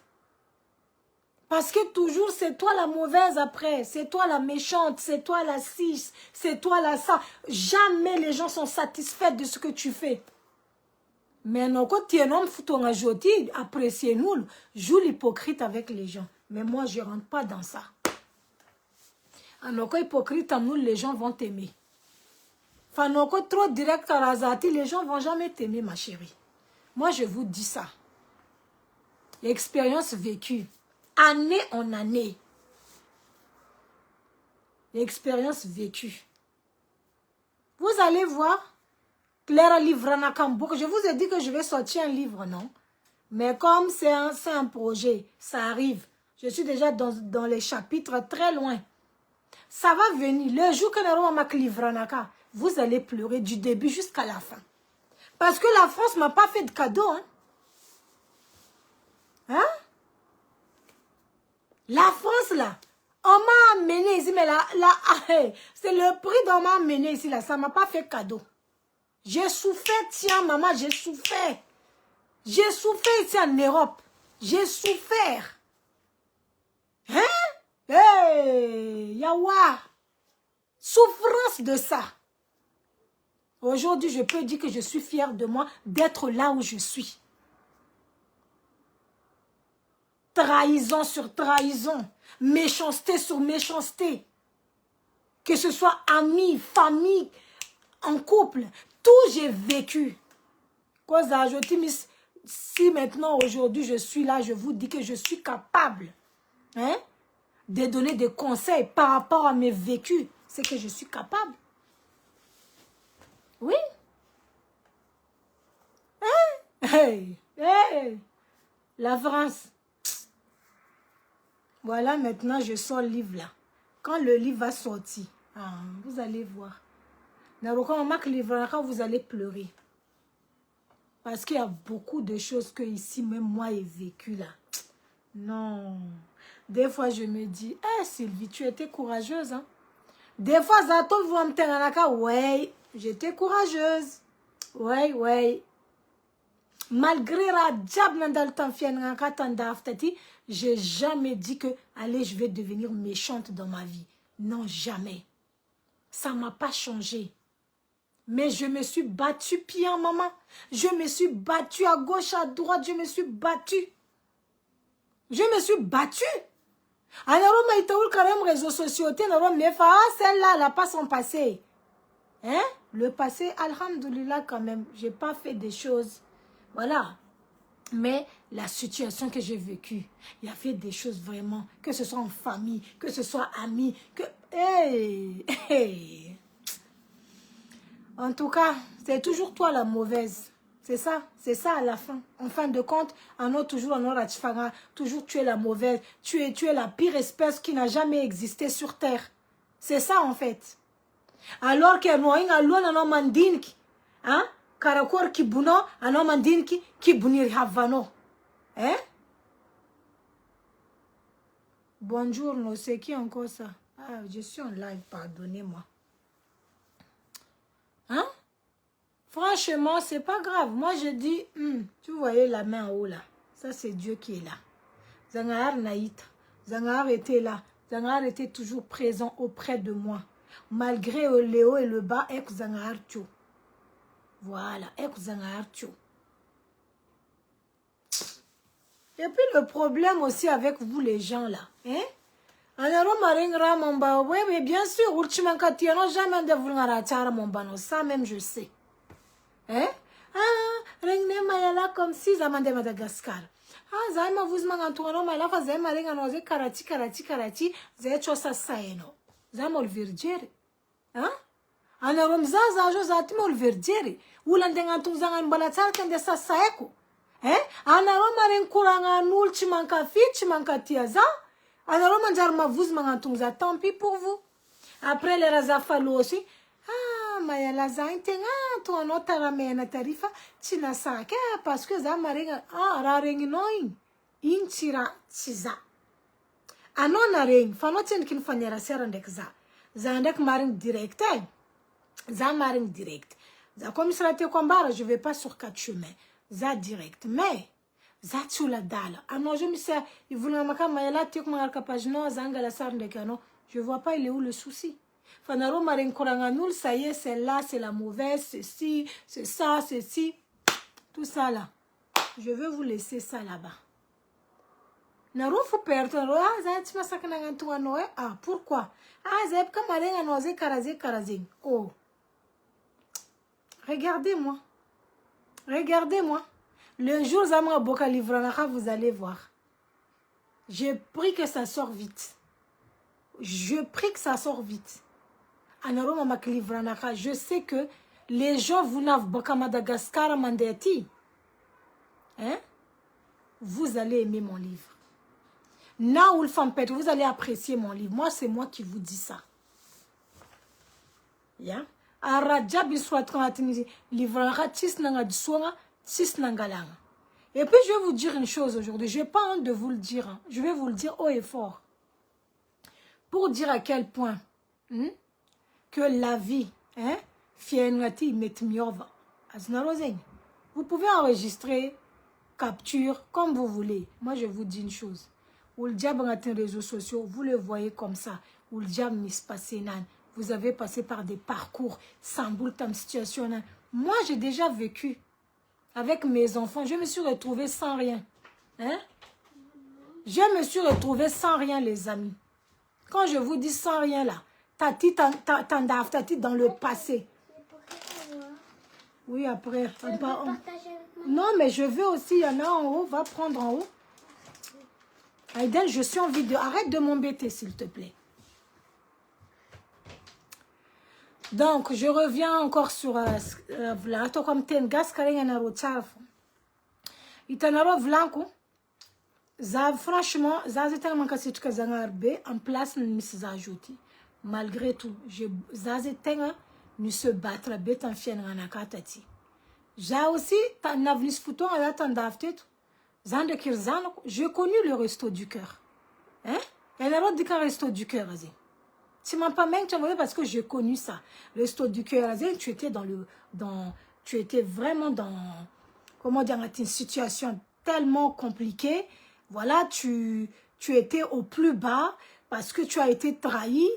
Parce que toujours, c'est toi la mauvaise après. C'est toi la méchante. C'est toi la cis. C'est toi la ça. Jamais les gens sont satisfaits de ce que tu fais. Mais non, quand tu es un homme, appréciez-nous. Joue l'hypocrite avec les gens. Mais moi, je ne rentre pas dans ça. Alors, hypocrite, les gens vont t'aimer. Enfin, trop direct à Razati, les gens ne vont jamais t'aimer, ma chérie. Moi, je vous dis ça. L'expérience vécue. Année en année. L'expérience vécue. Vous allez voir, Claire Livrana Kambouk, je vous ai dit que je vais sortir un livre, non? Mais comme c'est un projet, ça arrive. Je suis déjà dans les chapitres très loin. Ça va venir. Le jour que nous avons Livranaka, vous allez pleurer du début jusqu'à la fin. Parce que la France ne m'a pas fait de cadeau. Hein? Hein? La France, là, on m'a amené ici, mais là c'est le prix d'on m'a amené ici, là, ça ne m'a pas fait cadeau. J'ai souffert, tiens, maman, j'ai souffert. J'ai souffert ici en Europe. J'ai souffert. Hein? Hey, Yawa. Souffrance de ça. Aujourd'hui, je peux dire que je suis fière de moi d'être là où je suis. Trahison sur trahison, méchanceté sur méchanceté. Que ce soit amis, famille, en couple, tout j'ai vécu. Si maintenant, aujourd'hui, je suis là, je vous dis que je suis capable de donner des conseils par rapport à mes vécus, c'est que je suis capable. Oui. Hey, hey, la France. Voilà, maintenant, je sors le livre là. Quand le livre va sortir, vous allez voir. Quand on marque le livre, quand vous allez pleurer. Parce qu'il y a beaucoup de choses que ici, même moi, j'ai vécu là. Non. Des fois, je me dis, Sylvie, tu étais courageuse. Hein? Des fois, Zato, vous me tenez ouais, j'étais courageuse. Ouais. Malgré la diable dans le temps, j'ai jamais dit que, allez, je vais devenir méchante dans ma vie. Non, jamais. Ça m'a pas changé. Mais je me suis battue pied en maman. Je me suis battue à gauche, à droite. Je me suis battue. Alors, on réseaux sociaux. Celle-là, elle n'a pas son passé. Hein? Le passé, alhamdoulilah, quand même. Je n'ai pas fait des choses. Voilà. Mais la situation que j'ai vécue, il y a fait des choses vraiment, que ce soit en famille, que ce soit amis, que... Hey. En tout cas, c'est toujours toi la mauvaise. C'est ça à la fin. En fin de compte, toujours tu es la mauvaise. Tu es la pire espèce qui n'a jamais existé sur Terre. C'est ça en fait. Alors que nous avons mandinki, hein? Karakor ki buno, ano mandinki ki bunir havano. Hein? Bonjour, non, c'est qui encore ça? Ah, je suis en live, pardonnez-moi. Hein? Franchement, c'est pas grave. Moi, je dis, tu voyais la main en haut là. Ça, c'est Dieu qui est là. Zangar Naïta. Zangar était là. Zangar était toujours présent auprès de moi. Malgré le haut et le bas, ek Zangar Tio. Voilà, ek Zangar Tio. Et puis le problème aussi avec vous les gens là. Hein? Oui, mais bien sûr, jamais de vous ça même je sais. Hein? Regne Mayala comme si zaman de Madagascar. Zaima vous mangantuano Mayala fa zaima renga noze karati zay chosa saeno. Zama olvergere. Hein? Anarom zaza zati mo olvergere. Ulandengantung zangan balatsar kende sa saeko. Hein? Anarom aren kuranga nul chimanka fit chimanka tiaza. Anarom anjarma vous mangantung za tant pis pour vous. Après les razafalo aussi. Mayala zaintenga to notara mena tarifa china sake parce que za marenga rarengi noin inchira chiza anona reng fanoten kin fanyara sera ndek za ndek maring direct za maring direct za comme ça te kombara je vais pas sur quatre chemins za direct mais za chula dala ano je me sais il voulait maka mayala te ko marka page no zanga la sar ndek ano je vois pas il est où le souci. Fanaro marinkoranganul, ça y est, c'est là, c'est la mauvaise, ceci, c'est ça, ceci. Tout ça là. Je veux vous laisser ça là-bas. Naro faut perdre. Ah, pourquoi? Zeb comme karazé. Oh. Regardez-moi. Regardez-moi. Le jour Zamra Boka Livranaka, vous allez voir. Je prie que ça sort vite. Je prie que ça sort vite. Je sais que les gens vous n'avez pas Madagascar mandati. Hein? Vous allez aimer mon livre. Naoul Fampet, vous allez apprécier mon livre. Moi, c'est moi qui vous dis ça. Ya? Araja biswat quand atini livre tis nanga disonga tis nangalanga. Et puis je vais vous dire une chose aujourd'hui. Je n'ai pas honte de vous le dire. Hein. Je vais vous le dire haut et fort. Pour dire à quel point que la vie, hein, vous pouvez enregistrer, capture, comme vous voulez. Moi, je vous dis une chose. Ou le diable a les réseaux sociaux, vous le voyez comme ça. Ou le diable vous avez passé par des parcours sans boule comme situation. Moi, j'ai déjà vécu avec mes enfants. Je me suis retrouvée sans rien. Hein? Je me suis retrouvée sans rien, les amis. Quand je vous dis sans rien là, Tati dans le passé. Oui, après. Non, mais je veux aussi, il y en a en haut, va prendre en haut. Aïden, je suis en vidéo. Arrête de m'embêter, s'il te plaît. Donc, je reviens encore sur la comme ten gas. Itanaro vlanko. Ça, franchement, ça c'est tellement cassé que ça en place Miss Ajouti. Malgré tout, ça c'est tellement nous se battre bête en chien en akatati. J'ai aussi t'as venu ce photo en attendant d'aftet. Zande Kirzano, j'ai connu le resto du cœur. Hein? Il y a un autre dit qu'un resto du cœur, vas-y. Tu m'as pas même parce que j'ai connu ça. Le resto du cœur, vas-y, tu étais tu étais vraiment dans, comment dire, une situation tellement compliquée. Voilà, tu étais au plus bas parce que tu as été trahi.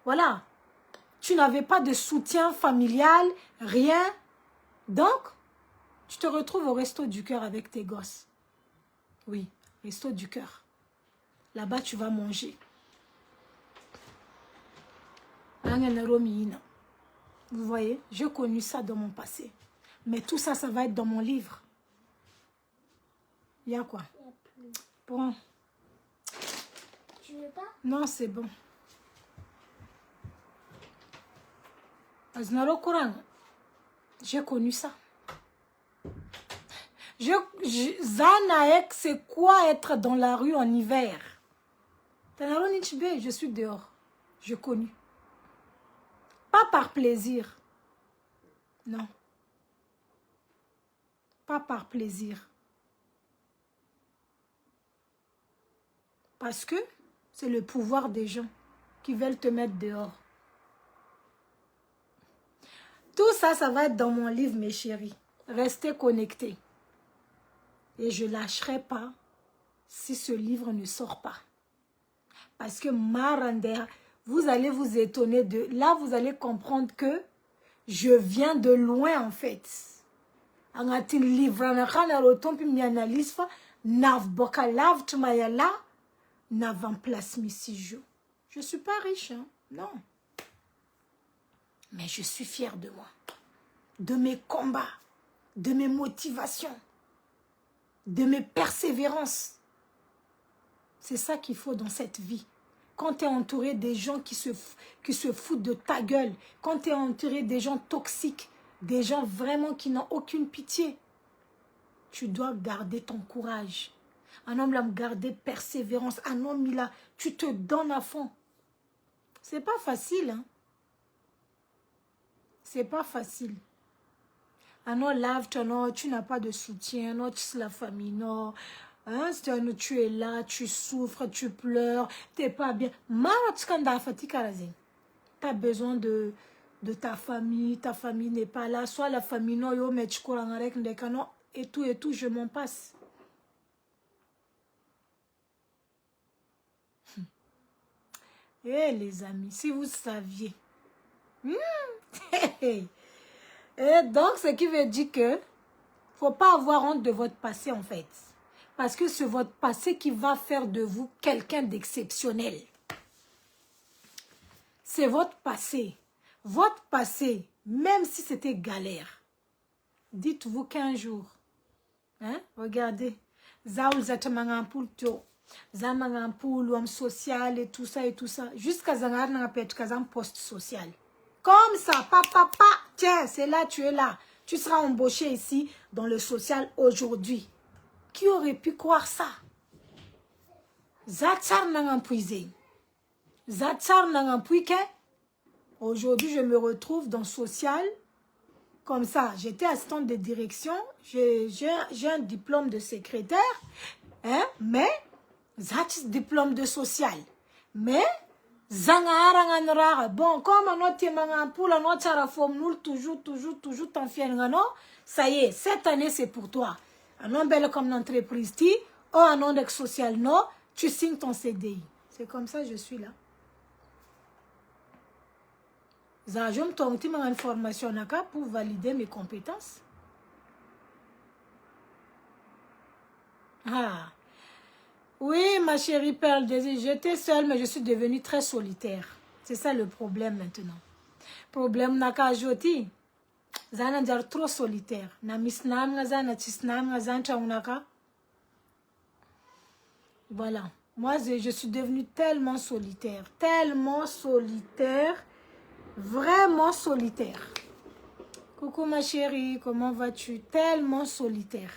Voilà, tu n'avais pas de soutien familial, rien. Donc, tu te retrouves au resto du cœur avec tes gosses. Oui, resto du cœur. Là-bas, tu vas manger. Vous voyez, j'ai connu ça dans mon passé. Mais tout ça, ça va être dans mon livre. Il y a quoi? Bon. Tu veux pas? Non, c'est bon. Aznaro Courant, j'ai connu ça. Zanaek, c'est quoi être dans la rue en hiver? Je suis dehors. J'ai connu. Pas par plaisir. Non. Pas par plaisir. Parce que c'est le pouvoir des gens qui veulent te mettre dehors. Tout ça, ça va être dans mon livre, mes chéris. Restez connectés. Et je ne lâcherai pas si ce livre ne sort pas. Parce que Marandea, vous allez vous étonner de... Là, vous allez comprendre que je viens de loin, en fait. Angati livre, n'avant place je ne suis pas riche, hein? Non. Mais je suis fière de moi, de mes combats, de mes motivations, de mes persévérances. C'est ça qu'il faut dans cette vie. Quand tu es entouré des gens qui se foutent de ta gueule, quand tu es entouré des gens toxiques, des gens vraiment qui n'ont aucune pitié, tu dois garder ton courage. Un homme l'a gardé persévérance. Un homme, tu te donnes à fond. C'est pas facile, hein. C'est pas facile. Un homme lave, tu n'as pas de soutien, non, tu es la famille, non. Hein, tu es là, tu souffres, tu pleures, tu n'es pas bien. Tu as besoin de ta famille n'est pas là. Soit la famille, non, yo, mais tu cours en règle, et tout, je m'en passe. Eh les amis, si vous saviez. Et donc, ce qui veut dire que faut pas avoir honte de votre passé en fait. Parce que c'est votre passé qui va faire de vous quelqu'un d'exceptionnel. C'est votre passé. Votre passé, même si c'était galère, dites-vous qu'un jour, hein, regardez, Zaoul Zatamangampulto. Zamangampul, l'homme social et tout ça, jusqu'à Zangar n'a pas être un poste social. Comme ça, papa, tiens, c'est là, tu es là. Tu seras embauché ici dans le social aujourd'hui. Qui aurait pu croire ça? Zatsar n'a puisé. Zatsar n'a puisé. Aujourd'hui, je me retrouve dans social. Comme ça, j'étais assistante de direction. J'ai un diplôme de secrétaire. Hein, mais... Zati diplôme de social. Mais, bon, comme toujours, t'en fais un ça y est, cette année c'est pour toi. Un nom belle comme l'entreprise, ou un nom de social, non, tu signes ton CDI. C'est comme ça, je suis là. Je me tombe une formation pour valider mes compétences. Ah. Oui, ma chérie Perle Désir, j'étais seule, mais je suis devenue très solitaire. C'est ça le problème maintenant. Problème naka joti. Zana jar trop solitaire. Na misnam nga zana tisnam nga zanta unaka. Voilà. Moi, je suis devenue tellement solitaire. Tellement solitaire. Vraiment solitaire. Coucou ma chérie, comment vas-tu? Tellement solitaire.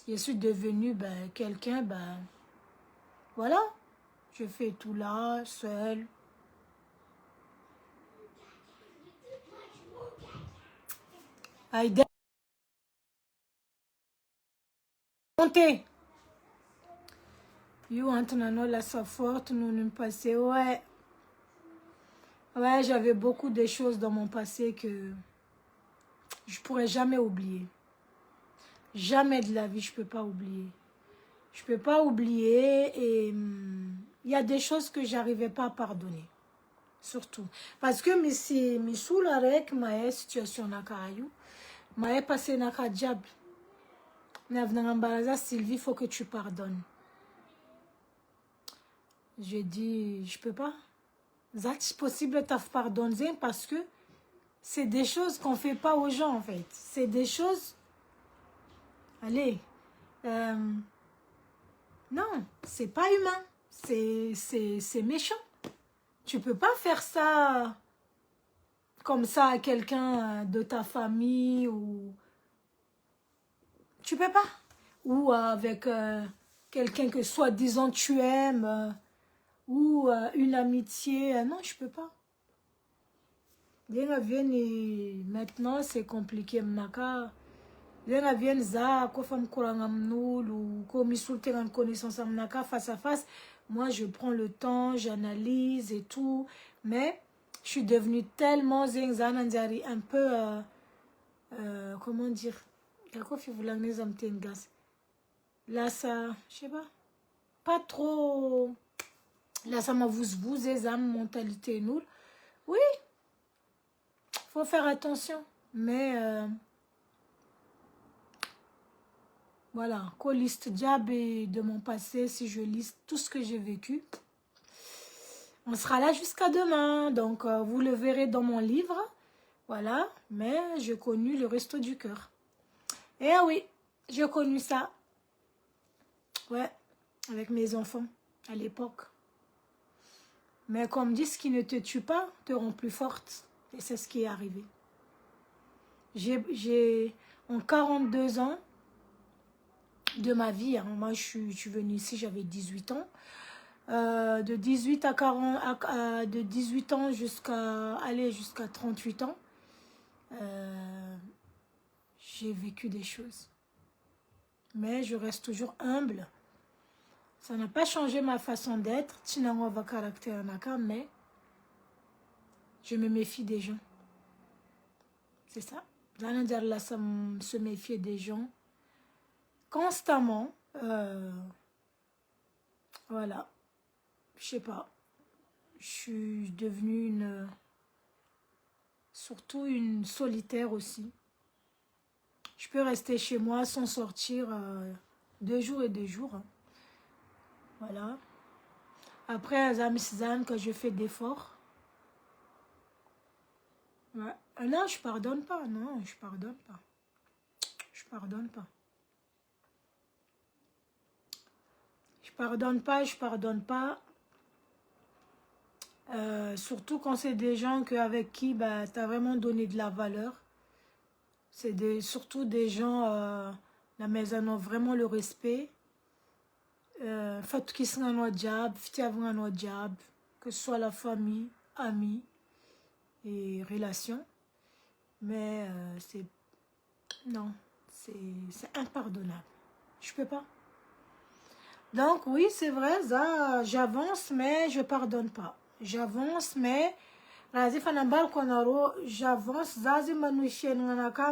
Je suis devenue quelqu'un, voilà. Je fais tout là, seule. Aïda. Montez. You want to know la forte, nous nous passé, ouais. Ouais, j'avais beaucoup de choses dans mon passé que je pourrais jamais oublier. Jamais de la vie, je peux pas oublier. Je peux pas oublier et il y a des choses que j'arrivais pas à pardonner. Surtout. Parce que mi soula rek ma situation nakayu, ma passé naka diable. Sylvie, il faut que tu pardonnes. J'ai dit, je peux pas. C'est possible de pardonner parce que c'est des choses qu'on fait pas aux gens en fait. C'est des choses... Allez. Non, c'est pas humain. C'est méchant. Tu peux pas faire ça comme ça à quelqu'un de ta famille ou... Tu peux pas. Ou avec quelqu'un que soi-disant tu aimes ou une amitié. Non, je peux pas. Maintenant, c'est compliqué. Maka. Face à face. Moi, je prends le temps, j'analyse et tout. Mais je suis devenue tellement un peu... comment dire? Là, ça, je sais pas trop. Là, ça m'a vous mentalité nulle. Oui, faut faire attention. Mais voilà, qu'on liste diable de mon passé, si je liste tout ce que j'ai vécu, on sera là jusqu'à demain. Donc, vous le verrez dans mon livre. Voilà, mais j'ai connu le resto du cœur. Eh oui, j'ai connu ça. Ouais, avec mes enfants à l'époque. Mais comme dit, ce qui ne te tue pas te rend plus forte. Et c'est ce qui est arrivé. J'ai en 42 ans de ma vie, hein, moi je suis venue ici, j'avais 18 ans. De 18 à 40, de 18 ans jusqu'à 38 ans, j'ai vécu des choses. Mais je reste toujours humble. Ça n'a pas changé ma façon d'être. Mais je me méfie des gens. C'est ça. Se méfier des gens. Constamment. Voilà. Je sais pas. Je suis devenue surtout une solitaire aussi. Je peux rester chez moi sans sortir 2 jours et 2 jours. Hein. Voilà. Après, quand je fais d'efforts. Ouais. Non, je pardonne pas. Non, je pardonne pas. Je pardonne pas. Je pardonne pas, je pardonne pas. Surtout quand c'est des gens avec qui tu as vraiment donné de la valeur. C'est surtout des gens, la maison ont vraiment le respect. Que ce soit la famille, amis et relations. Mais non, c'est impardonnable. Je peux pas. Donc oui, c'est vrai, j'avance, mais je pardonne pas. J'avance, mais j'avance,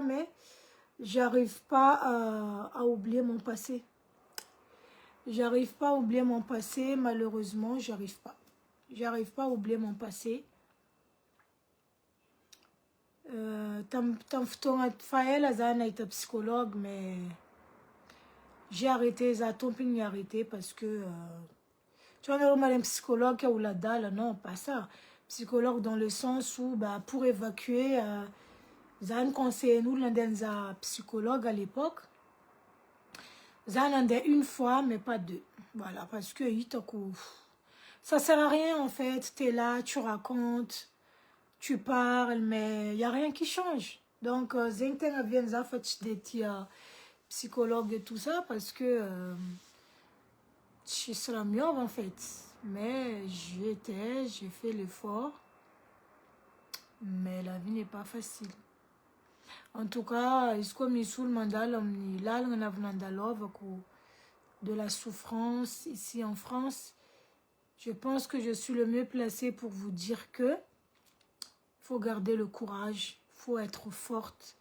mais j'arrive pas à oublier mon passé. J'arrive pas à oublier mon passé, malheureusement, j'arrive pas. J'arrive pas à oublier mon passé. Psychologue, mais j'ai arrêté, j'ai arrêté parce que tu vois, un psychologue ou la dalle, non, pas ça. Psychologue dans le sens où pour évacuer, j'ai un conseiller, nous, un psychologue à l'époque. J'en ai une fois, mais pas 2. Voilà, parce que ça sert à rien en fait. Tu es là, tu racontes, tu parles, mais il n'y a rien qui change. Donc, Zengtenga vient des psychologue et tout ça parce que je serai mieux en fait. Mais j'ai fait l'effort. Mais la vie n'est pas facile. En tout cas, de la souffrance ici en France, je pense que je suis le mieux placé pour vous dire que faut garder le courage, faut être forte.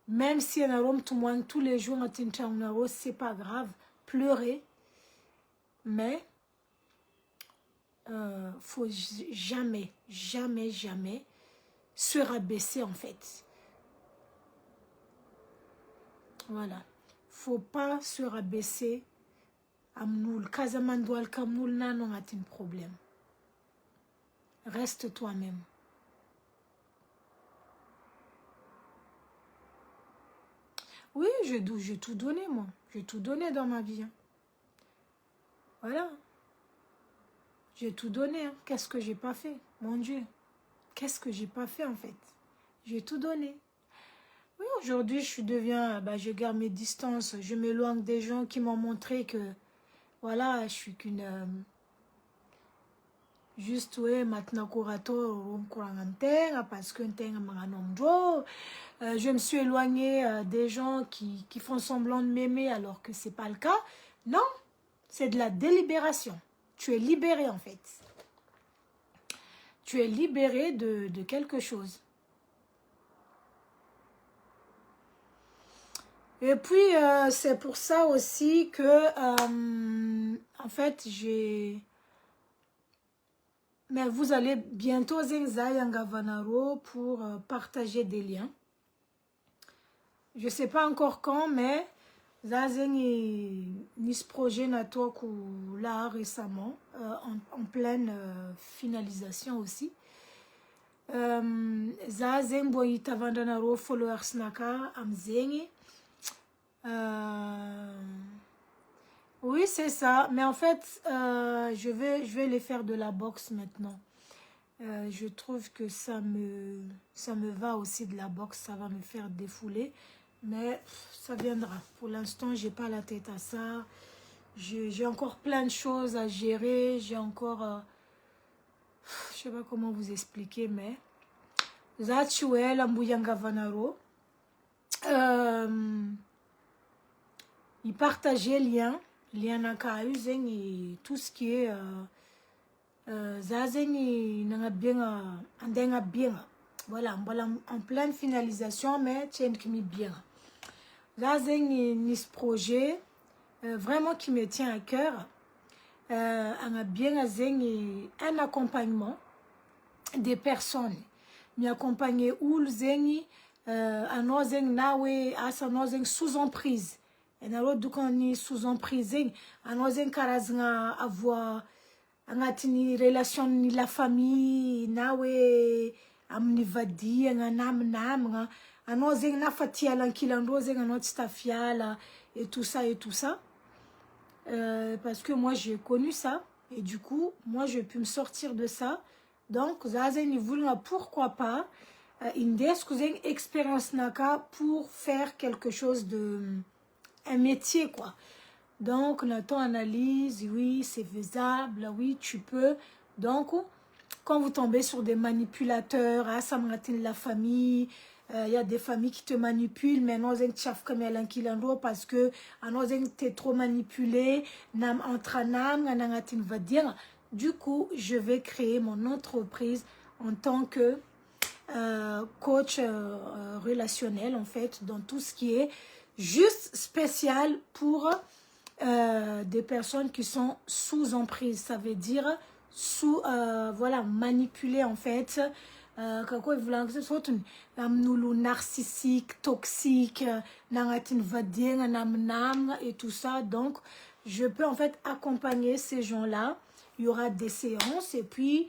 Même si on a tous les jours, c'est pas grave, pleurer, mais faut jamais, jamais, jamais se rabaisser en fait. Voilà, faut pas se rabaisser. Amnoul, Kazamandoal, Kamnoul, non, a un problème. Reste toi-même. Oui, j'ai tout donné, moi. J'ai tout donné dans ma vie. Hein. Voilà. J'ai tout donné. Hein. Qu'est-ce que j'ai pas fait? Mon Dieu. Qu'est-ce que j'ai pas fait, en fait? J'ai tout donné. Oui, aujourd'hui, je garde mes distances. Je m'éloigne des gens qui m'ont montré que, voilà, je suis qu'une... juste, oui, maintenant, parce que je me suis éloignée des gens qui font semblant de m'aimer alors que c'est pas le cas. Non, c'est de la délibération. Tu es libéré en fait. Tu es libéré de quelque chose. Et puis, c'est pour ça aussi que, en fait, mais vous allez bientôt Zengzayangavanaro pour partager des liens. Je ne sais pas encore quand, mais ni ce projet là récemment, en pleine finalisation aussi. Zazen boyita vandanaro followers naka amzengi. Oui, c'est ça. Mais en fait, je vais les faire de la boxe maintenant. Je trouve que ça me va aussi de la boxe. Ça va me faire défouler. Mais ça viendra. Pour l'instant, j'ai pas la tête à ça. J'ai encore plein de choses à gérer. J'ai encore... je sais pas comment vous expliquer, mais... Zachuel Mbuyanga Vanaro. Il partageait lien naka using et tout ce qui est... Zazengi nanga bien andenga bien. Voilà, en pleine finalisation, mais tiens qui m'y bien. Zazengi ni ce projet vraiment qui me tient à cœur. On a bien un accompagnement des personnes. Mi accompagner où zengi anozeng nawe asa nozeng sous emprise. Et nalo dukani sous emprise anozeng karaznga avoir angatini relation ni la famille nawe amni vadi nam anozeng nafatia lankilando zeng anot stafiala et tout ça parce que moi j'ai connu ça et du coup moi je peux me sortir de ça. Donc zazen voulait pourquoi pas une expérience naka pour faire quelque chose de un métier quoi. Donc, notre analyse, oui, c'est faisable, oui, tu peux. Donc, quand vous tombez sur des manipulateurs, ça me raté la famille, il y a des familles qui te manipulent, mais non, parce que tu es trop manipulé, va dire. Du coup, je vais créer mon entreprise en tant que coach relationnel, en fait, dans tout ce qui est juste spécial pour... des personnes qui sont sous emprise, ça veut dire sous, voilà, manipulées en fait, narcissique, toxique, et tout ça. Donc, je peux en fait accompagner ces gens-là. Il y aura des séances et puis,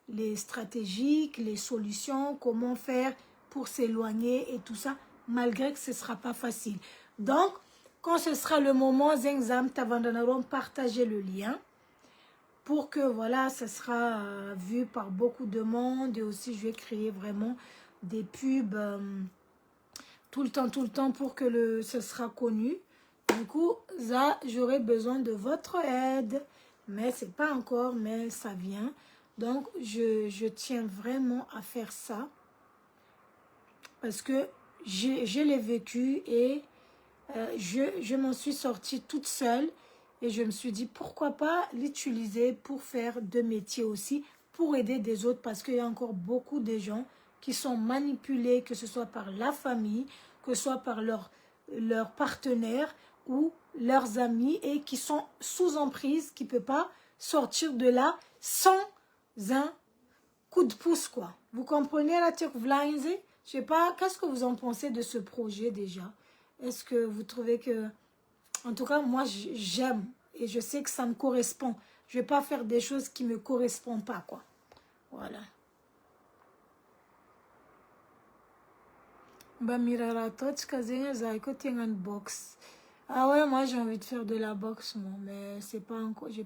les stratégies, les solutions, comment faire pour s'éloigner et tout ça. Malgré que ce ne sera pas facile. Donc, quand ce sera le moment, Zengzam Tavandanaron, partagez le lien. pour que, voilà, ça sera vu par beaucoup de monde. Et aussi, je vais créer vraiment des pubs tout le temps pour que ce sera connu. Du coup, ça, j'aurai besoin de votre aide. Mais c'est pas encore, mais ça vient. Donc, je tiens vraiment à faire ça. Parce que je l'ai vécu et je m'en suis sortie toute seule. Et je me suis dit, pourquoi pas l'utiliser pour faire deux métiers aussi, pour aider des autres. Parce qu'il y a encore beaucoup de gens qui sont manipulés, que ce soit par la famille, que ce soit par leur partenaire ou leurs amis, et qui sont sous emprise, qui ne peuvent pas sortir de là sans un coup de pouce, quoi. Vous comprenez la Turk Vlines? Je sais pas, qu'est-ce que vous en pensez de ce projet déjà? Est-ce que vous trouvez que... En tout cas, moi, j'aime et je sais que ça me correspond. Je ne vais pas faire des choses qui ne me correspondent pas, quoi. Voilà. Bah, Mirara, toi, tu as une boxe. Ah ouais, moi, j'ai envie de faire de la boxe, moi. Mais c'est pas encore... J'ai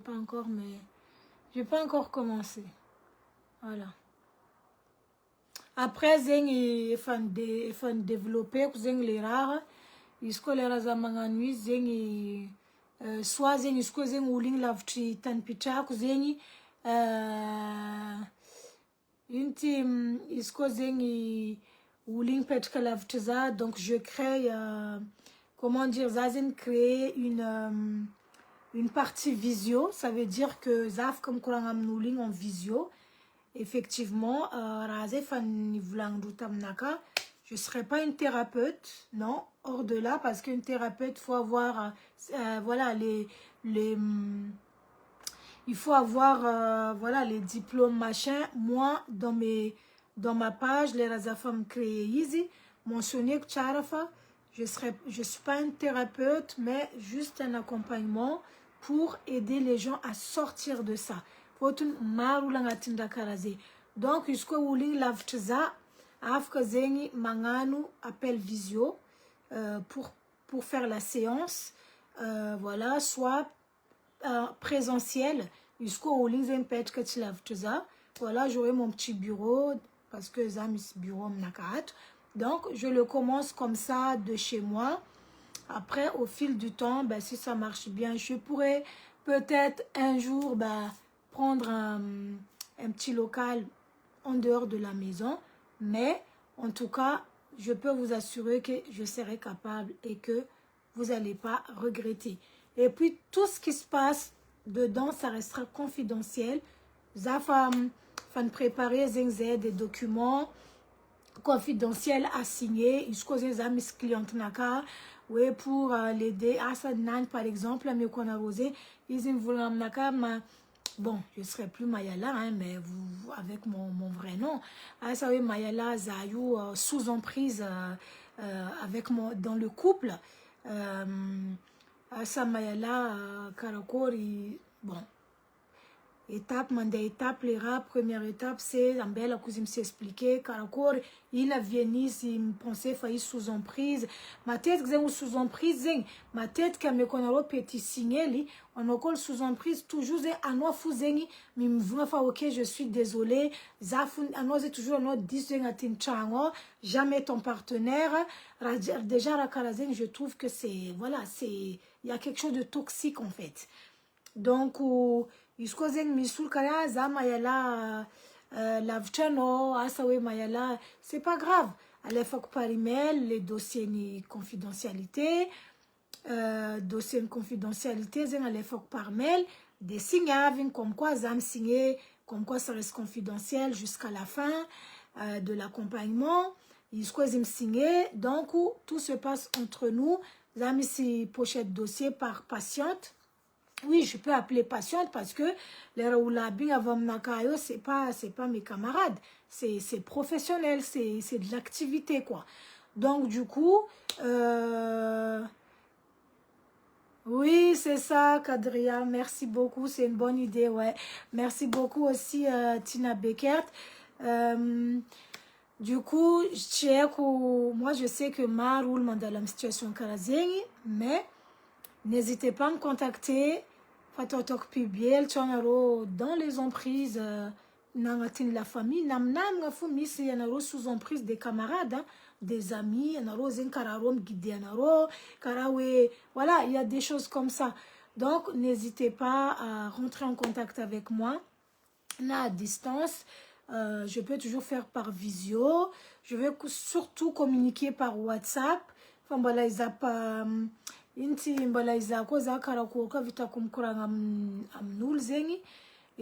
pas encore commencé. Voilà. Après, il faut développer, les rares. Il faut les rares, soit zengi isko zengi uling lavitry tany pitrahako zengi inty izy koa zengi uling petraka lavitra za, donc je crée comment dire, za zengi créer une partie visio, ça veut dire que za afaka mikoragna amin'ny uling en visio. Effectivement, raha zay fa nivolagnin'olo taminaka, je ne serai pas une thérapeute, non, hors de là, parce qu'une thérapeute, il faut avoir, voilà, il faut avoir, voilà, les diplômes, machin. Moi, dans ma page, les Razafam créé easy, mentionné que Tcharafa, je suis pas une thérapeute, mais juste un accompagnement pour aider les gens à sortir de ça. Donc, jusqu'au ouling lavtza, afka zengi manganu appel visio pour faire la séance, voilà, soit présentiel, jusqu'au ouling zen pet que tu lavtza. Voilà, j'aurai mon petit bureau parce que ça mis bureau mnakat. Donc, je le commence comme ça de chez moi. Après, au fil du temps, ben, si ça marche bien, je pourrais peut-être un jour prendre un petit local en dehors de la maison. Mais en tout cas, je peux vous assurer que je serai capable et que vous n'allez pas regretter. Et puis, tout ce qui se passe dedans, ça restera confidentiel. Ça va préparer des documents confidentiels à signer. Jusqu'aux amis clients naka. Oui, pour l'aider. Asadnan, par exemple, à mes conarosés, ils voulaient naka. Bon, je ne serai plus Mayala, hein, mais vous, avec mon vrai nom. Ça oui, Mayala Zayou sous emprise avec dans le couple. Ça Mayala Karakori, bon. Étape, mandat étape, les rap, première étape, c'est, la cousine s'est expliqué, Karakor, il a venu, il me pensait, failli sous emprise. Ma tête, que sous emprise, ma tête, quand me connaît petit signé, on a sous emprise, toujours, à nous, fouzengi, mais me ok, je suis désolée, zafun, à nous, c'est toujours, à nous, 10 jamais ton partenaire. Déjà, la Karazen, je trouve que c'est, voilà, il y a quelque chose de toxique, en fait. Donc, c'est pas grave. À l'époque par email, les dossiers ni confidentialité, dossier de confidentialité, à l'époque par mail, des signes comme quoi zam signé, comme quoi ça reste confidentiel jusqu'à la fin de l'accompagnement. Ils signé, donc tout se passe entre nous. Zam ici pochette dossier par patiente. Oui, je peux appeler patiente parce que les Raoulabing avant Nakayo, c'est pas mes camarades. C'est professionnel, c'est de l'activité, quoi. Donc, du coup, oui, c'est ça, Kadria. Merci beaucoup, c'est une bonne idée, ouais. Merci beaucoup aussi, Tina Beckert. Du coup, moi, je sais que ma roule dans la situation Karazengi, mais n'hésitez pas à me contacter. Patotok pibiel, tchanaro, dans les emprises, nangatin la famille, namnam nga fou miss yanaro sous emprise des camarades, hein, des amis, yanaro zen kararom guidé yanaro, karawe, voilà, il y a des choses comme ça. Donc, n'hésitez pas à rentrer en contact avec moi. Là, à distance, je peux toujours faire par visio. Je vais surtout communiquer par WhatsApp. Enfin, voilà, ils ont pas... Et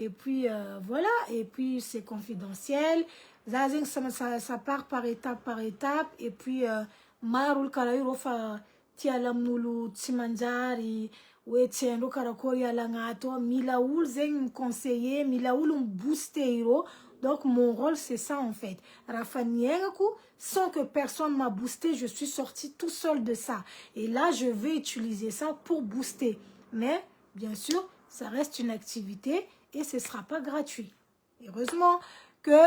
puis, voilà. Et puis, c'est confidentiel. Ça part par étape. Et puis, Marul Karaïrofa, Tialamnulu, Tsimanjari, Wetiendo Karakori Alangato, Milaoul Zeng conseiller, Milaoul booster. Donc, mon rôle, c'est ça en fait. Rafaniengaku, sans que personne m'a boosté, je suis sortie tout seul de ça. Et là, je vais utiliser ça pour booster. Mais, bien sûr, ça reste une activité et ce ne sera pas gratuit. Heureusement que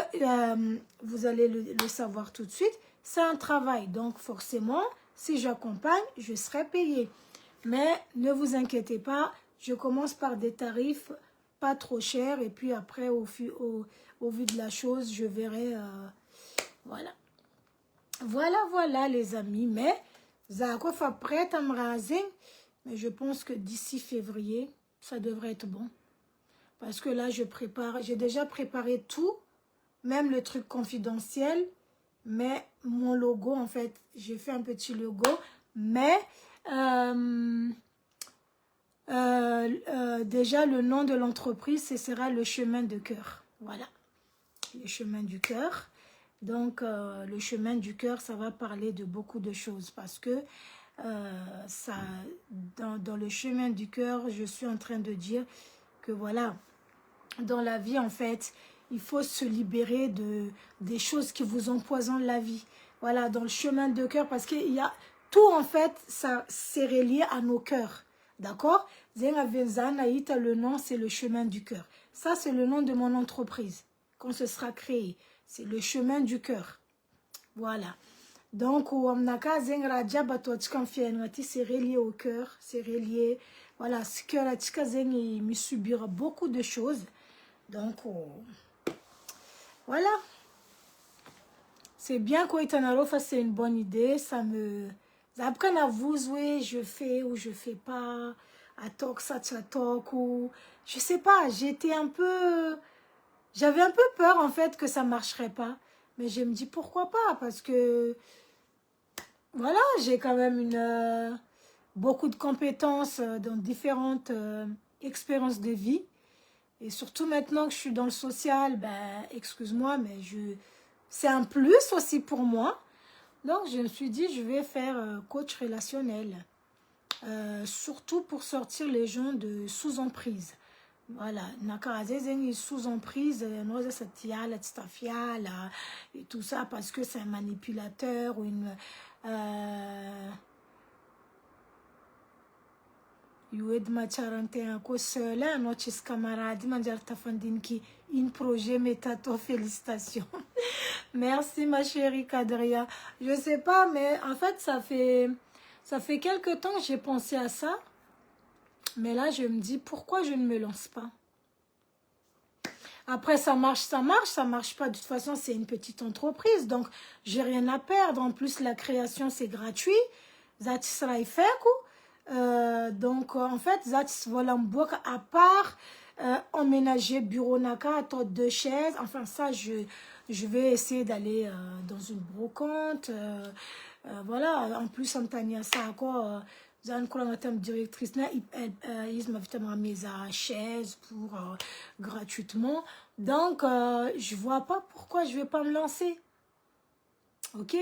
vous allez le savoir tout de suite. C'est un travail. Donc, forcément, si j'accompagne, je serai payée. Mais ne vous inquiétez pas, je commence par des tarifs pas trop chers. Et puis après, au vu de la chose, je verrai. Voilà. Voilà les amis. Mais, Zakofa prête à me raser. Mais je pense que d'ici février, ça devrait être bon. Parce que là, j'ai déjà préparé tout. Même le truc confidentiel. Mais mon logo, en fait, j'ai fait un petit logo. Mais... déjà le nom de l'entreprise ce sera le chemin de cœur. Voilà, le chemin du cœur. Donc le chemin du cœur, ça va parler de beaucoup de choses parce que dans le chemin du cœur, je suis en train de dire que voilà, dans la vie en fait, il faut se libérer des choses qui vous empoisonnent la vie. Voilà, dans le chemin de cœur, parce qu'il y a tout en fait, ça c'est relié à nos cœurs. D'accord? Le nom, c'est le chemin du cœur. Ça, c'est le nom de mon entreprise. Quand ce sera créé, c'est le chemin du cœur. Voilà. Donc, c'est relié au cœur. C'est relié. Voilà. Ce cœur, il me subira beaucoup de choses. Donc, voilà. C'est bien qu'Oitanarofa, c'est une bonne idée. Ça me... Après, je fais ou je fais pas. Atok, satchatok ou... Je sais pas, j'étais un peu... J'avais un peu peur, en fait, que ça marcherait pas. Mais je me dis, pourquoi pas? Parce que... Voilà, j'ai quand même beaucoup de compétences dans différentes expériences de vie. Et surtout maintenant que je suis dans le social, ben, excuse-moi, mais c'est un plus aussi pour moi. Donc, je me suis dit, je vais faire coach relationnel. Surtout pour sortir les gens de sous-emprise. Voilà. Sous-emprise, et tout ça parce que c'est un manipulateur ou une... félicitations. Merci ma chérie Kadria. Je sais pas, mais en fait ça fait quelque temps que j'ai pensé à ça. Mais là je me dis pourquoi je ne me lance pas. Après ça marche pas. De toute façon c'est une petite entreprise, donc j'ai rien à perdre. En plus la création c'est gratuit. Donc en fait à part emménager bureau naka, 2 chaises, enfin ça je vais essayer d'aller dans une brocante, voilà. En plus Antania ça quoi, directrice ils m'invitent à mes chaises pour gratuitement. Donc je vois pas pourquoi je vais pas me lancer. Ok,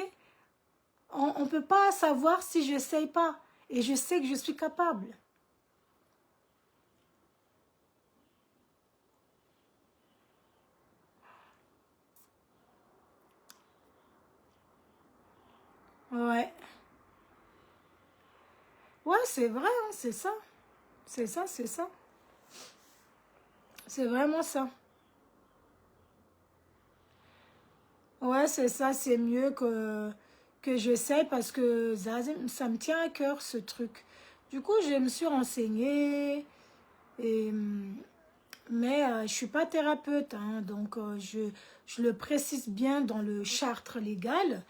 on peut pas savoir si j'essaye pas. Et je sais que je suis capable. Ouais. Ouais, c'est vrai, hein, c'est ça. C'est ça. C'est vraiment ça. Ouais, c'est ça, c'est mieux que j'essaie parce que ça me tient à cœur ce truc. Du coup, je me suis renseignée. Et, mais je ne suis pas thérapeute, hein, donc je le précise bien dans le charte légal.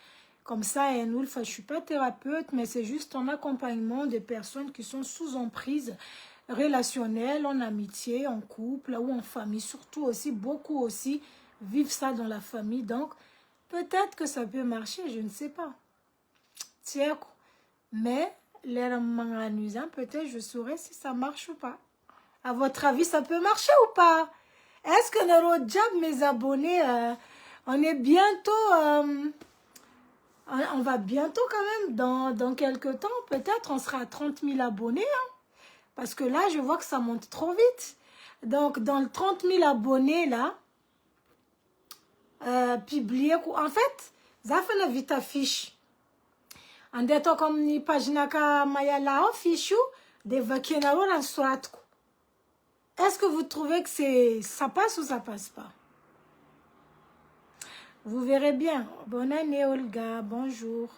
Comme ça, je ne suis pas thérapeute, mais c'est juste en accompagnement des personnes qui sont sous emprise relationnelle, en amitié, en couple ou en famille. Surtout aussi, beaucoup aussi vivent ça dans la famille. Donc, peut-être que ça peut marcher, je ne sais pas. Tiens, mais l'air manganusant, peut-être je saurai si ça marche ou pas. À votre avis, ça peut marcher ou pas? Est-ce que Neurojob, mes abonnés, on est bientôt... on va bientôt quand même, dans quelques temps, peut-être on sera à 30 000 abonnés. Hein, parce que là, je vois que ça monte trop vite. Donc, dans le 30 000 abonnés, là, publier, en fait, ça fait une vite affiche. En détant comme ni page naka maya la affiche, des vaquenaro en soit. Est-ce que vous trouvez que ça passe ou ça passe pas? Vous verrez bien. Bonne année, Olga. Bonjour.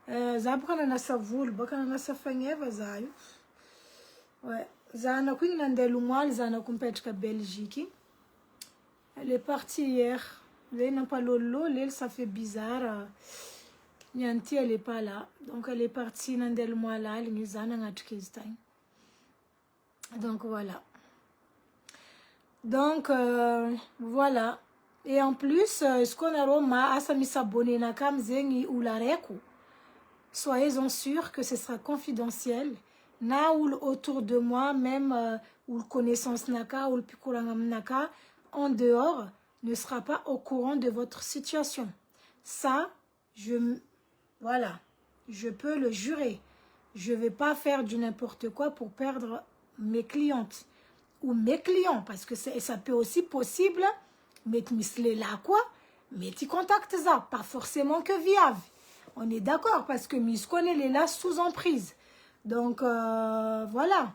Zabra na savul, baka na safanye vazayo. Ouais. Zana kwing nandelumwal, zana kumpetka Belgique. Elle est partie hier. Elle n'a pas lolo, elle, ça fait bizarre. Nyanti, elle n'est pas là. Donc, elle est partie nandelumwal, elle est zana ngatkiztain. Donc, voilà. Donc, voilà. Et en plus, ce qu'on a roma asami s'abonner na kam zengi ou la reku. Soyez-en sûrs que ce sera confidentiel. Na ou autour de moi, même ou connaissance naka ou le pikurangam naka, en dehors, ne sera pas au courant de votre situation. Ça, voilà, je peux le jurer. Je ne vais pas faire du n'importe quoi pour perdre mes clientes ou mes clients, parce que ça peut aussi possible, mais tu là quoi, mais tu contactes ça, pas forcément que Viave. On est d'accord, parce que Miss connaît les là sous emprise. Donc, voilà.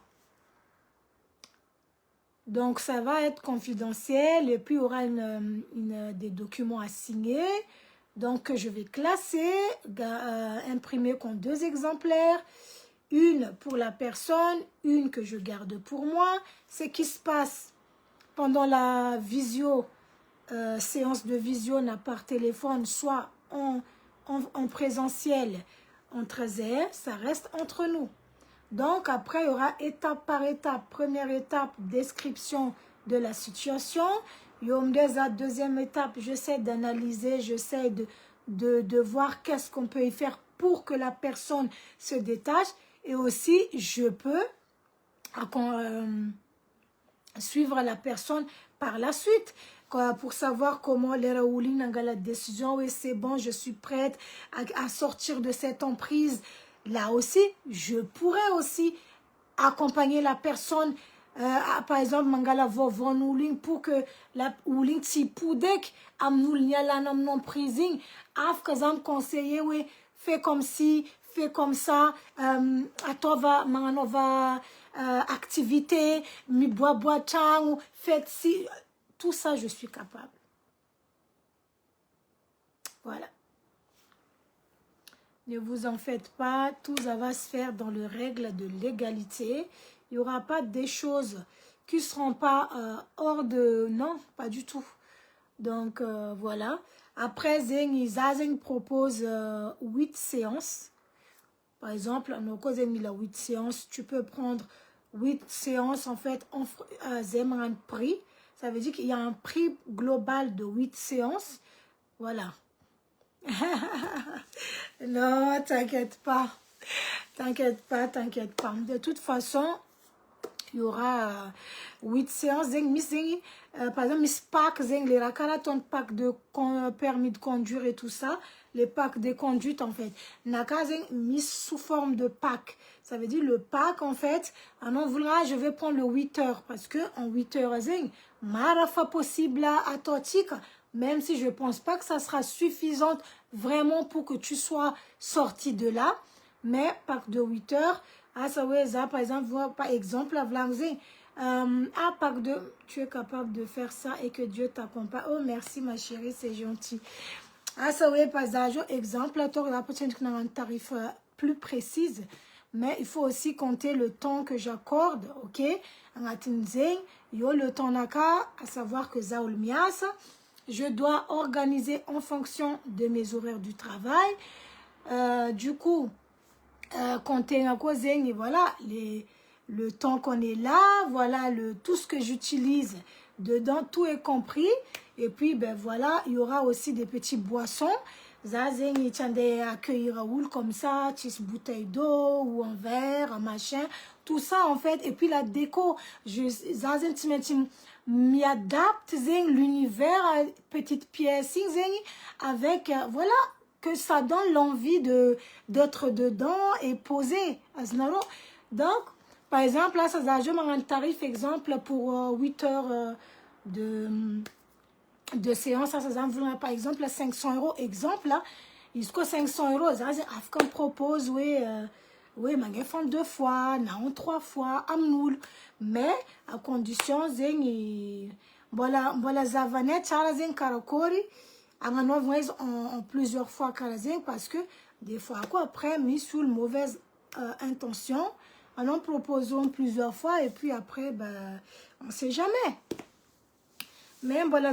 Donc, ça va être confidentiel, et puis il y aura des documents à signer. Donc, je vais classer, imprimer comme 2 exemplaires. Une pour la personne, une que je garde pour moi. Ce qui se passe pendant la séance de visio par téléphone, soit en présentiel, en 13h, ça reste entre nous. Donc, après, il y aura étape par étape. Première étape, description de la situation. Deuxième étape, j'essaie d'analyser, j'essaie de voir qu'est-ce qu'on peut y faire pour que la personne se détache. Et aussi, je peux suivre la personne par la suite pour savoir comment les Raouli n'ont la décision. Oui, c'est bon, je suis prête à sortir de cette emprise. Là aussi, je pourrais aussi accompagner la personne. Par exemple, mangala vovon ouling pour que la ouling ti poudek amnoul nyala nam non prising afkazam conseiller oui fais comme ci, fais comme ça, atova manganova activité, mi bois tang, faites ci, tout ça je suis capable. Voilà. Ne vous en faites pas, tout ça va se faire dans les règles de légalité. Il n'y aura pas des choses qui ne seront pas hors de... Non, pas du tout. Donc, voilà. Après, Zeng propose 8 séances. Par exemple, on a mis la 8 séances. Tu peux prendre 8 séances, en fait, en un prix. Ça veut dire qu'il y a un prix global de 8 séances. Voilà. Non, t'inquiète pas. T'inquiète pas, t'inquiète pas. De toute façon, il y aura 8 séances. Par exemple, Miss Pack, les rakaraton pack de permis de conduire et tout ça. Les packs de conduite, en fait. Naka, mis sous forme de pack. Ça veut dire le pack, en fait. Je vais prendre le 8 heures. Parce que en 8 heures, marafa possible à Totika. Même si je ne pense pas que ça sera suffisant vraiment pour que tu sois sorti de là. Mais pack de 8 heures, par exemple, par exemple, pack de, tu es capable de faire ça et que Dieu t'accompagne. Oh, merci ma chérie, c'est gentil. Par exemple, tu as un tarif plus précis. mais il faut aussi compter le temps que j'accorde, ok? Yo le temps naka, à savoir que zaoul mias, je dois organiser en fonction de mes horaires du travail. Du coup, compter à cause, voilà, le temps qu'on est là, voilà tout ce que j'utilise dedans, tout est compris. Et puis, ben voilà, il y aura aussi des petits boissons. Zazen, il tient accueillir Raoul comme ça, petite bouteille d'eau ou un verre, un machin, tout ça en fait. Et puis la déco, Zazen, m'y adapte, l'univers, petite pièce, avec, voilà, que ça donne l'envie d'être dedans et posé. Donc, par exemple, là, ça a un tarif, exemple, pour 8 heures de séance, ça par exemple, 500 €, exemple, là, jusqu'à 500 €, ça, Afghan propose, oui, ma font 2 fois, non, 3 fois, amnoul, mais à condition, voilà, zavanet, charazen karakori, en plusieurs fois parce que des fois quoi après mis sous mauvaise intention en proposant plusieurs fois et puis après ben on sait jamais mais voilà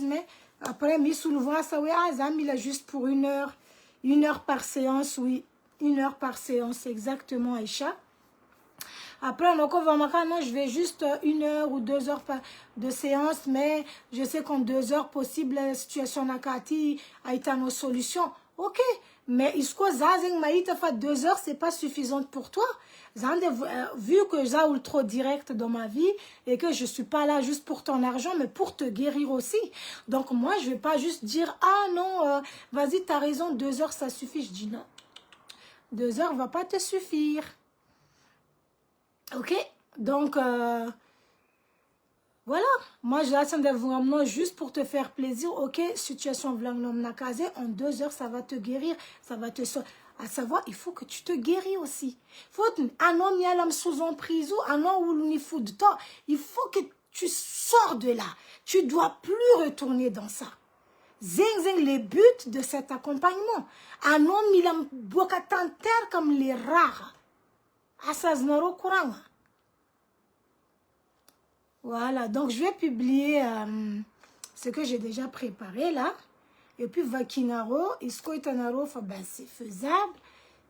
mais après mis sous le voie ça oui il a juste pour 1 heure par séance, oui, 1 heure par séance exactement. Aïcha. Après, on non, je vais juste 1 heure ou 2 heures de séance, mais je sais qu'en 2 heures possible, la situation nakati a été nos solutions. Ok, mais est-ce que Zazeng Maïta fait 2 heures, c'est pas suffisant pour toi? Vu que j'ai trop direct dans ma vie et que je suis pas là juste pour ton argent, mais pour te guérir aussi. Donc moi, je vais pas juste dire, ah non, vas-y, t'as raison, 2 heures, ça suffit. Je dis non, 2 heures va pas te suffire. Ok, donc voilà, moi je l'attends vraiment juste pour te faire plaisir. Ok, situation nakazé, en 2 heures ça va te guérir, ça va te à savoir, il faut que tu te guéris aussi. Faut un homme y a sous emprise ou un homme où il faut de temps. Il faut que tu sors de là. Tu dois plus retourner dans ça. Zeng les buts de cet accompagnement. Un homme il a beaucoup de terre comme les rares. Voilà, donc je vais publier ce que j'ai déjà préparé là. Et puis Vakinaro, Iskoitanaro, ben, c'est faisable.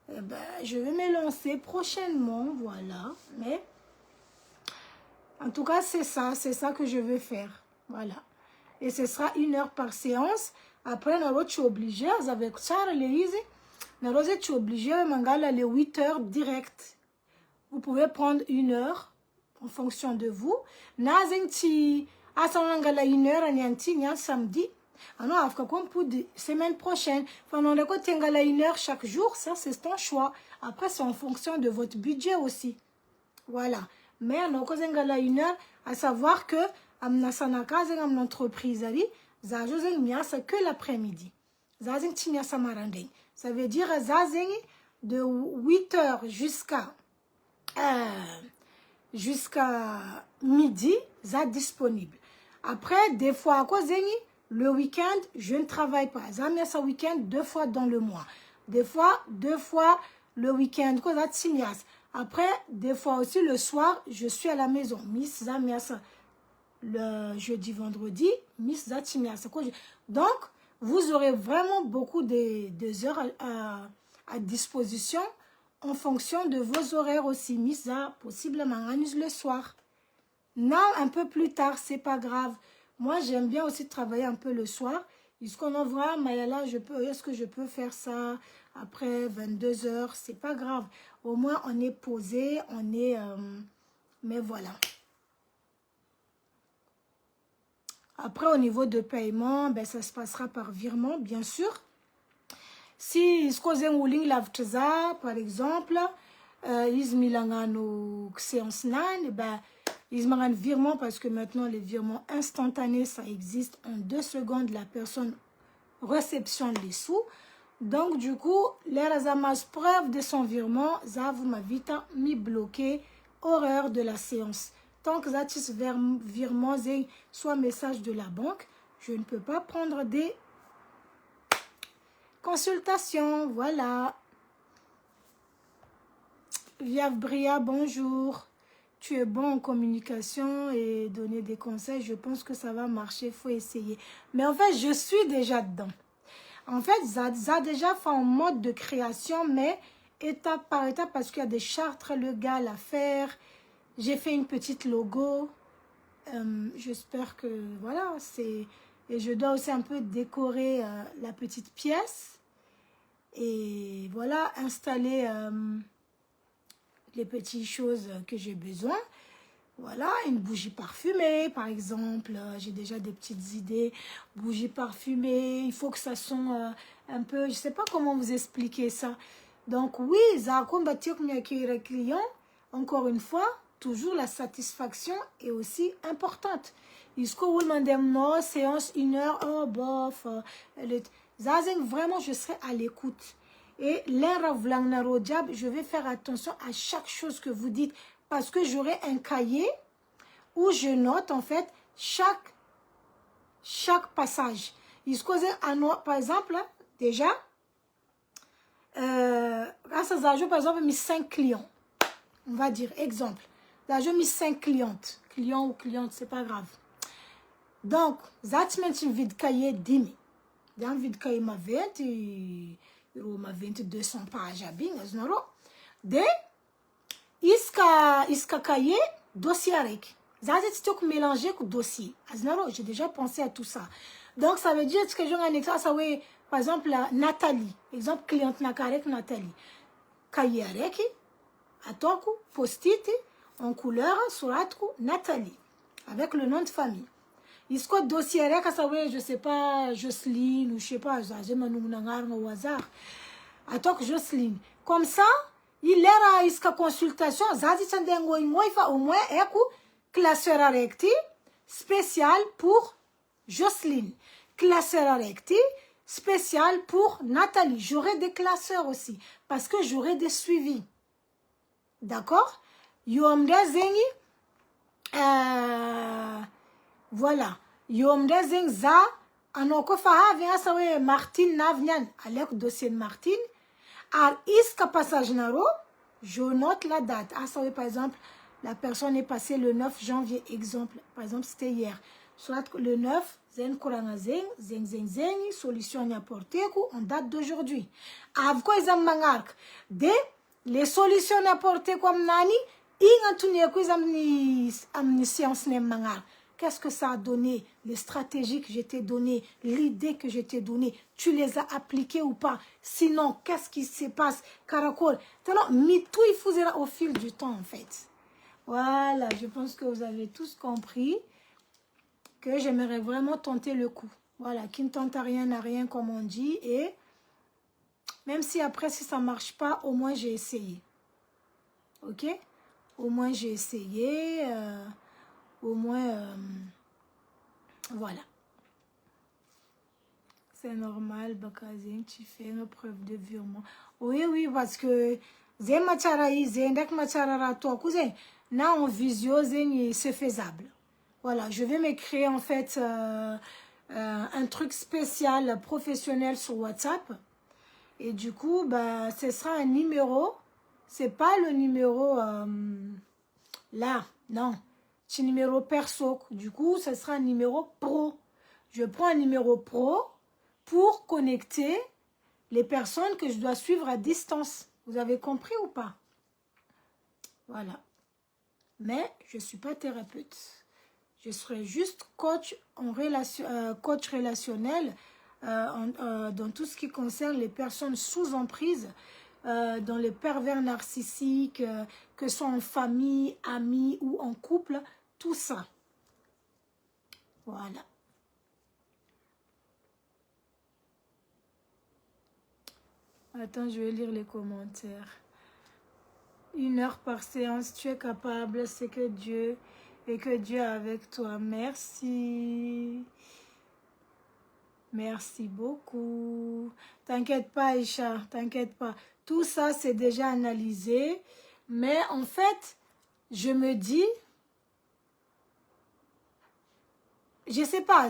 Ben, je vais me lancer prochainement, voilà. Mais en tout cas, c'est ça que je vais faire. Voilà. Et ce sera 1 heure par séance. Après, je suis obligé, avec Charles et Easy, je suis obligé de les 8 heures direct. Vous pouvez prendre 1 heure en fonction de vous. Nazenti asanangala 1 heure nyanti samedi. Alors afka comme pour semaine prochaine. Pendant le côté ngala 1 heure chaque jour, ça c'est ton choix. Après c'est en fonction de votre budget aussi. Voilà. Mais on a ngala 1 heure à savoir que amna sanaka zeng entreprise ali za joseng miasa que l'après-midi. Za zeng tinya samarandeng. Ça veut dire za zeng de 8 heures jusqu'à midi, ça disponible. Après, des fois, à quoi le week-end, je ne travaille pas. Ça met ça week-end 2 fois dans le mois. Des fois, 2 fois le week-end, quoi, ça après, des fois aussi, le soir, je suis à la maison. Miss Zamiasa, le jeudi, vendredi, Miss Zatimiasa. Donc, vous aurez vraiment beaucoup de heures à disposition en fonction de vos horaires aussi. Misa, possiblement, le soir. Non, un peu plus tard, c'est pas grave. Moi, j'aime bien aussi travailler un peu le soir. Est-ce qu'on envoie, Mayala, est-ce que je peux faire ça après 22 heures? C'est pas grave. Au moins, on est posé, on est... mais voilà. Après, au niveau de paiement, ben, ça se passera par virement, bien sûr. Si par exemple, ils milangano séance nan, ben ils m'ont virement parce que maintenant les virements instantanés ça existe en 2 secondes la personne réceptionne les sous. Donc du coup, les razamas preuve de son virement, ça vous m'invite à m'y bloquer horaire de la séance. Tant que ça virement soit message de la banque, je ne peux pas prendre des consultation, voilà. Viave Bria, bonjour. Tu es bon en communication et donner des conseils. Je pense que ça va marcher, il faut essayer. Mais en fait, je suis déjà dedans. En fait, ça a déjà fait en mode de création, mais étape par étape, parce qu'il y a des chartres légales à faire. J'ai fait une petite logo. J'espère que, voilà, c'est... Et je dois aussi un peu décorer la petite pièce. Et voilà, installer les petites choses que j'ai besoin. Voilà, une bougie parfumée, par exemple. J'ai déjà des petites idées. Bougie parfumée, il faut que ça sonne un peu... Je ne sais pas comment vous expliquer ça. Donc oui, ça a combattu mes clients. Encore une fois, toujours la satisfaction est aussi importante. Est-ce que vous demandez moi, séance 1 heure, oh bof. Vraiment, je serai à l'écoute. Et je vais faire attention à chaque chose que vous dites. Parce que j'aurai un cahier où je note en fait chaque passage. Par exemple, déjà, grâce à ça, par exemple, mis 5 clients. On va dire, exemple. Là, j'ai mis 5 clientes. Client ou cliente, c'est pas grave. Donc, ça me vide cahier 10 000. Dans le vide cahier, ma 20, ma 200 pages à bien, de iska cahier, dossier avec. Ça, c'est mélanger avec dossier. J'ai déjà pensé à tout ça. Donc, ça veut dire que j'ai un exemple, ça veut, par exemple, Nathalie. Exemple, cliente Nakarek Nathalie. Cahier avec, atoku, post-it, en couleur, suratku, Nathalie. Avec le nom de famille. Isko dossier avec, ça veut, je sais pas, Jocelyne, ou je sais pas, j'ai mon au hasard. Atoku Jocelyne. Comme ça, il era iska consultation, zazi tsandengo imoifa au moins eku classeur recti spécial pour Jocelyne, classeur recti spécial pour Nathalie. J'aurai des classeurs aussi parce que j'aurai des suivis. D'accord? Yomde zengi voilà. Yomde zeng za anoko faha vient sawe Martine Navnian avec dossier de Martine. À iska passage naro, je note la date. Ah, ça veut par exemple, la personne est passée le 9 janvier, exemple. Par exemple, c'était hier. Soit le 9, zen korana zeng, solution apportée en date d'aujourd'hui. Avko exam mangark. De les solutions apportées comme nani, ingantunye ko exam ni science ne mangark. Qu'est-ce que ça a donné? Les stratégies que je t'ai données, l'idée que je t'ai donnée, tu les as appliquées ou pas? Sinon, qu'est-ce qui se passe? Caracol. Mais tout, il faisait au fil du temps, en fait. Voilà, je pense que vous avez tous compris que j'aimerais vraiment tenter le coup. Voilà, qui ne tente à rien n'a rien, comme on dit. Et même si après, si ça ne marche pas, au moins j'ai essayé. Ok? Au moins j'ai essayé. Au moins, voilà. C'est normal, Bakazin, tu fais une preuve de virement. Oui, parce que Zé Macharaï, Zé Ndek Macharara, toi, cousin, là, en visio, c'est faisable. Voilà, je vais me créer en fait un truc spécial, professionnel sur WhatsApp. Et du coup, bah, ce sera un numéro. C'est pas le numéro là, non. C'est un numéro perso. Du coup, ce sera un numéro pro. Je prends un numéro pro pour connecter les personnes que je dois suivre à distance. Vous avez compris ou pas? Voilà. Mais je ne suis pas thérapeute. Je serai juste coach, coach relationnel dans tout ce qui concerne les personnes sous emprise, dans les pervers narcissiques, que ce soit en famille, amis ou en couple, tout ça. Voilà. Attends, je vais lire les commentaires. 1 heure par séance, tu es capable, c'est que Dieu et que Dieu est avec toi. Merci. Merci beaucoup. T'inquiète pas, Aïcha, t'inquiète pas. Tout ça, c'est déjà analysé. Mais en fait, je me dis, je sais pas,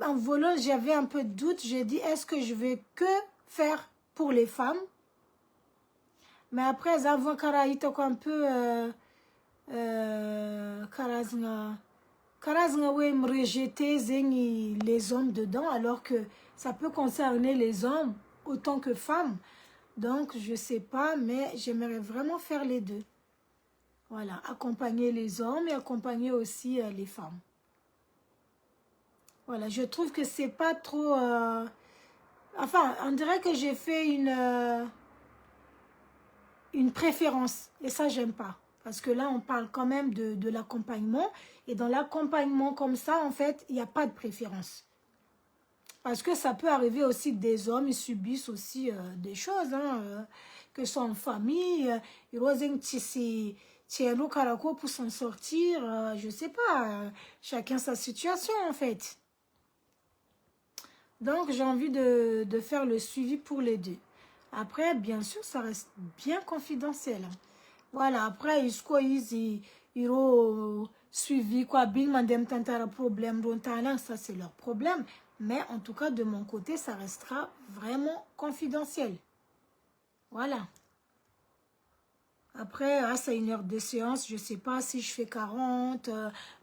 en volant, j'avais un peu de doute. J'ai dit, est-ce que je vais que faire pour les femmes? Mais après, avant Karaïta, un peu Karaznga ouais me rejeter les hommes dedans, alors que ça peut concerner les hommes autant que femmes. Donc, je sais pas, mais j'aimerais vraiment faire les deux. Voilà, accompagner les hommes et accompagner aussi les femmes. Voilà, je trouve que c'est pas trop... Enfin, on dirait que j'ai fait une préférence. Et ça, j'aime pas. Parce que là, on parle quand même de l'accompagnement. Et dans l'accompagnement comme ça, en fait, il n'y a pas de préférence. Parce que ça peut arriver aussi que des hommes, ils subissent aussi des choses. Que ce soit en famille. Ils osent tirer caracol pour s'en sortir. Je sais pas. Chacun sa situation, en fait. Donc, j'ai envie de faire le suivi pour les deux. Après, bien sûr, ça reste bien confidentiel. Voilà, après, ils ont suivi quoi, Bing Mandem Tantara problème, ça c'est leur problème. Mais en tout cas, de mon côté, ça restera vraiment confidentiel. Voilà. Après, c'est 1 heure de séance. Je ne sais pas si je fais 40.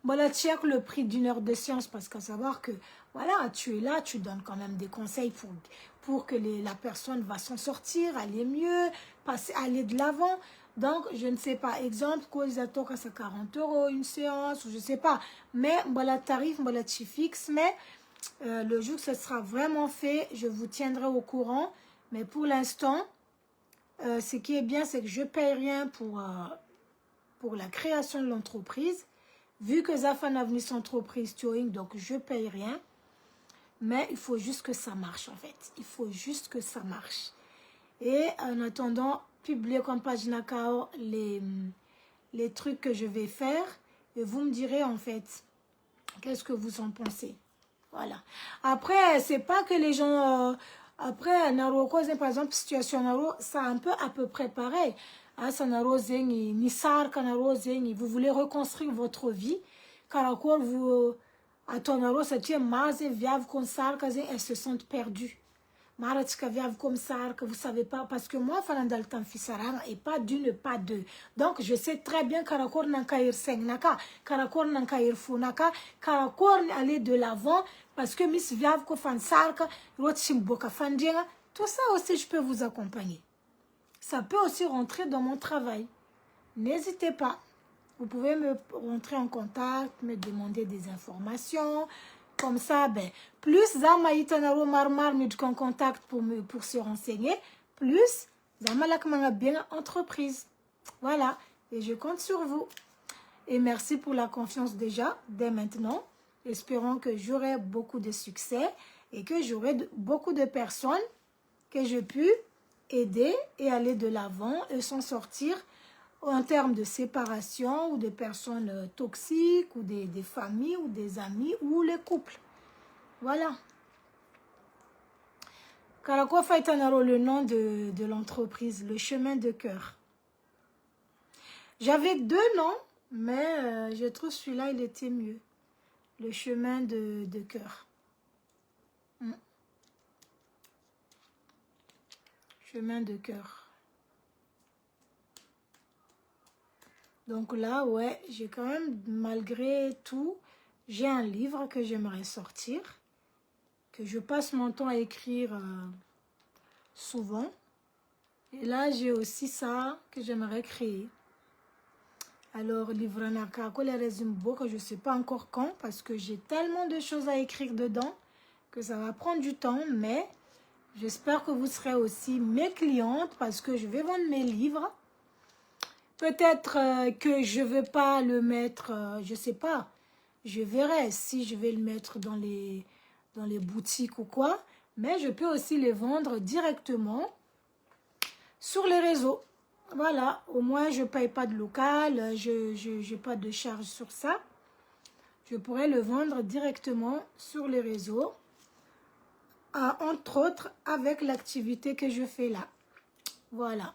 Voilà, check le prix d'1 heure de séance parce qu'à savoir que, voilà, tu es là, tu donnes quand même des conseils pour que la personne va s'en sortir, aller mieux, aller de l'avant. Donc, je ne sais pas. Exemple, quand ils attendent à 40 € une séance, ou je ne sais pas. Mais, voilà, tarif, voilà, tu fixes. Mais, le jour que ce sera vraiment fait, je vous tiendrai au courant. Mais pour l'instant... ce qui est bien, c'est que je ne paye rien pour la création de l'entreprise. Vu que Zafan a venu son entreprise, donc je ne paye rien. Mais il faut juste que ça marche, en fait. Il faut juste que ça marche. Et en attendant, publier comme page Nakao les trucs que je vais faire. Et vous me direz, en fait, qu'est-ce que vous en pensez. Voilà. Après, c'est pas que les gens... après, Naro, par exemple, situation Naro, c'est un peu à peu près pareil. Vous voulez reconstruire votre vie. Car vous... À ton Naro, ça tient maze, viave comme ça, elles se sentent perdues. Maratika viave comme ça, que vous savez pas. Parce que moi, Fanandal Tanfisarang, et pas d'une, pas deux. Donc, je sais très bien Karakor Nankair Sengnaka, Karakor Nankair Funaka, Karakor aller de l'avant. Parce que Miss Viave Kofansarka, Rotsimboka Fandienga, tout ça aussi, je peux vous accompagner. Ça peut aussi rentrer dans mon travail. N'hésitez pas. Vous pouvez me rentrer en contact, me demander des informations. Comme ça, ben, plus Zamaïtanaro Marmar me en contact pour se renseigner, plus Zamalak m'a bien entreprise. Voilà. Et je compte sur vous. Et merci pour la confiance déjà, dès maintenant. Espérons que j'aurai beaucoup de succès et que j'aurai beaucoup de personnes que je puis aider et aller de l'avant et s'en sortir en termes de séparation ou des personnes toxiques ou des familles ou des amis ou les couples. Voilà. Karako Faitanaro, le nom de l'entreprise, le chemin de cœur. J'avais 2 noms, mais je trouve celui-là, il était mieux. Le chemin de cœur. Chemin de cœur. Donc là, ouais, j'ai quand même, malgré tout, j'ai un livre que j'aimerais sortir, que je passe mon temps à écrire souvent. Et là, j'ai aussi ça que j'aimerais créer. Alors, livre Nakako, les résume que je ne sais pas encore quand, parce que j'ai tellement de choses à écrire dedans, que ça va prendre du temps, mais j'espère que vous serez aussi mes clientes, parce que je vais vendre mes livres. Peut-être que je ne vais pas le mettre, je ne sais pas. Je verrai si je vais le mettre dans les boutiques ou quoi. Mais je peux aussi les vendre directement sur les réseaux. Voilà, au moins je ne paye pas de local, je n'ai pas de charge sur ça. Je pourrais le vendre directement sur les réseaux. Entre autres avec l'activité que je fais là. Voilà.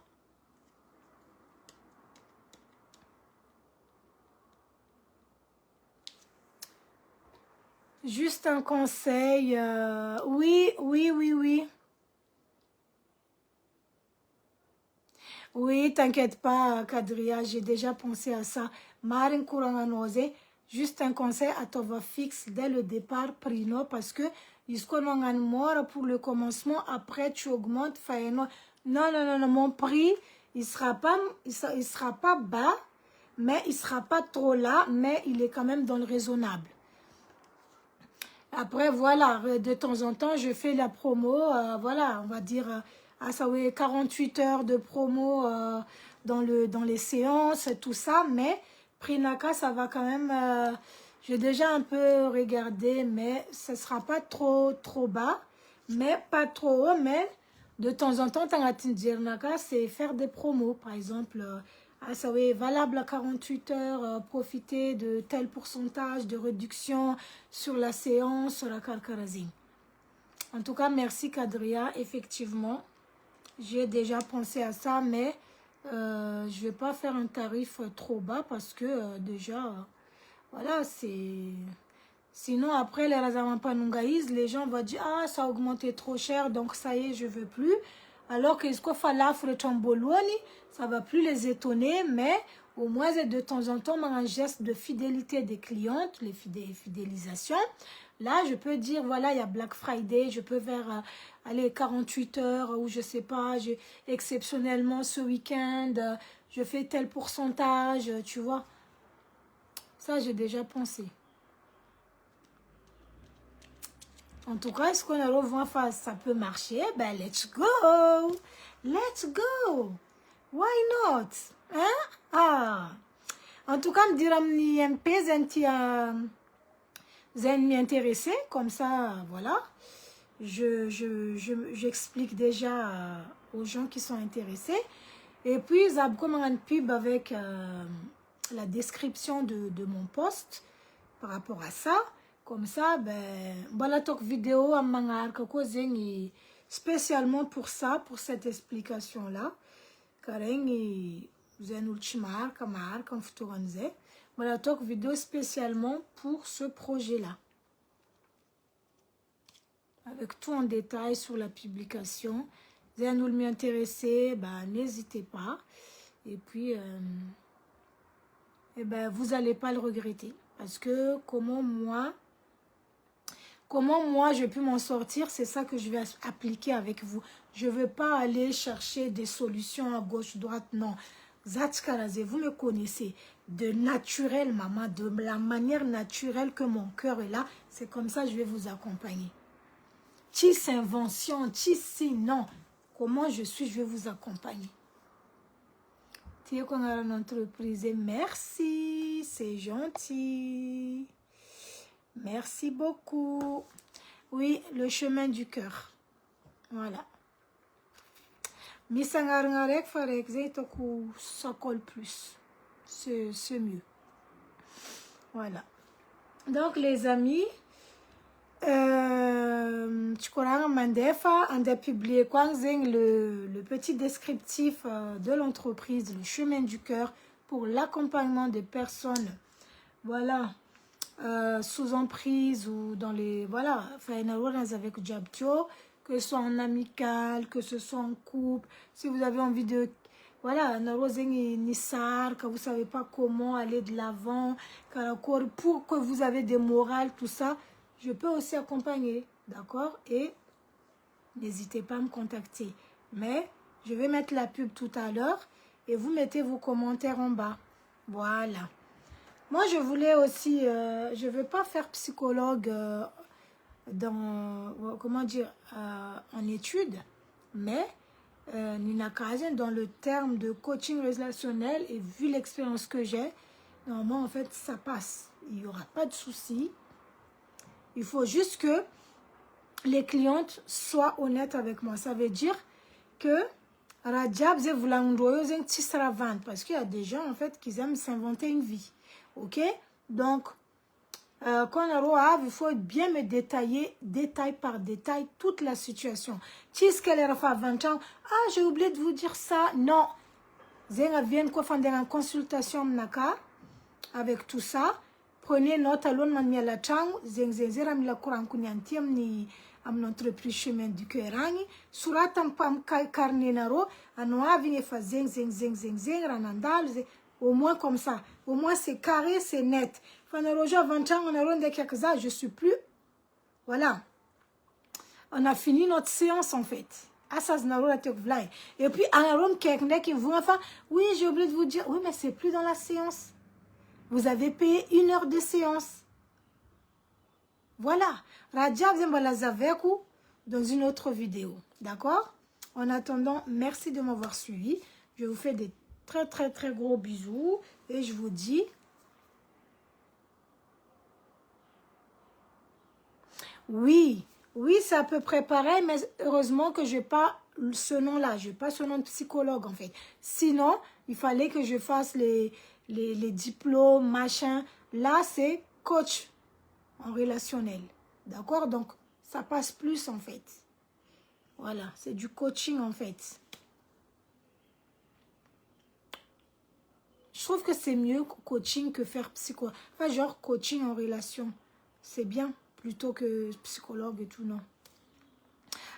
Juste un conseil, oui. Oui, t'inquiète pas, Kadria, j'ai déjà pensé à ça. Marin courant nausée, juste un conseil à ton fixe dès le départ, prino, parce que jusqu'au mort pour le commencement, après tu augmentes, non, non, non, non, mon prix, il sera pas bas, mais il sera pas trop là, mais il est quand même dans le raisonnable. Après, voilà, de temps en temps, je fais la promo, voilà, on va dire, ça oui, 48 heures de promo dans les séances, tout ça, mais prix Naka, ça va quand même, j'ai déjà un peu regardé, mais ce sera pas trop bas, mais pas trop haut, mais de temps en temps, dire Naka, c'est faire des promos, par exemple, ça oui, valable à 48 heures, profiter de tel pourcentage de réduction sur la séance, sur la Karkarazine. En tout cas, merci Kadria, effectivement, j'ai déjà pensé à ça, mais je ne vais pas faire un tarif trop bas parce que déjà, voilà, c'est... Sinon, après, les Razamanpanungaïs, les gens vont dire, ah, ça a augmenté trop cher, donc ça y est, je ne veux plus. Alors que ce qu'on fait là, ça ne va plus les étonner, mais au moins, de temps en temps, un geste de fidélité des clientes, les fidélisations. Là, je peux dire, voilà, il y a Black Friday, je peux faire, allez, 48 heures, ou je sais pas, exceptionnellement ce week-end, je fais tel pourcentage, tu vois. Ça, j'ai déjà pensé. En tout cas, est-ce qu'on a revu face, ça peut marcher? Ben, let's go! Let's go! Why not? Hein? Ah! En tout cas, me dire ni un peu, m'y intéresser, comme ça, voilà. J'explique déjà aux gens qui sont intéressés. Et puis, j'ai comme un pub avec la description de mon post par rapport à ça. Comme ça, ben, voilà tok vidéo à mangar spécialement pour ça, pour cette explication-là. Karen Zenulchimar, Kamar, Kamfuturanze. Voilà tok vidéo spécialement pour ce projet-là. Avec tout en détail sur la publication. Zenul m'y intéresser, ben, n'hésitez pas. Et puis, eh ben, vous n'allez pas le regretter. Parce que comment moi je peux m'en sortir, c'est ça que je vais appliquer avec vous. Je ne veux pas aller chercher des solutions à gauche, droite, non. Zatskaraze, vous me connaissez. De naturel, maman, de la manière naturelle que mon cœur est là, c'est comme ça que je vais vous accompagner. Tis invention, tis sinon, comment je suis, je vais vous accompagner. Tiens qu'on a une entreprise, merci, c'est gentil. Merci beaucoup. Oui, le chemin du cœur. Voilà. Misangarngarek farek zeitoku ça colle plus. C'est mieux. Voilà. Donc les amis, tu connais Mandefa, on a publié le petit descriptif de l'entreprise, le chemin du cœur pour l'accompagnement des personnes. Voilà. Sous emprise ou dans les voilà avec Jabtio, que ce soit en amical, que ce soit en couple, si vous avez envie de voilà Nissar, que vous savez pas comment aller de l'avant, pour que vous avez des morales, tout ça, je peux aussi accompagner, d'accord? Et n'hésitez pas à me contacter, mais je vais mettre la pub tout à l'heure et vous mettez vos commentaires en bas. Voilà. Moi, je voulais aussi, je ne veux pas faire psychologue comment dire, en études, mais Nina Kazen, dans le terme de coaching relationnel, et vu l'expérience que j'ai, normalement, en fait, ça passe. Il n'y aura pas de souci. Il faut juste que les clientes soient honnêtes avec moi. Ça veut dire que Rajab, parce qu'il y a des gens, en fait, qui aiment s'inventer une vie. Ok, donc quand on a il faut bien me détailler détail par détail toute la situation. Si ce qu'elle a fait 20 ans, ah j'ai oublié de vous dire ça, non. Zenga vient quoi faire une consultation naka avec tout ça. Prenez note à l'on man la chang zeng zera mi la courant kunyantiam ni amin'ny entreprise chemin du cœur agny sorata carnet naro anao avy efa zegny raha nandalo zegny au moins comme ça au moins c'est carré c'est net fa nareo jo avy an-tragno nareo ndraiky ak za je suis plus voilà on a fini notre séance en fait asazonareo raha tiako volagny et puis anareo mikaiky ndraiky mivogna fa oui j'ai oublié de vous dire oui mais c'est plus dans la séance vous avez payé 1 heure de séance. Voilà. Rajab Zembalazaveku dans une autre vidéo. D'accord? En attendant, merci de m'avoir suivi. Je vous fais des très gros bisous. Et je vous dis... Oui, c'est à peu près pareil, mais heureusement que je n'ai pas ce nom-là. Je n'ai pas ce nom de psychologue, en fait. Sinon, il fallait que je fasse les diplômes, machin. Là, c'est coach en relationnel. D'accord? Donc, ça passe plus, en fait. Voilà, c'est du coaching, en fait. Je trouve que c'est mieux coaching que faire psycho. Enfin, genre coaching en relation. C'est bien, plutôt que psychologue et tout, non.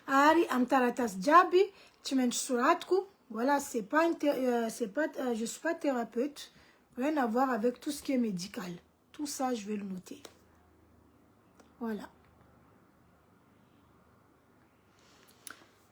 Ari, amtaratas jabi, timen suratku. Voilà, je suis pas thérapeute. Rien à voir avec tout ce qui est médical. Tout ça, je vais le noter. Voilà.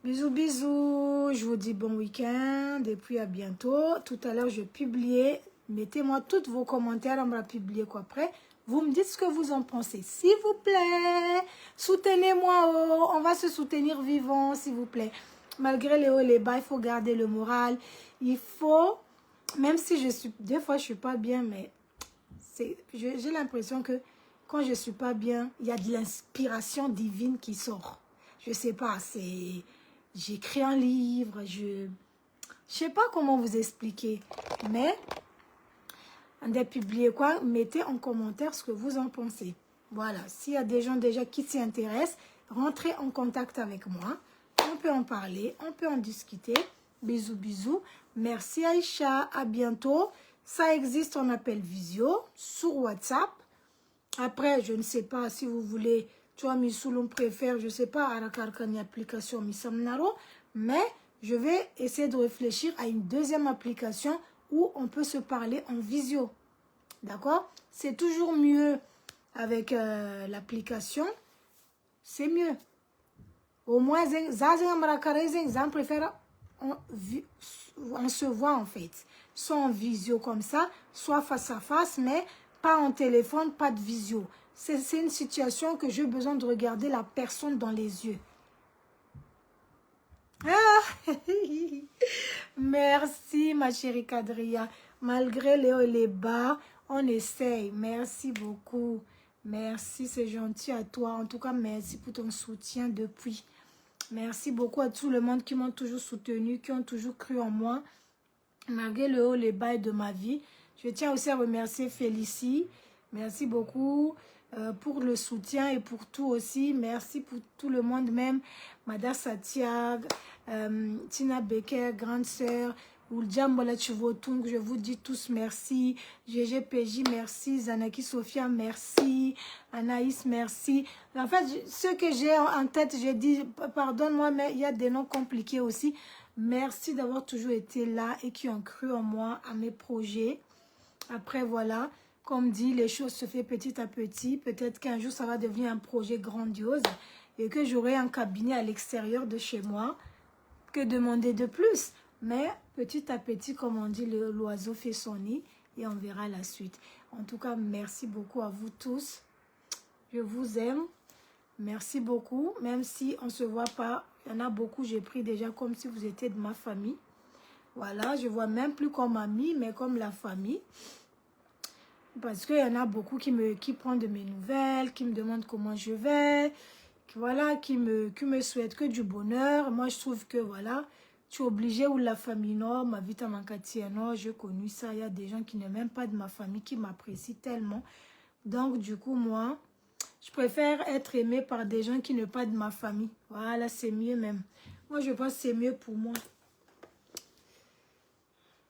Bisous, bisous. Je vous dis bon week-end. Et puis à bientôt. Tout à l'heure, je vais publier. Mettez-moi tous vos commentaires. On va publier quoi après. Vous me dites ce que vous en pensez. S'il vous plaît. Soutenez-moi. Oh. On va se soutenir vivant, s'il vous plaît. Malgré les hauts et les bas, il faut garder le moral. Il faut... Même si des fois je suis pas bien, mais j'ai l'impression que quand je suis pas bien, il y a de l'inspiration divine qui sort. Je sais pas, j'écris un livre, je sais pas comment vous expliquer, mais on a publié quoi, mettez en commentaire ce que vous en pensez. Voilà, s'il y a des gens déjà qui s'y intéressent, rentrez en contact avec moi, on peut en parler, on peut en discuter. Bisous, bisous. Merci Aïcha, à bientôt. Ça existe, on appelle visio sur WhatsApp. Après, je ne sais pas si vous voulez, tu vois, Missoulon préfère, je ne sais pas, Arakarkani application Misamnaro, mais je vais essayer de réfléchir à une deuxième application où on peut se parler en visio. D'accord? C'est toujours mieux avec l'application. C'est mieux. Au moins, Zazan préfère on se voit en fait, soit en visio comme ça, soit face à face, mais pas en téléphone, pas de visio. C'est une situation que j'ai besoin de regarder la personne dans les yeux. Ah merci ma chérie Kadria. Malgré les hauts et les bas, on essaye. Merci beaucoup. Merci, c'est gentil à toi. En tout cas, merci pour ton soutien depuis. Merci beaucoup à tout le monde qui m'ont toujours soutenu, qui ont toujours cru en moi, malgré le haut, les bas de ma vie. Je tiens aussi à remercier Félicie. Merci beaucoup pour le soutien et pour tout aussi. Merci pour tout le monde, même Madame Satiag, Tina Becker, grande sœur, Ouljambola Chivotung, je vous dis tous merci. GGPJ, merci. Zanaki Sophia, merci. Anaïs, merci. En fait, ce que j'ai en tête, j'ai dit, pardonne-moi, mais il y a des noms compliqués aussi. Merci d'avoir toujours été là et qui ont cru en moi, à mes projets. Après, voilà, comme dit, les choses se font petit à petit. Peut-être qu'un jour, ça va devenir un projet grandiose et que j'aurai un cabinet à l'extérieur de chez moi. Que demander de plus? Mais petit à petit, comme on dit, l'oiseau fait son nid et on verra la suite. En tout cas, merci beaucoup à vous tous. Je vous aime. Merci beaucoup. Même si on ne se voit pas, il y en a beaucoup, j'ai pris déjà comme si vous étiez de ma famille. Voilà, je ne vois même plus comme amie, mais comme la famille. Parce qu'il y en a beaucoup qui prennent de mes nouvelles, qui me demandent comment je vais, voilà, qui me souhaitent que du bonheur. Moi, je trouve que, voilà, tu es obligé ou la famille nord, ma vie Tamankati nord, j'ai connu ça. Il y a des gens qui ne même pas de ma famille, qui m'apprécient tellement. Donc, du coup, moi, je préfère être aimée par des gens qui ne sont pas de ma famille. Voilà, c'est mieux même. Moi, je pense que c'est mieux pour moi.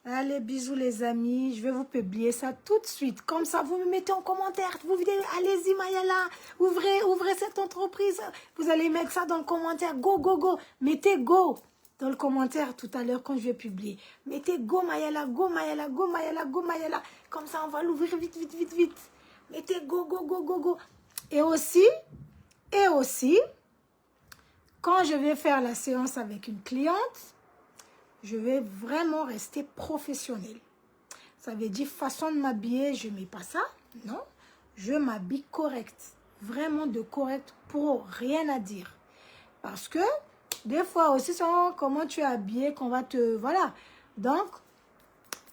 Allez, bisous les amis. Je vais vous publier ça tout de suite. Comme ça, vous me mettez en commentaire. Vous dites, allez-y Mayala, ouvrez cette entreprise. Vous allez mettre ça dans le commentaire. Go, go, go. Mettez go dans le commentaire tout à l'heure quand je vais publier. Mettez go Mayala, go Mayala, go Mayala, go Mayala. Comme ça, on va l'ouvrir vite, vite, vite, vite. Mettez go, go, go, go, go. Et aussi, quand je vais faire la séance avec une cliente, je vais vraiment rester professionnelle. Ça veut dire façon de m'habiller, je ne mets pas ça. Non, je m'habille correct. Vraiment de correct pour rien à dire. Parce que des fois aussi, c'est comment tu es habillé qu'on va te... Voilà. Donc,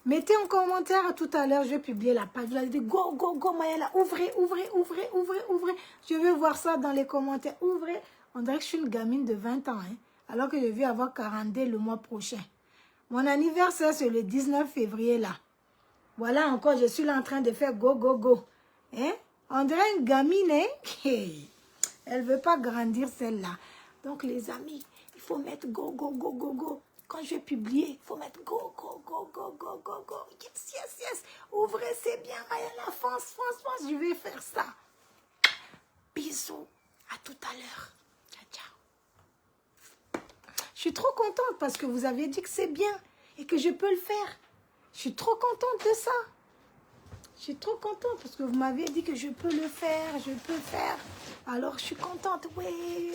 mettez en commentaire tout à l'heure, je vais publier la page. Vous allez dire go, go, go, Mayala, ouvrez. Je veux voir ça dans les commentaires. Ouvrez. On dirait que je suis une gamine de 20 ans. Hein, alors que je vais avoir 42 le mois prochain. Mon anniversaire, c'est le 19 février, là. Voilà encore, je suis là en train de faire go, go, go. Hein? On dirait une gamine, hein? Elle ne veut pas grandir, celle-là. Donc, les amis, il faut mettre go, go, go, go, go. Quand je vais publier, il faut mettre go, go, go, go, go, go, go. Yes, yes, yes. Ouvrez, c'est bien, Mayala, fonce. Je vais faire ça. Bisous. À tout à l'heure. Ciao. Je suis trop contente parce que vous avez dit que c'est bien et que je peux le faire. Je suis trop contente de ça. Je suis trop contente parce que vous m'avez dit que je peux le faire, Alors, je suis contente. Oui.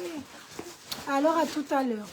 Alors, à tout à l'heure.